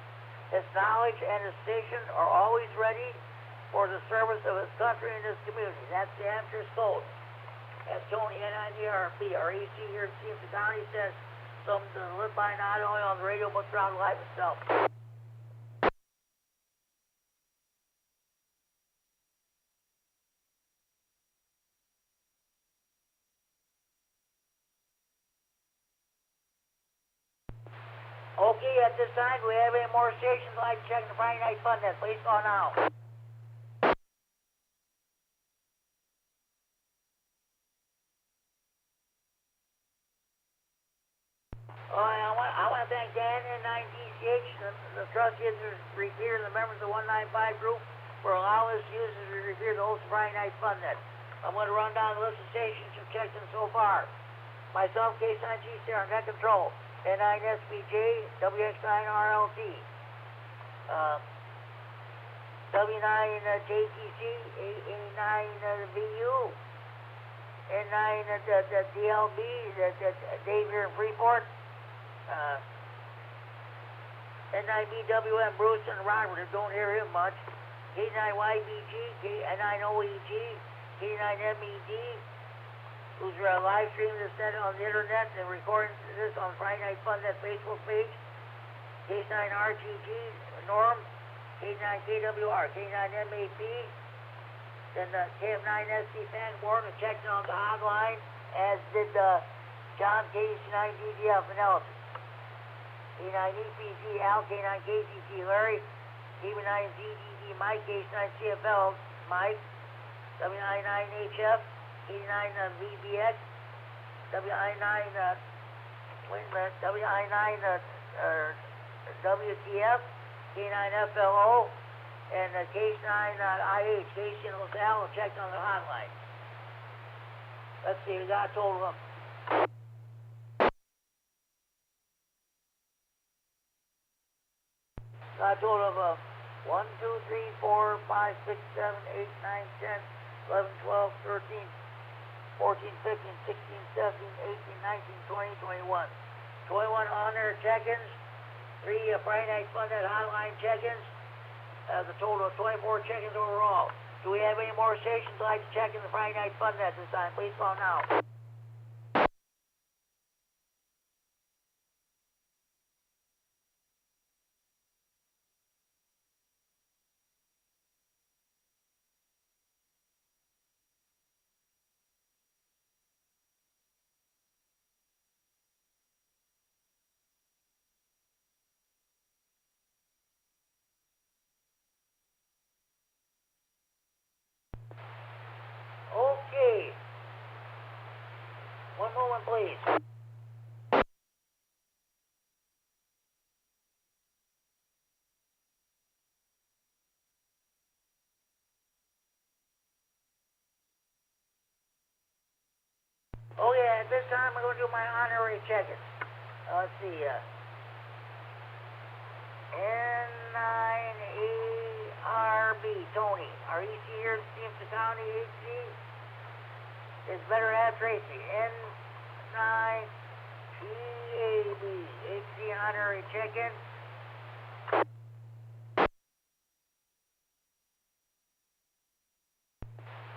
His knowledge and his station are always ready for the service of his country and his community. That's the amateur's code. As Tony, K9RFD, our AC here in Stevenson County, says, something to live by not only on the radio but throughout life itself. Okay, at this time, do we have any more stations like to check the Friday Night Fun Net? Please call now. I want to thank Dan and K9DCH, the trustees of the repeater, and the members of the 195 group for allowing us to use the repeater to host the Friday Night Fun Net. I'm going to run down the list of stations who've checked in so far. Myself, K9GC, on net control. K9SBJ, WX9RLT, W9JTC, A9VU, N9DLB, Dave here in Freeport, N9BWM, Bruce and Robert, I don't hear him much, K9YBG, K9OEG, K9MED, who's live streaming this net on the internet and recording this on Friday Night Fun Net Facebook page. K9RGG, Norm, K9KWR, K9MED, then the KF9SD fan board and checked on the hotline, as did John K9DDF analysis. K9EPG, Al, K9KCC, Larry, K9ZDD, Mike, K9CFL, Mike, W9AXD K9VBX, WI9 WTF, K9FLO, and K9IH, Casey and LaSalle, checked on the hotline. Let's see, we got a total of Got a total of 1, 2, 3, 4, 5, 6, 7, 8, 9, 10, 11, 12, 13, 14, 15, 16, 17, 18, 19, 20, 21. 21 on-air check-ins, 3 Friday Night Fun Net hotline check-ins, the total of 24 check-ins overall. Do we have any more stations like to check in the Friday Night Fun Net this time? Please call now. Okay. One moment, please. Oh yeah, at this time I'm going to do my honorary check-in. Let's see, K9RFD, Tony. Are you here in Stevenson County, HC? It's better have Tracy. N9EAB, HC honorary check-in.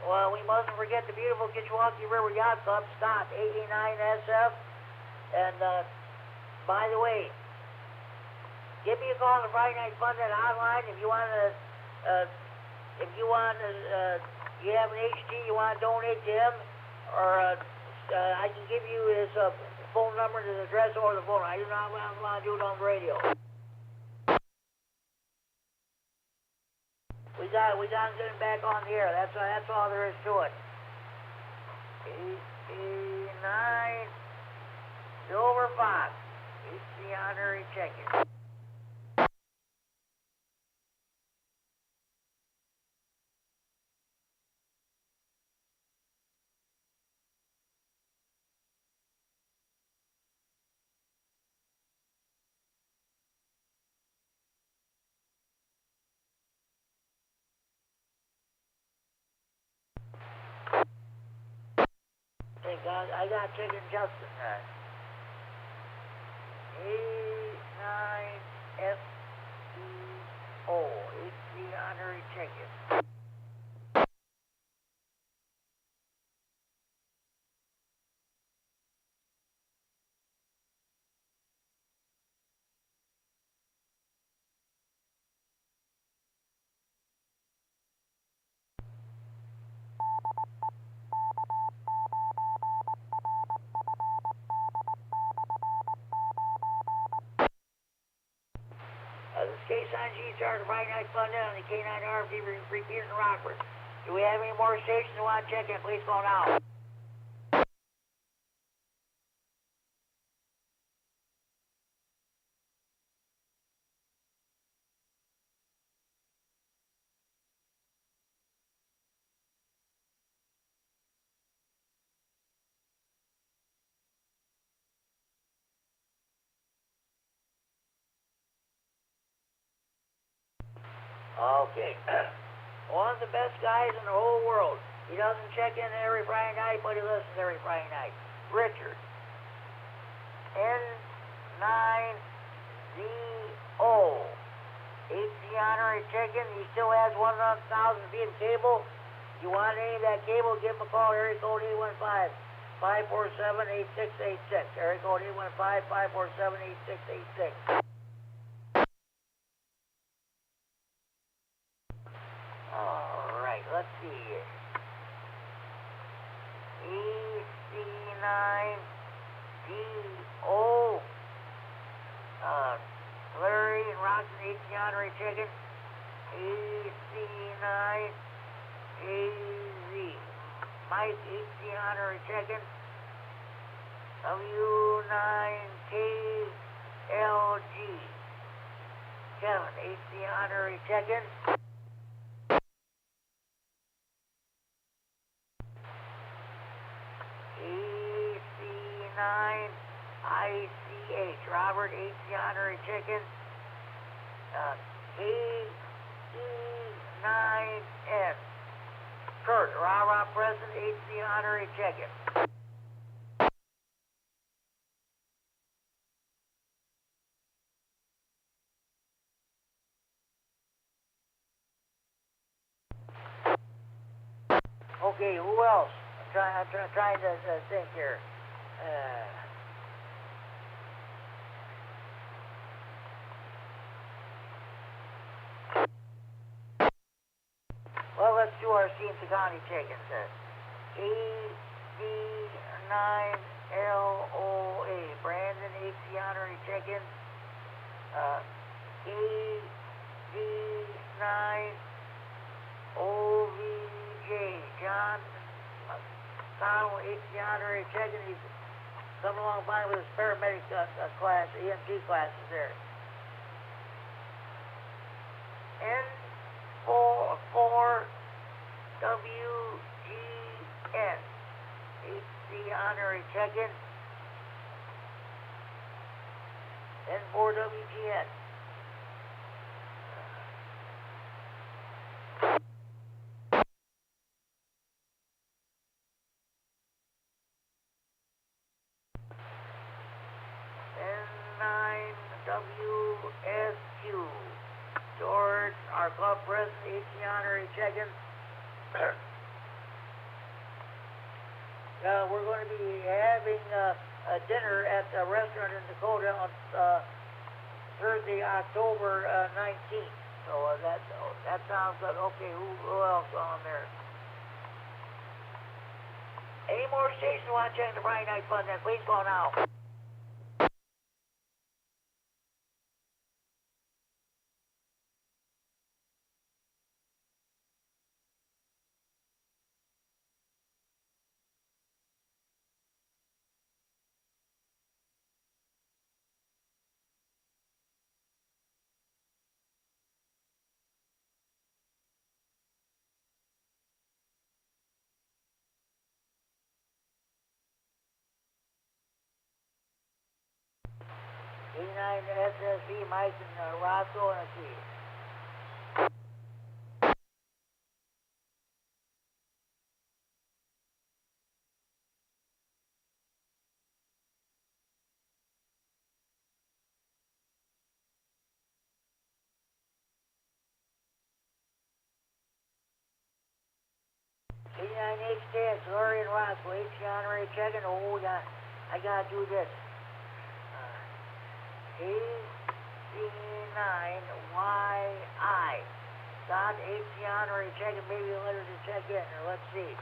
Well, we mustn't forget the beautiful Kitchwaukee River Yacht Club, Scott, 89SF. And, by the way, give me a call on the Friday Night Fun Net hotline if you want to, you have an HT you want to donate to him, or I can give you his phone number and his address over the phone. I do not want to do it on the radio. We got to get him back on the air. That's all there is to it. 89 Silver Fox. It's the honorary check-in. Hey, guys, I got chicken Justin. 89FDO. It's the honorary check-in. This is K9G, Sergeant Friday Night Fun Net on the K9RFD Repeater in Rockford. Do we have any more stations that want to check in? Please call now. Okay. One of the best guys in the whole world. He doesn't check in every Friday night, but he listens every Friday night. Richard. N9ZO. HC honorary check-in. He still has 1,000 feet of cable. If you want any of that cable, give him a call. Area code 815-547-8686. Area code 815-547-8686. Alright, let's see here. EC9DO. Larry and Roxon, HC honorary check-in. EC9AZ. Mike, HC honorary check-in. W9KLG. Kevin, HC honorary check-in. EC9ICH, Robert, HC honorary check-in. KD9MED. Kurt, Rah-Rah present, HC honorary check-in. Okay, who else? I'm trying to think here. Well, let's do our Stevenson County check-in, sir. KD9LOA, Brandon, HC honorary check-in. KD9OVJ, John Donald, HC honorary check-in. He's coming along fine with his paramedic class, EMT classes there. N4WGN, HC honorary check-in. N4WGN. K9WSQ. George, our club president, HC honorary check-in. We're going to be having a dinner at a restaurant in Dakota on Thursday, October 19th. So that sounds good. Okay, who else on there? Any more stations want to check the Friday Night Fun? Then please call now. K9SSV, Mike and Roscoe and a key. K9HDX, Laurie and Roscoe, HC honorary check-in. Oh, yeah, I gotta do this. KD9YI. Don HC honorary check-in, maybe a letter to check in, or let's see.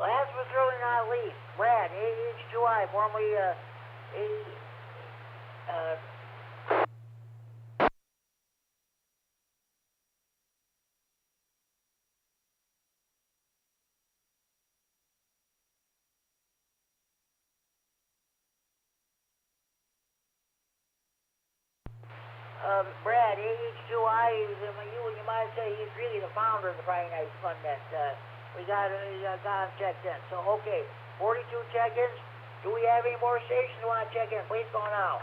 Last but certainly not least, Brad, AH2I, formerly Brad, AH2I, you might say he's really the founder of the Friday Night Fun that we got him checked in. So, okay, 42 check-ins. Do we have any more stations who want to check in? Please call now.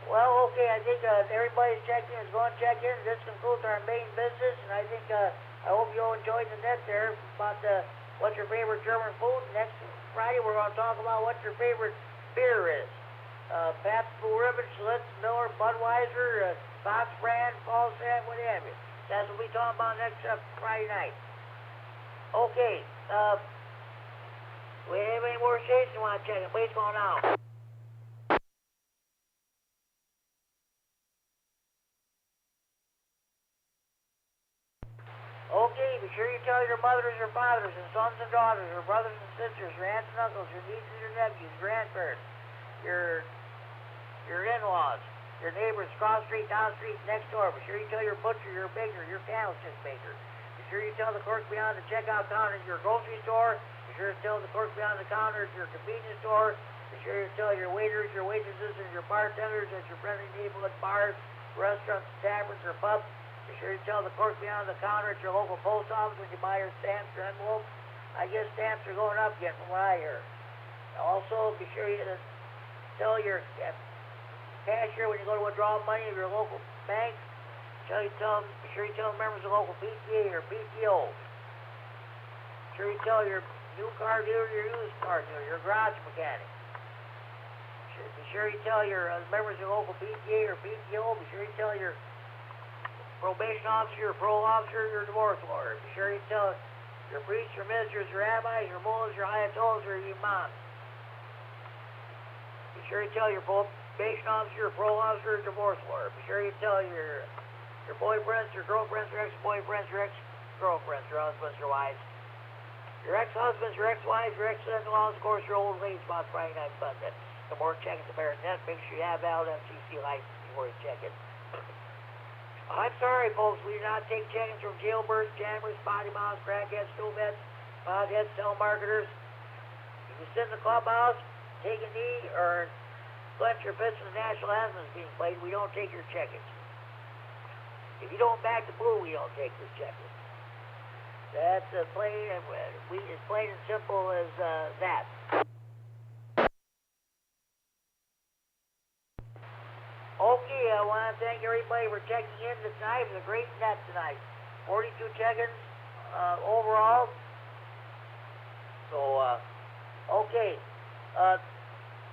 Well, okay, I think everybody's checked in is going to check in. This concludes our main business, and I think I hope you all enjoyed the net there about what's your favorite German food. Next Friday, we're going to talk about what your favorite beer is. Pabst Blue Ribbon, Schlitz, Miller, Budweiser, Fox Brand, Falstaff, what have you. That's what we'll be talking about next Friday night. Okay, we have any more stations you want to check in? Please call now. Okay, be sure you tell your mothers or fathers and sons and daughters, your brothers and sisters, your aunts and uncles, your nieces or nephews, grandparents, your in-laws, your neighbors across the street, down the street, next door. Be sure you tell your butcher, your baker, your candlestick maker. Be sure you tell the clerk behind the checkout counter at your grocery store. Be sure to tell the clerk behind the counter at your convenience store. Be sure to tell your waiters, your waitresses, and your bartenders at your friendly neighborhood bars, restaurants, taverns, or pubs. Be sure you tell the clerk behind the counter at your local post office when you buy your stamps or envelopes. I guess stamps are going up again from what I hear. Also, be sure you tell your cashier when you go to withdraw money of your local bank. Be sure you tell members of the local PTA or PTO. Be sure you tell your new car dealer, your used car dealer, your garage mechanic. Be sure you tell your members of the local PTA or PTO. Be sure you tell your probation officer, your parole officer, your divorce lawyer. Be sure you tell your priests, your ministers, your rabbis, your mullahs, your ayatollahs, or your imams. Be sure you tell your probation officer, your parole officer, your divorce lawyer. Be sure you tell your boyfriends, your girlfriends, your ex-boyfriends, your ex-girlfriends, your husbands, your wives, your ex-husbands, your ex-wives, your ex-in-laws, of course, your old ladies about Friday Night Fun. The more checking the better. Then make sure you have valid FCC license before you check it. I'm sorry, folks, we do not take check-ins from jailbirds, jammers, potty mouths, crackheads, snowbeds, potheads, telemarketers. If you sit in the clubhouse, take a knee, or clench your fist when the national anthem is being played, we don't take your check-ins. If you don't back the blue, we don't take your check-ins. That's plain and simple as that. Okay, I want to thank everybody for checking in tonight. It was a great net tonight. 42 check-ins overall. So, okay.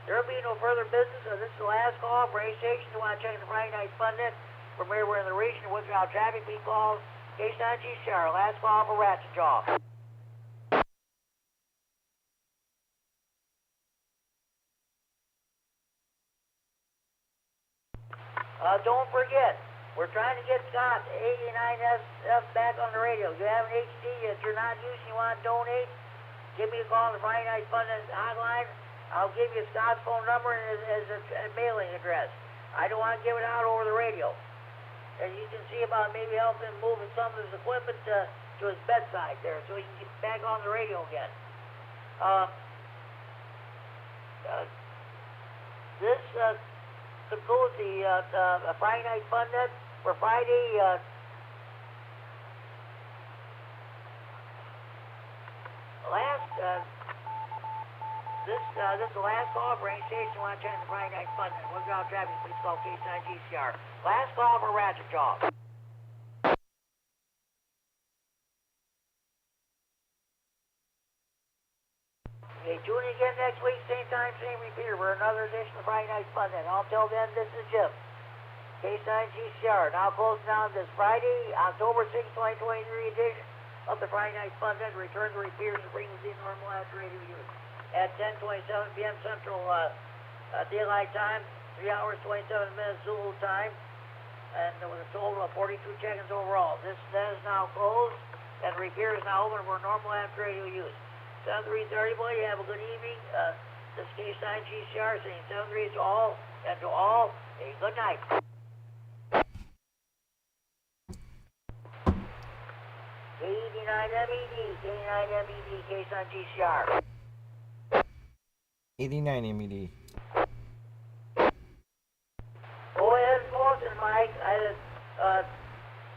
There'll be no further business. This is the last call for any station who want to check in the Friday Night Fun Net from everywhere in the region with without traffic being called. K9GCR, last call for Ratchet Jaw. Don't forget, we're trying to get Scott, KD9SF, back on the radio. If you have an HD that you're not using, you want to donate, give me a call on the Friday Night Fun hotline. I'll give you Scott's phone number and his mailing address. I don't want to give it out over the radio. And you can see about maybe helping him moving some of his equipment to his bedside there so he can get back on the radio again. This concludes the Friday Night Fun Net for Friday. This is the last call for any station who want to check the Friday Night Fun Net. What's out traffic? Please call K9GCR. Last call for Ratchet Jaw. Okay, tune in again next week, same time, same repeater, for another edition of Friday Night Fun Net. Until then, this is Jim, K9GCR. Now closing down this Friday, October 6, 2023 edition of the Friday Night Fun Net. Return to repeaters and bring us in normalized radio units at 10:27 p.m. Central Daylight Time, 3 hours, 27 minutes Zulu time, and with a total of 42 check-ins overall. This net is now closed, and the repeater is now open for normal radio use. 7-3 to everybody, have a good evening. This is K9GCR saying 7-3 to all, and to all, a good night. KD9MED, K9MED, K9GCR. KD9MED. Go ahead and post it, Mike.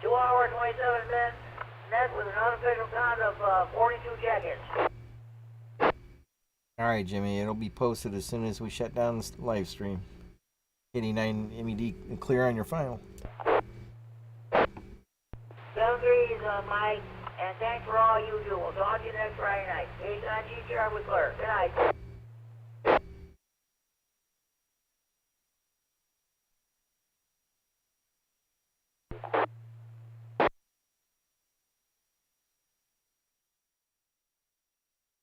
2 hours, 27 minutes net with an unofficial count of 42 check-ins. All right, Jimmy. It'll be posted as soon as we shut down the live stream. KD9MED, clear on your file. 7-3 is Mike, and thanks for all you do. We'll talk to you next Friday night. K9GCR with Claire. Good night.